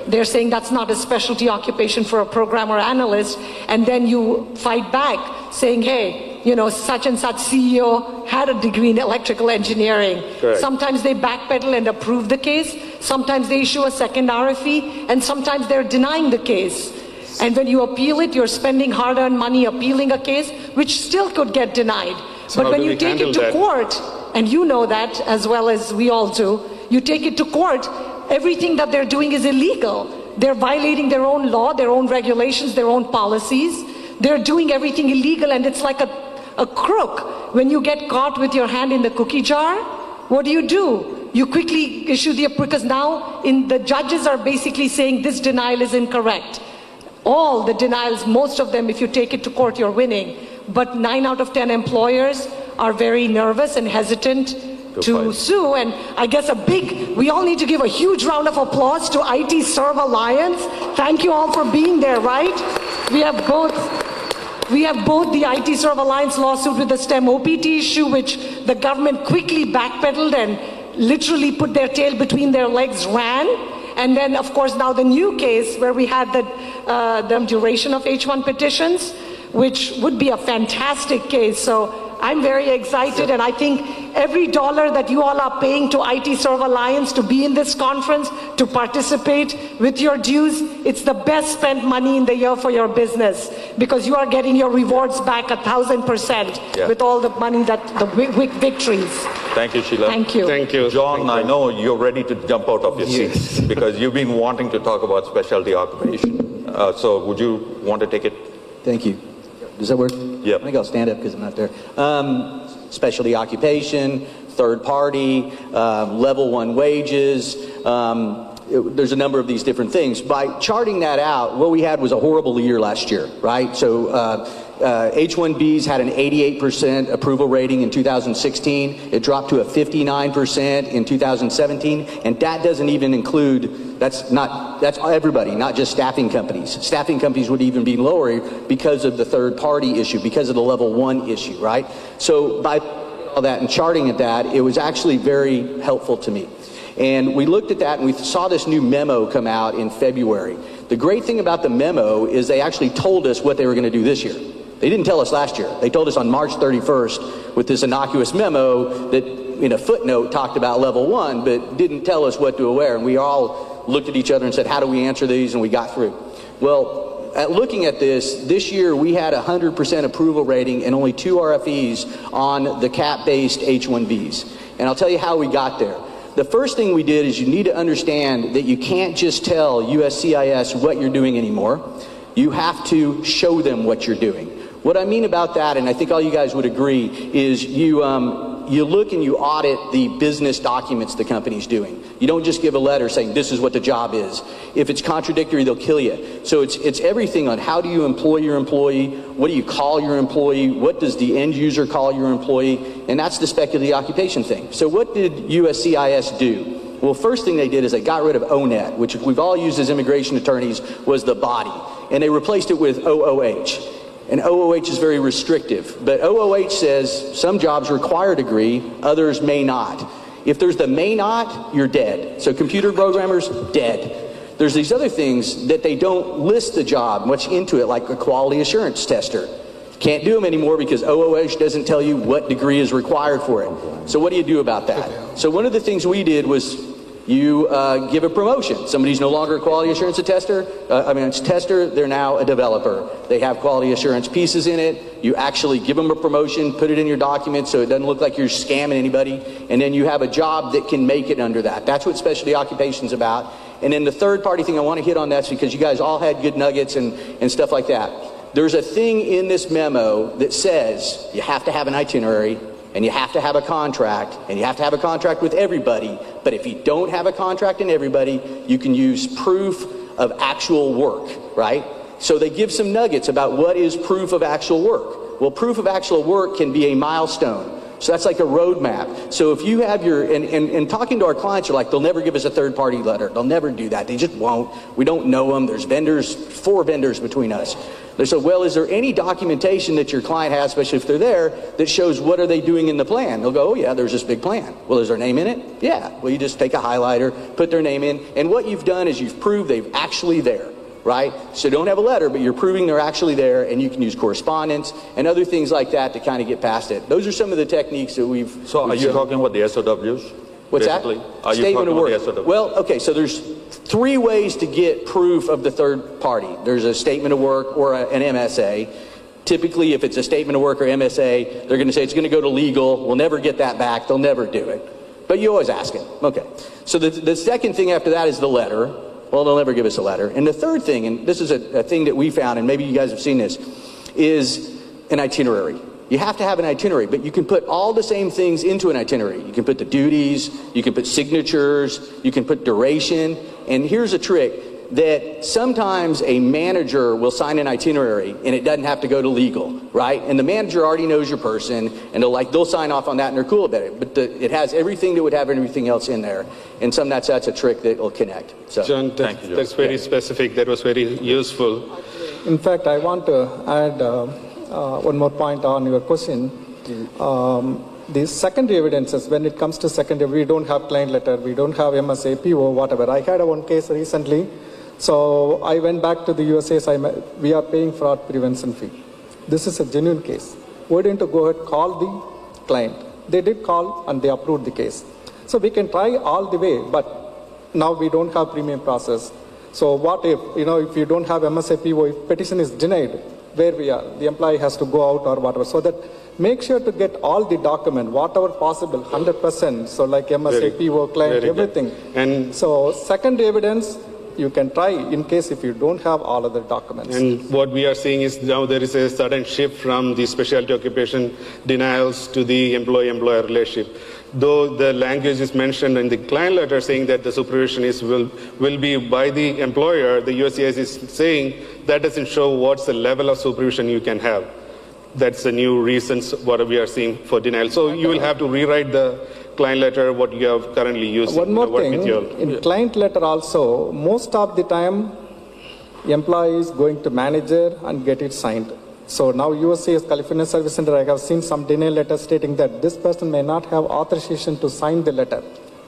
They're saying that's not a specialty occupation for a programmer analyst, and then you fight back saying, hey, such and such CEO had a degree in electrical engineering. Correct. Sometimes they backpedal and approve the case, sometimes they issue a second RFE, and sometimes they're denying the case. And when you appeal it, you're spending hard-earned money appealing a case, which still could get denied. So but when you take it to court, and you know that as well as we all do, you take it to court, everything that they're doing is illegal. They're violating their own law, their own regulations, their own policies. They're doing everything illegal, and it's like a crook. When you get caught with your hand in the cookie jar, what do? You quickly issue because now the judges are basically saying this denial is incorrect. All the denials, most of them, if you take it to court, you're winning. But 9 out of 10 employers are very nervous and hesitant to sue. And I guess we all need to give a huge round of applause to IT Serve Alliance. Thank you all for being there, right? We have both the IT Serve Alliance lawsuit with the STEM OPT issue, which the government quickly backpedaled and literally put their tail between their legs, ran. And then, of course, now the new case where we had the duration of H-1 petitions, which would be a fantastic case. So I'm very excited, and I think every dollar that you all are paying to IT Serve Alliance to be in this conference, to participate with your dues, it's the best spent money in the year for your business, because you are getting your rewards back 1,000% with all the money that the victories. Thank you, Sheila. Thank you. Thank you. John, I know you're ready to jump out of your seat because you've been wanting to talk about specialty occupation. So would you want to take it? Thank you. Does that work? Yeah. I think I'll stand up because I'm not there. Specialty occupation, third party, level 1 wages. There's a number of these different things. By charting that out, what we had was a horrible year last year, right? So H-1Bs had an 88% approval rating in 2016. It dropped to a 59% in 2017, and that doesn't even include, that's everybody, not just staffing companies. Staffing companies would even be lower because of the third party issue, because of the level 1 issue, right? So by all that and charting at that, it was actually very helpful to me. And we looked at that and we saw this new memo come out in February. The great thing about the memo is they actually told us what they were going to do this year. They didn't tell us last year. They told us on March 31st with this innocuous memo that in a footnote talked about level 1, but didn't tell us what to wear. And we all looked at each other and said, how do we answer these? And we got through. Well, looking at this year we had 100% approval rating and only 2 RFEs on the cap-based H-1Bs. And I'll tell you how we got there. The first thing we did is you need to understand that you can't just tell USCIS what you're doing anymore. You have to show them what you're doing. What I mean about that, and I think all you guys would agree, is you look and you audit the business documents the company's doing. You don't just give a letter saying this is what the job is. If it's contradictory, they'll kill you. So it's everything on how do you employ your employee, what do you call your employee, what does the end user call your employee, and that's the speculative occupation thing. So what did USCIS do? Well, first thing they did is they got rid of ONET, which we've all used as immigration attorneys was the body, and they replaced it with OOH. And OOH is very restrictive, but OOH says some jobs require a degree, others may not. If there's the may not, you're dead. So computer programmers, dead. There's these other things that they don't list the job much into it, like a quality assurance tester. Can't do them anymore because OOH doesn't tell you what degree is required for it. So what do you do about that? So one of the things we did was you give a promotion. Somebody's no longer a quality assurance tester, they're now a developer. They have quality assurance pieces in it. You actually give them a promotion, put it in your document so it doesn't look like you're scamming anybody, and then you have a job that can make it under that. That's what specialty occupation's about. And then the third party thing I want to hit on, that's because you guys all had good nuggets and stuff like that. There's a thing in this memo that says you have to have an itinerary, and you have to have a contract, and you have to have a contract with everybody. But if you don't have a contract in everybody, you can use proof of actual work, right? So they give some nuggets about what is proof of actual work. Well, proof of actual work can be a milestone. So that's like a roadmap. So if you have your, and talking to our clients, you're like, they'll never give us a third-party letter. They'll never do that. They just won't. We don't know them. There's vendors, 4 vendors between us. They said, well, is there any documentation that your client has, especially if they're there, that shows what are they doing in the plan? They'll go, oh yeah, there's this big plan. Well, is their name in it? Yeah. Well, you just take a highlighter, put their name in, and what you've done is you've proved they've actually there, right? So don't have a letter, but you're proving they're actually there, and you can use correspondence and other things like that to kind of get past it. Those are some of the techniques that we've... So are you talking about the SOWs? What's basically? That? Are you Statement talking of about work. the SOWs? Well, okay, so there's 3 ways to get proof of the third party. There's a statement of work or an MSA. Typically, if it's a statement of work or MSA, they're going to say it's going to go to legal. We'll never get that back. They'll never do it. But you always ask it. Okay. So the second thing after that is the letter. Well, they'll never give us a letter. And the third thing, and this is a thing that we found, and maybe you guys have seen this, is an itinerary. You have to have an itinerary, but you can put all the same things into an itinerary. You can put the duties, you can put signatures, you can put duration. And here's a trick, that sometimes a manager will sign an itinerary and it doesn't have to go to legal, right? And the manager already knows your person, and they'll sign off on that and they're cool about it. But it has everything that would have everything else in there. And that's a trick that will connect. So John, thank you, John. That's very specific. That was very useful. In fact, I want to add one more point on your question. The secondary evidences, when it comes to secondary, we don't have client letter, we don't have MSA, PO, whatever. I had one case recently. So I went back to the USA, we are paying fraud prevention fee. This is a genuine case. why don't you go ahead, call the client? They did call and they approved the case. So we can try all the way, but now we don't have premium process. So what if, if you don't have MSAPO, if petition is denied, where we are, the employee has to go out or whatever. So that make sure to get all the document, whatever possible, 100%. So like MSAPO, client, everything. And so secondary evidence, you can try in case if you don't have all other documents. And what we are seeing is now there is a sudden shift from the specialty occupation denials to the employee-employer relationship. Though the language is mentioned in the client letter saying that the supervision will be by the employer, the USCIS is saying that doesn't show what's the level of supervision you can have. That's the new reasons what we are seeing for denial. So you will have to rewrite the client letter, what you have currently used. One more thing, in client letter also, most of the time, employee is going to manager and get it signed. So now USCIS California Service Center, I have seen some denial letters stating that this person may not have authorization to sign the letter.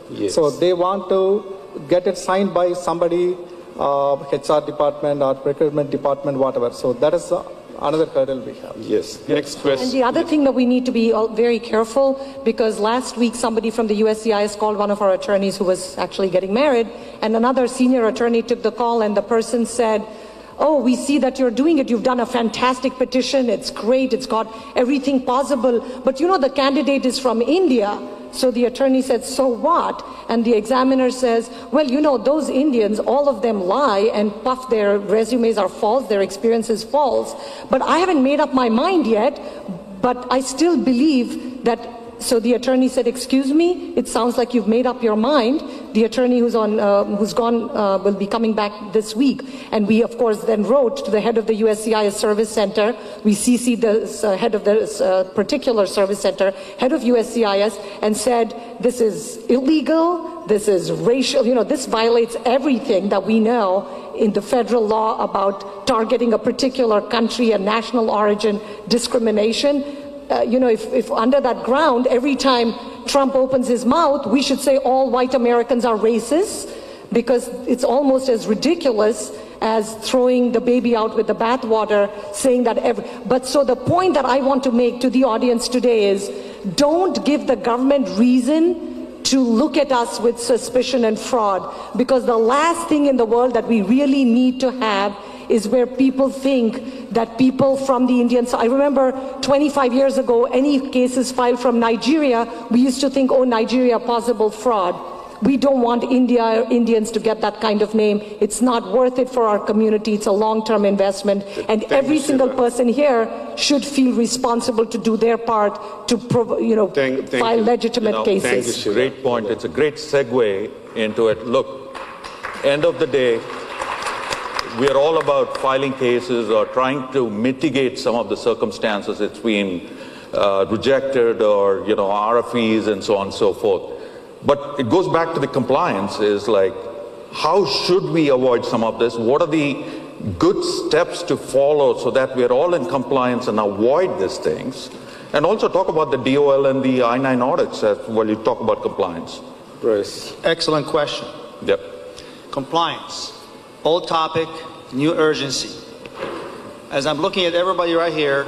Yes. So they want to get it signed by somebody, HR department or procurement department, whatever. So that is another hurdle we have. Yes. Next question. And the other thing that we need to be very careful, because last week somebody from the USCIS called one of our attorneys who was actually getting married, and another senior attorney took the call, and the person said, "Oh, we see that you're doing it. You've done a fantastic petition. It's great. It's got everything possible. But the candidate is from India." So the attorney said, "So what?" And the examiner says, "Well, those Indians, all of them lie and puff. Their resumes are false. Their experience is false. But I haven't made up my mind yet, but I still believe that." So the attorney said, "Excuse me, it sounds like you've made up your mind." The attorney who's gone will be coming back this week. And we, of course, then wrote to the head of the USCIS Service Center. We CC'd the head of this particular service center, head of USCIS, and said, "This is illegal. This is racial. This violates everything that we know in the federal law about targeting a particular country and national origin discrimination." If under that ground, every time Trump opens his mouth, we should say all white Americans are racist, because it's almost as ridiculous as throwing the baby out with the bathwater, saying that so the point that I want to make to the audience today is, don't give the government reason to look at us with suspicion and fraud, because the last thing in the world that we really need to have is where people think that people from the Indian side. I remember 25 years ago, any cases filed from Nigeria, we used to think, oh, Nigeria, possible fraud. We don't want Indians to get that kind of name. It's not worth it for our community. It's a long-term investment. And every single person here should feel responsible to do their part to file legitimate cases. Thank you. Great point. It's a great segue into it. Look, end of the day, we are all about filing cases or trying to mitigate some of the circumstances. It's been rejected or, RFEs and so on and so forth. But it goes back to the compliance, is like, how should we avoid some of this? What are the good steps to follow so that we're all in compliance and avoid these things? And also talk about the DOL and the I-9 audits while you talk about compliance. Right. Excellent question. Yep. Compliance. Old topic, new urgency. As I'm looking at everybody right here,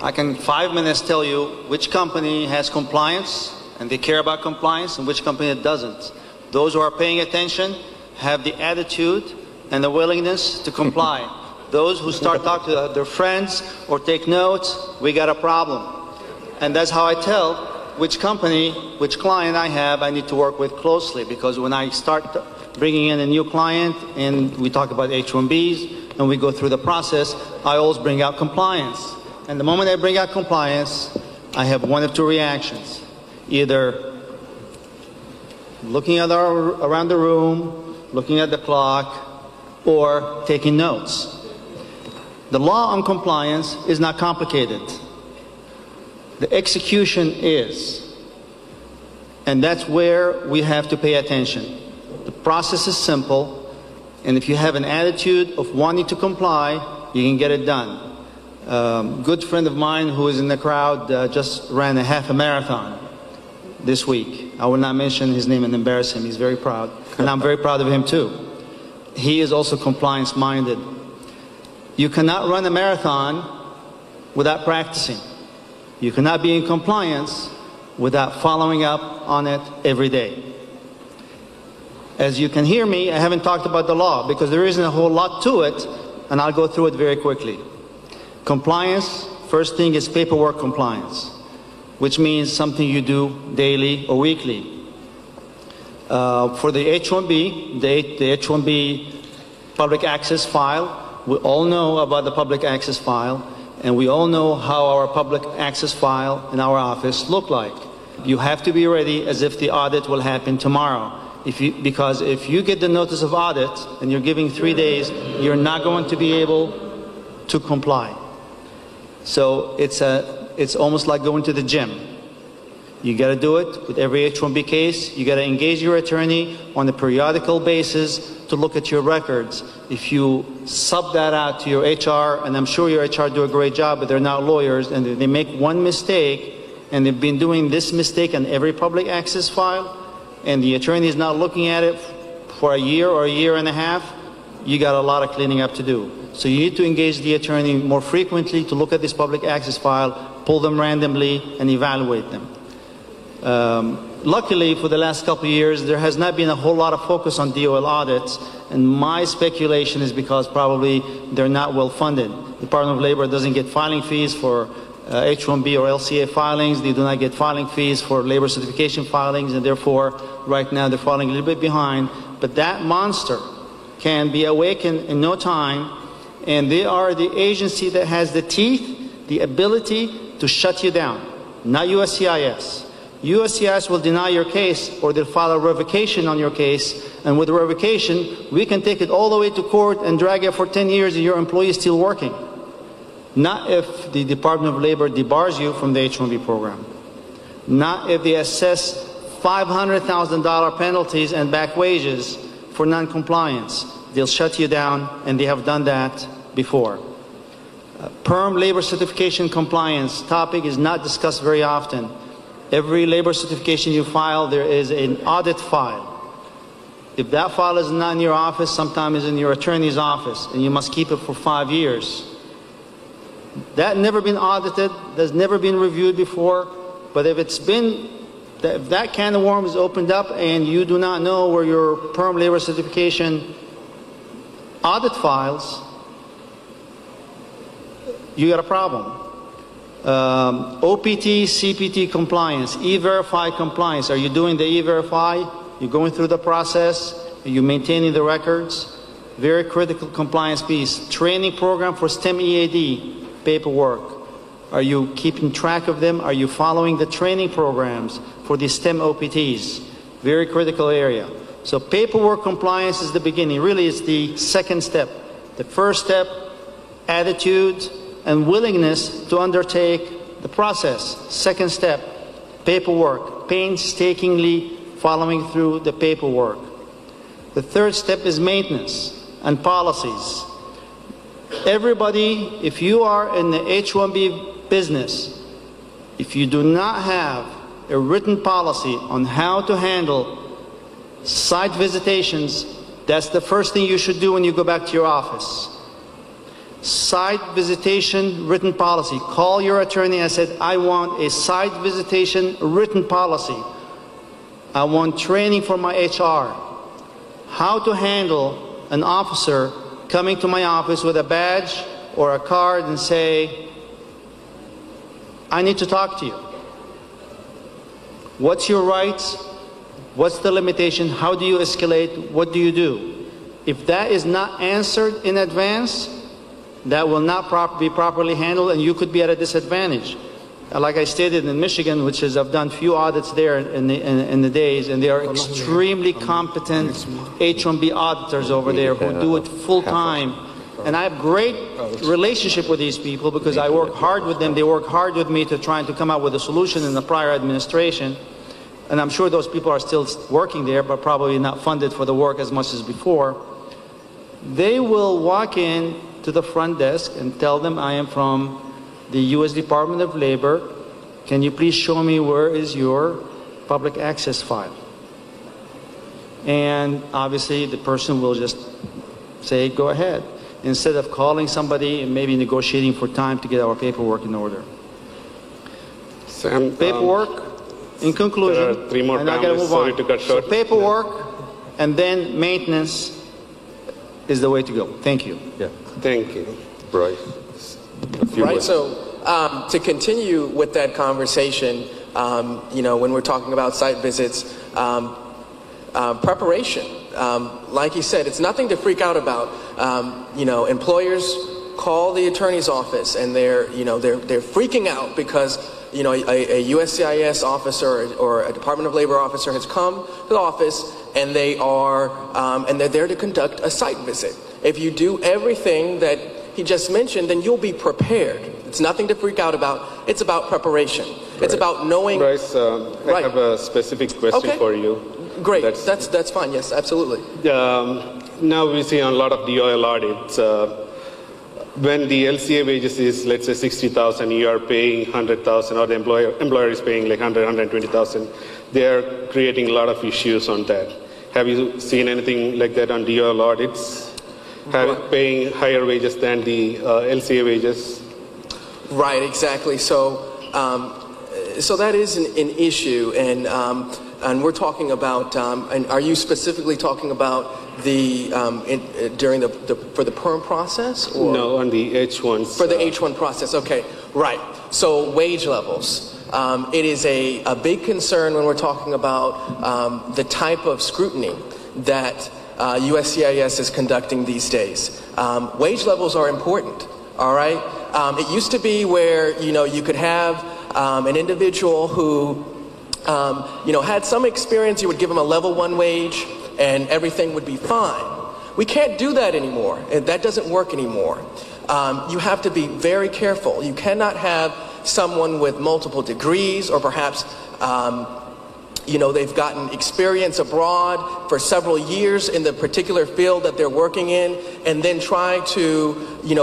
I can 5 minutes tell you which company has compliance and they care about compliance and which company doesn't. Those who are paying attention have the attitude and the willingness to comply. Those who start talking to their friends or take notes, we got a problem. And that's how I tell which company, which client I need to work with closely, because when I start bringing in a new client and we talk about H-1Bs and we go through the process, I always bring out compliance. And the moment I bring out compliance, I have one of two reactions. Either looking at around the room, looking at the clock, or taking notes. The law on compliance is not complicated. The execution is. And that's where we have to pay attention. The process is simple, and if you have an attitude of wanting to comply, you can get it done. Good friend of mine who is in the crowd just ran a half a marathon this week. I will not mention his name and embarrass him. He's very proud, and I'm very proud of him too. He is also compliance minded. You cannot run a marathon without practicing. You cannot be in compliance without following up on it every day. As you can hear me, I haven't talked about the law because there isn't a whole lot to it, and I'll go through it very quickly. Compliance, first thing is paperwork compliance, which means something you do daily or weekly. For the H-1B, the H-1B public access file, we all know about the public access file, and we all know how our public access file in our office look like. You have to be ready as if the audit will happen tomorrow. Because if you get the notice of audit and you're giving 3 days, you're not going to be able to comply. So it's almost like going to the gym. You got to do it with every H-1B case. You got to engage your attorney on a periodical basis to look at your records. If you sub that out to your HR, and I'm sure your HR do a great job, but they're not lawyers, and they make one mistake, and they've been doing this mistake on every public access file, and the attorney is not looking at it for a year or a year and a half, you got a lot of cleaning up to do. So you need to engage the attorney more frequently to look at this public access file, pull them randomly, and evaluate them. Luckily, for the last couple of years, there has not been a whole lot of focus on DOL audits, and my speculation is because probably they're not well funded. The Department of Labor doesn't get filing fees for H-1B or LCA filings. They do not get filing fees for labor certification filings, and therefore, right now, they're falling a little bit behind. But that monster can be awakened in no time, and they are the agency that has the teeth, the ability to shut you down, not USCIS. USCIS will deny your case, or they'll file a revocation on your case, and with the revocation, we can take it all the way to court and drag it for 10 years and your employee is still working. Not if the Department of Labor debars you from the H-1B program. Not if they assess $500,000 penalties and back wages for non-compliance. They'll shut you down, and they have done that before. Perm labor certification compliance topic is not discussed very often. Every labor certification you file, there is an audit file. If that file is not in your office, sometimes it's in your attorney's office, and you must keep it for 5 years. That never been audited, that's never been reviewed before, but if it's been, if that can of worms is opened up and you do not know where your perm labor certification audit files, you got a problem. OPT, CPT compliance, E-Verify compliance. Are you doing the E-Verify? You're going through the process? Are you maintaining the records? Very critical compliance piece. Training program for STEM EAD paperwork. Are you keeping track of them? Are you following the training programs for the STEM OPTs? Very critical area. So paperwork compliance is the beginning. Really, it's the second step. The first step, attitude and willingness to undertake the process. Second step, paperwork, painstakingly following through the paperwork. The third step is maintenance and policies. Everybody, if you are in the H-1B business, if you do not have a written policy on how to handle site visitations, that's the first thing you should do when you go back to your office. Site visitation written policy. Call your attorney and say, I want a site visitation written policy. I want training for my HR. How to handle an officer coming to my office with a badge or a card and say, I need to talk to you. What's your rights? What's the limitation? How do you escalate? What do you do? If that is not answered in advance, that will not be properly handled, and you could be at a disadvantage. Like I stated in Michigan, which is I've done few audits there in the days, and they are extremely competent H-1B auditors over there who do it full time. And I have great relationship with these people because I work hard with them. They work hard with me to try to come up with a solution in the prior administration. And I'm sure those people are still working there, but probably not funded for the work as much as before. They will walk in to the front desk and tell them, I am from the U.S. Department of Labor. Can you please show me where is your public access file? And obviously the person will just say, go ahead. instead of calling somebody and maybe negotiating for time to get our paperwork in order. Sam, paperwork, in conclusion, there are 3 more and I gotta panelists. move Sorry on. to cut short. So paperwork and then maintenance is the way to go. Thank you. Yeah. Thank you. Bryce. Right. So to continue with that conversation, when we're talking about site visits, preparation. Like you said, it's nothing to freak out about. Employers call the attorney's office and they're freaking out because a USCIS officer or a Department of Labor officer has come to the office and they're there to conduct a site visit. If you do everything that he just mentioned, then you'll be prepared. It's nothing to freak out about. It's about preparation. Right. It's about knowing. Bryce, I have a specific question for you. Great. That's fine. Yes, absolutely. Now we see on a lot of DOL audits, when the LCA wages is, let's say, 60,000, you are paying 100,000, or the employer is paying like 100, 120,000. They are creating a lot of issues on that. Have you seen anything like that on DOL audits? Paying higher wages than the LCA wages? Right, exactly. So that is an issue, and we're talking about. And are you specifically talking about for the perm process? Or? No, on the H1. For the H1 process. Okay, right. So wage levels. It is a big concern when we're talking about the type of scrutiny that USCIS is conducting these days. Wage levels are important, all right? It used to be where, you could have an individual who, had some experience. You would give them a level 1 wage and everything would be fine. We can't do that anymore. That doesn't work anymore. You have to be very careful. You cannot have someone with multiple degrees or perhaps they've gotten experience abroad for several years in the particular field that they're working in, and then try to,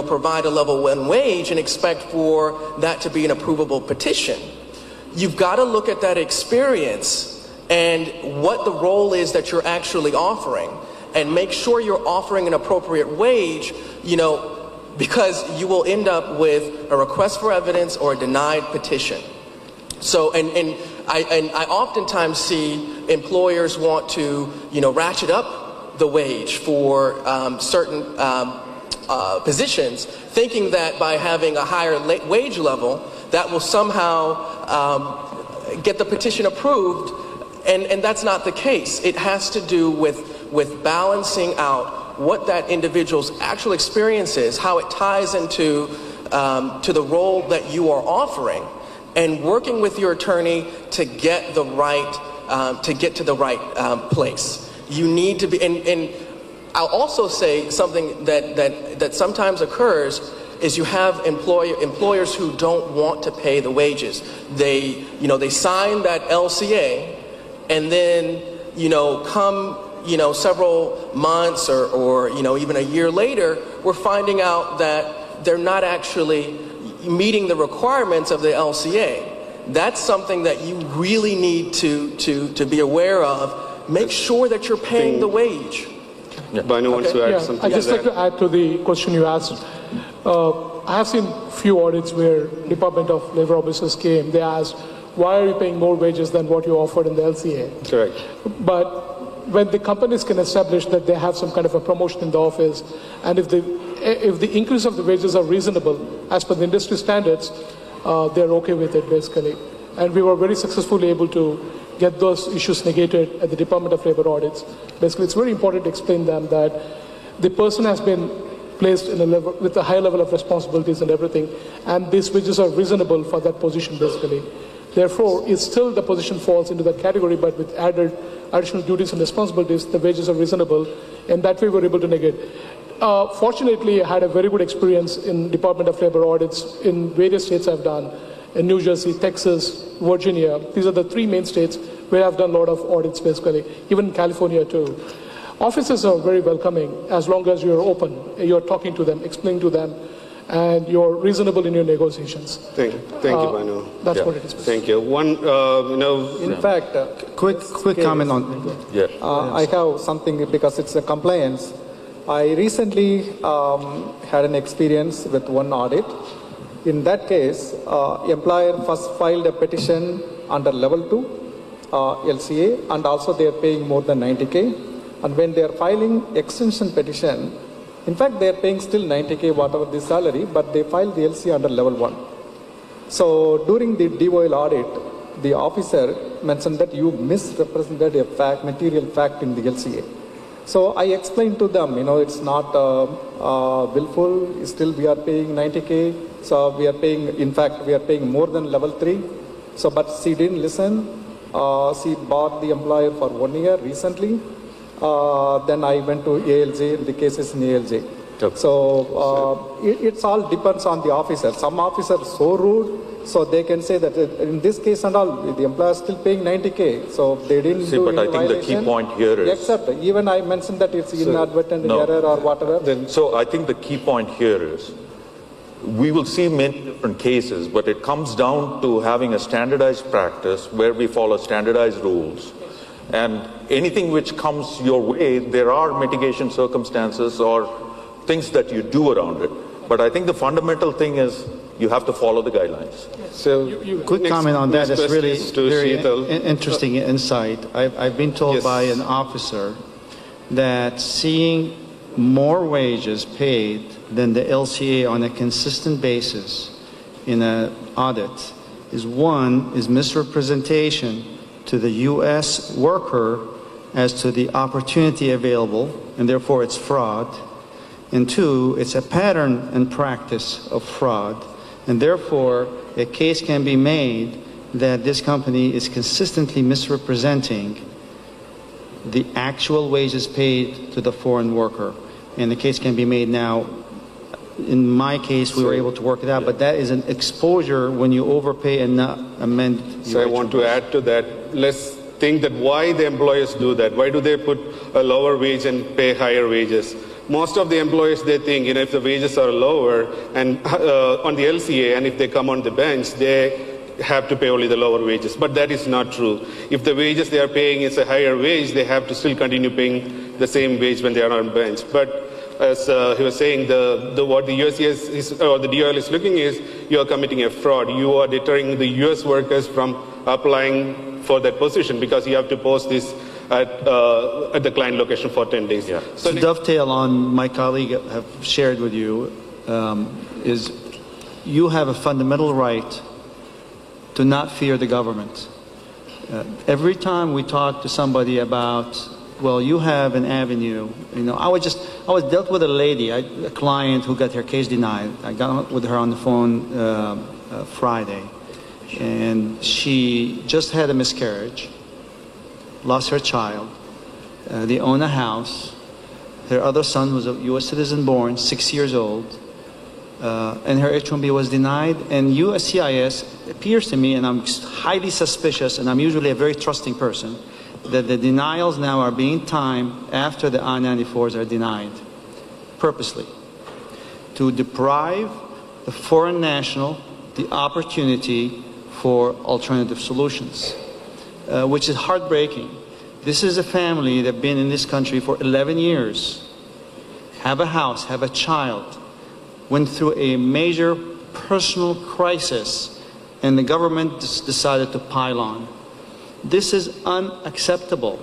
provide a level 1 wage and expect for that to be an approvable petition. You've got to look at that experience and what the role is that you're actually offering, and make sure you're offering an appropriate wage, because you will end up with a request for evidence or a denied petition. So, I oftentimes see employers want to, ratchet up the wage for certain positions, thinking that by having a higher wage level, that will somehow get the petition approved, and that's not the case. It has to do with balancing out what that individual's actual experience is, how it ties into to the role that you are offering, and working with your attorney to get the right to the right place. You need to be, and I'll also say something that sometimes occurs is you have employers who don't want to pay the wages. They sign that LCA, and then come several months or even a year later, we're finding out that they're not actually meeting the requirements of the LCA. That's something that you really need to be aware of. Make sure that you're paying the wage. Banu wants to add something. I'd just like to add to the question you asked. I have seen few audits where Department of Labor officers came. They asked, why are you paying more wages than what you offered in the LCA? Correct. But when the companies can establish that they have some kind of a promotion in the office, and if the increase of the wages are reasonable as per the industry standards, they're okay with it basically. And we were very successfully able to get those issues negated at the Department of Labor audits. Basically, it's very important to explain them that the person has been placed in a level with a high level of responsibilities and everything, and these wages are reasonable for that position basically. Therefore, it's still the position falls into that category, but with additional duties and responsibilities, the wages are reasonable, and that way we're able to negate. Fortunately, I had a very good experience in Department of Labor audits in various states I've done, in New Jersey, Texas, Virginia. These are the 3 main states where I've done a lot of audits basically, even in California too. Offices are very welcoming as long as you're open, you're talking to them, explaining to them, and you're reasonable in your negotiations. Thank you, Banu. That's what it is. Thank you. In fact, quick comment on. I have something because it's a compliance. I recently had an experience with one audit. In that case, employer first filed a petition under level 2 LCA, and also they are paying more than 90K. And when they are filing extension petition, in fact, they are paying still 90K, whatever the salary, but they filed the LCA under level 1. So during the DOL audit, the officer mentioned that you misrepresented a fact, material fact in the LCA. So I explained to them, it's not willful, still we are paying 90K, so we are paying, in fact, we are paying more than level 3. So, but she didn't listen. She bought the employer for 1 year recently. Then I went to ALJ, the case is in ALJ. So it's all depends on the officer. Some officers so rude, so they can say that in this case and all, the employer is still paying 90K. So they didn't do but any I think violation. the key point here is... Except, even I mentioned that it's inadvertent error or whatever. So I think the key point here is, we will see many different cases, but it comes down to having a standardized practice where we follow standardized rules. And anything which comes your way, there are mitigation circumstances or things that you do around it. But I think the fundamental thing is you have to follow the guidelines. So, quick comment on that. That's really very interesting insight. I've been told by an officer that seeing more wages paid than the LCA on a consistent basis in an audit is misrepresentation to the U.S. worker as to the opportunity available, and therefore it's fraud. And 2, it's a pattern and practice of fraud, and therefore a case can be made that this company is consistently misrepresenting the actual wages paid to the foreign worker. And the case can be made now. In my case, we were able to work it out, but that is an exposure when you overpay and not amend. So I want to add to that. Let's think that why the employers do that. Why do they put a lower wage and pay higher wages? Most of the employers, they think, if the wages are lower and on the LCA, and if they come on the bench, they have to pay only the lower wages. But that is not true. If the wages they are paying is a higher wage, they have to still continue paying the same wage when they are on bench. But as he was saying, what the USCIS or the DOL is looking is, you are committing a fraud. You are deterring the US workers from applying for that position because you have to post this at the client location for 10 days. Yeah. So to dovetail on my colleague have shared with you, is you have a fundamental right to not fear the government. Every time we talk to somebody about, well, you have an avenue, I was dealt with a lady, a client who got her case denied. I got with her on the phone Friday, and she just had a miscarriage, lost her child. They own a house. Her other son was a U.S. citizen born, 6 years old, and her H-1B was denied. And USCIS appears to me, and I'm highly suspicious, and I'm usually a very trusting person, that the denials now are being timed after the I-94s are denied, purposely, to deprive the foreign national the opportunity for alternative solutions, which is heartbreaking. This is a family that have been in this country for 11 years, have a house, have a child, went through a major personal crisis, and the government decided to pile on. This is unacceptable.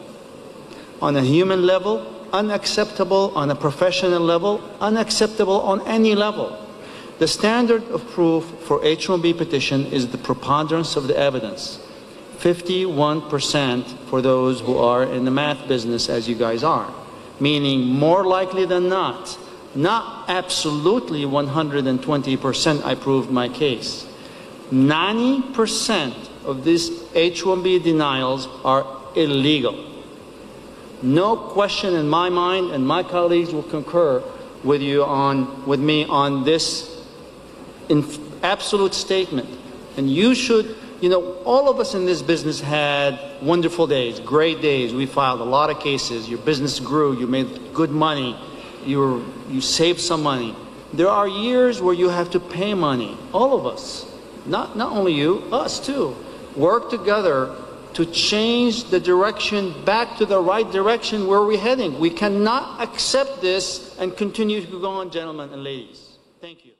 On a human level, unacceptable. On a professional level, unacceptable on any level. The standard of proof for H-1B petition is the preponderance of the evidence. 51% for those who are in the math business, as you guys are. Meaning more likely than not absolutely 120% I proved my case. 90% of these H-1B denials are illegal. No question in my mind, and my colleagues will concur with me on this absolute statement. And you should, all of us in this business had wonderful days, great days. We filed a lot of cases. Your business grew. You made good money. You saved some money. There are years where you have to pay money. All of us, not only you, us too, work together to change the direction back to the right direction where we're heading. We cannot accept this and continue to go on, gentlemen and ladies. Thank you.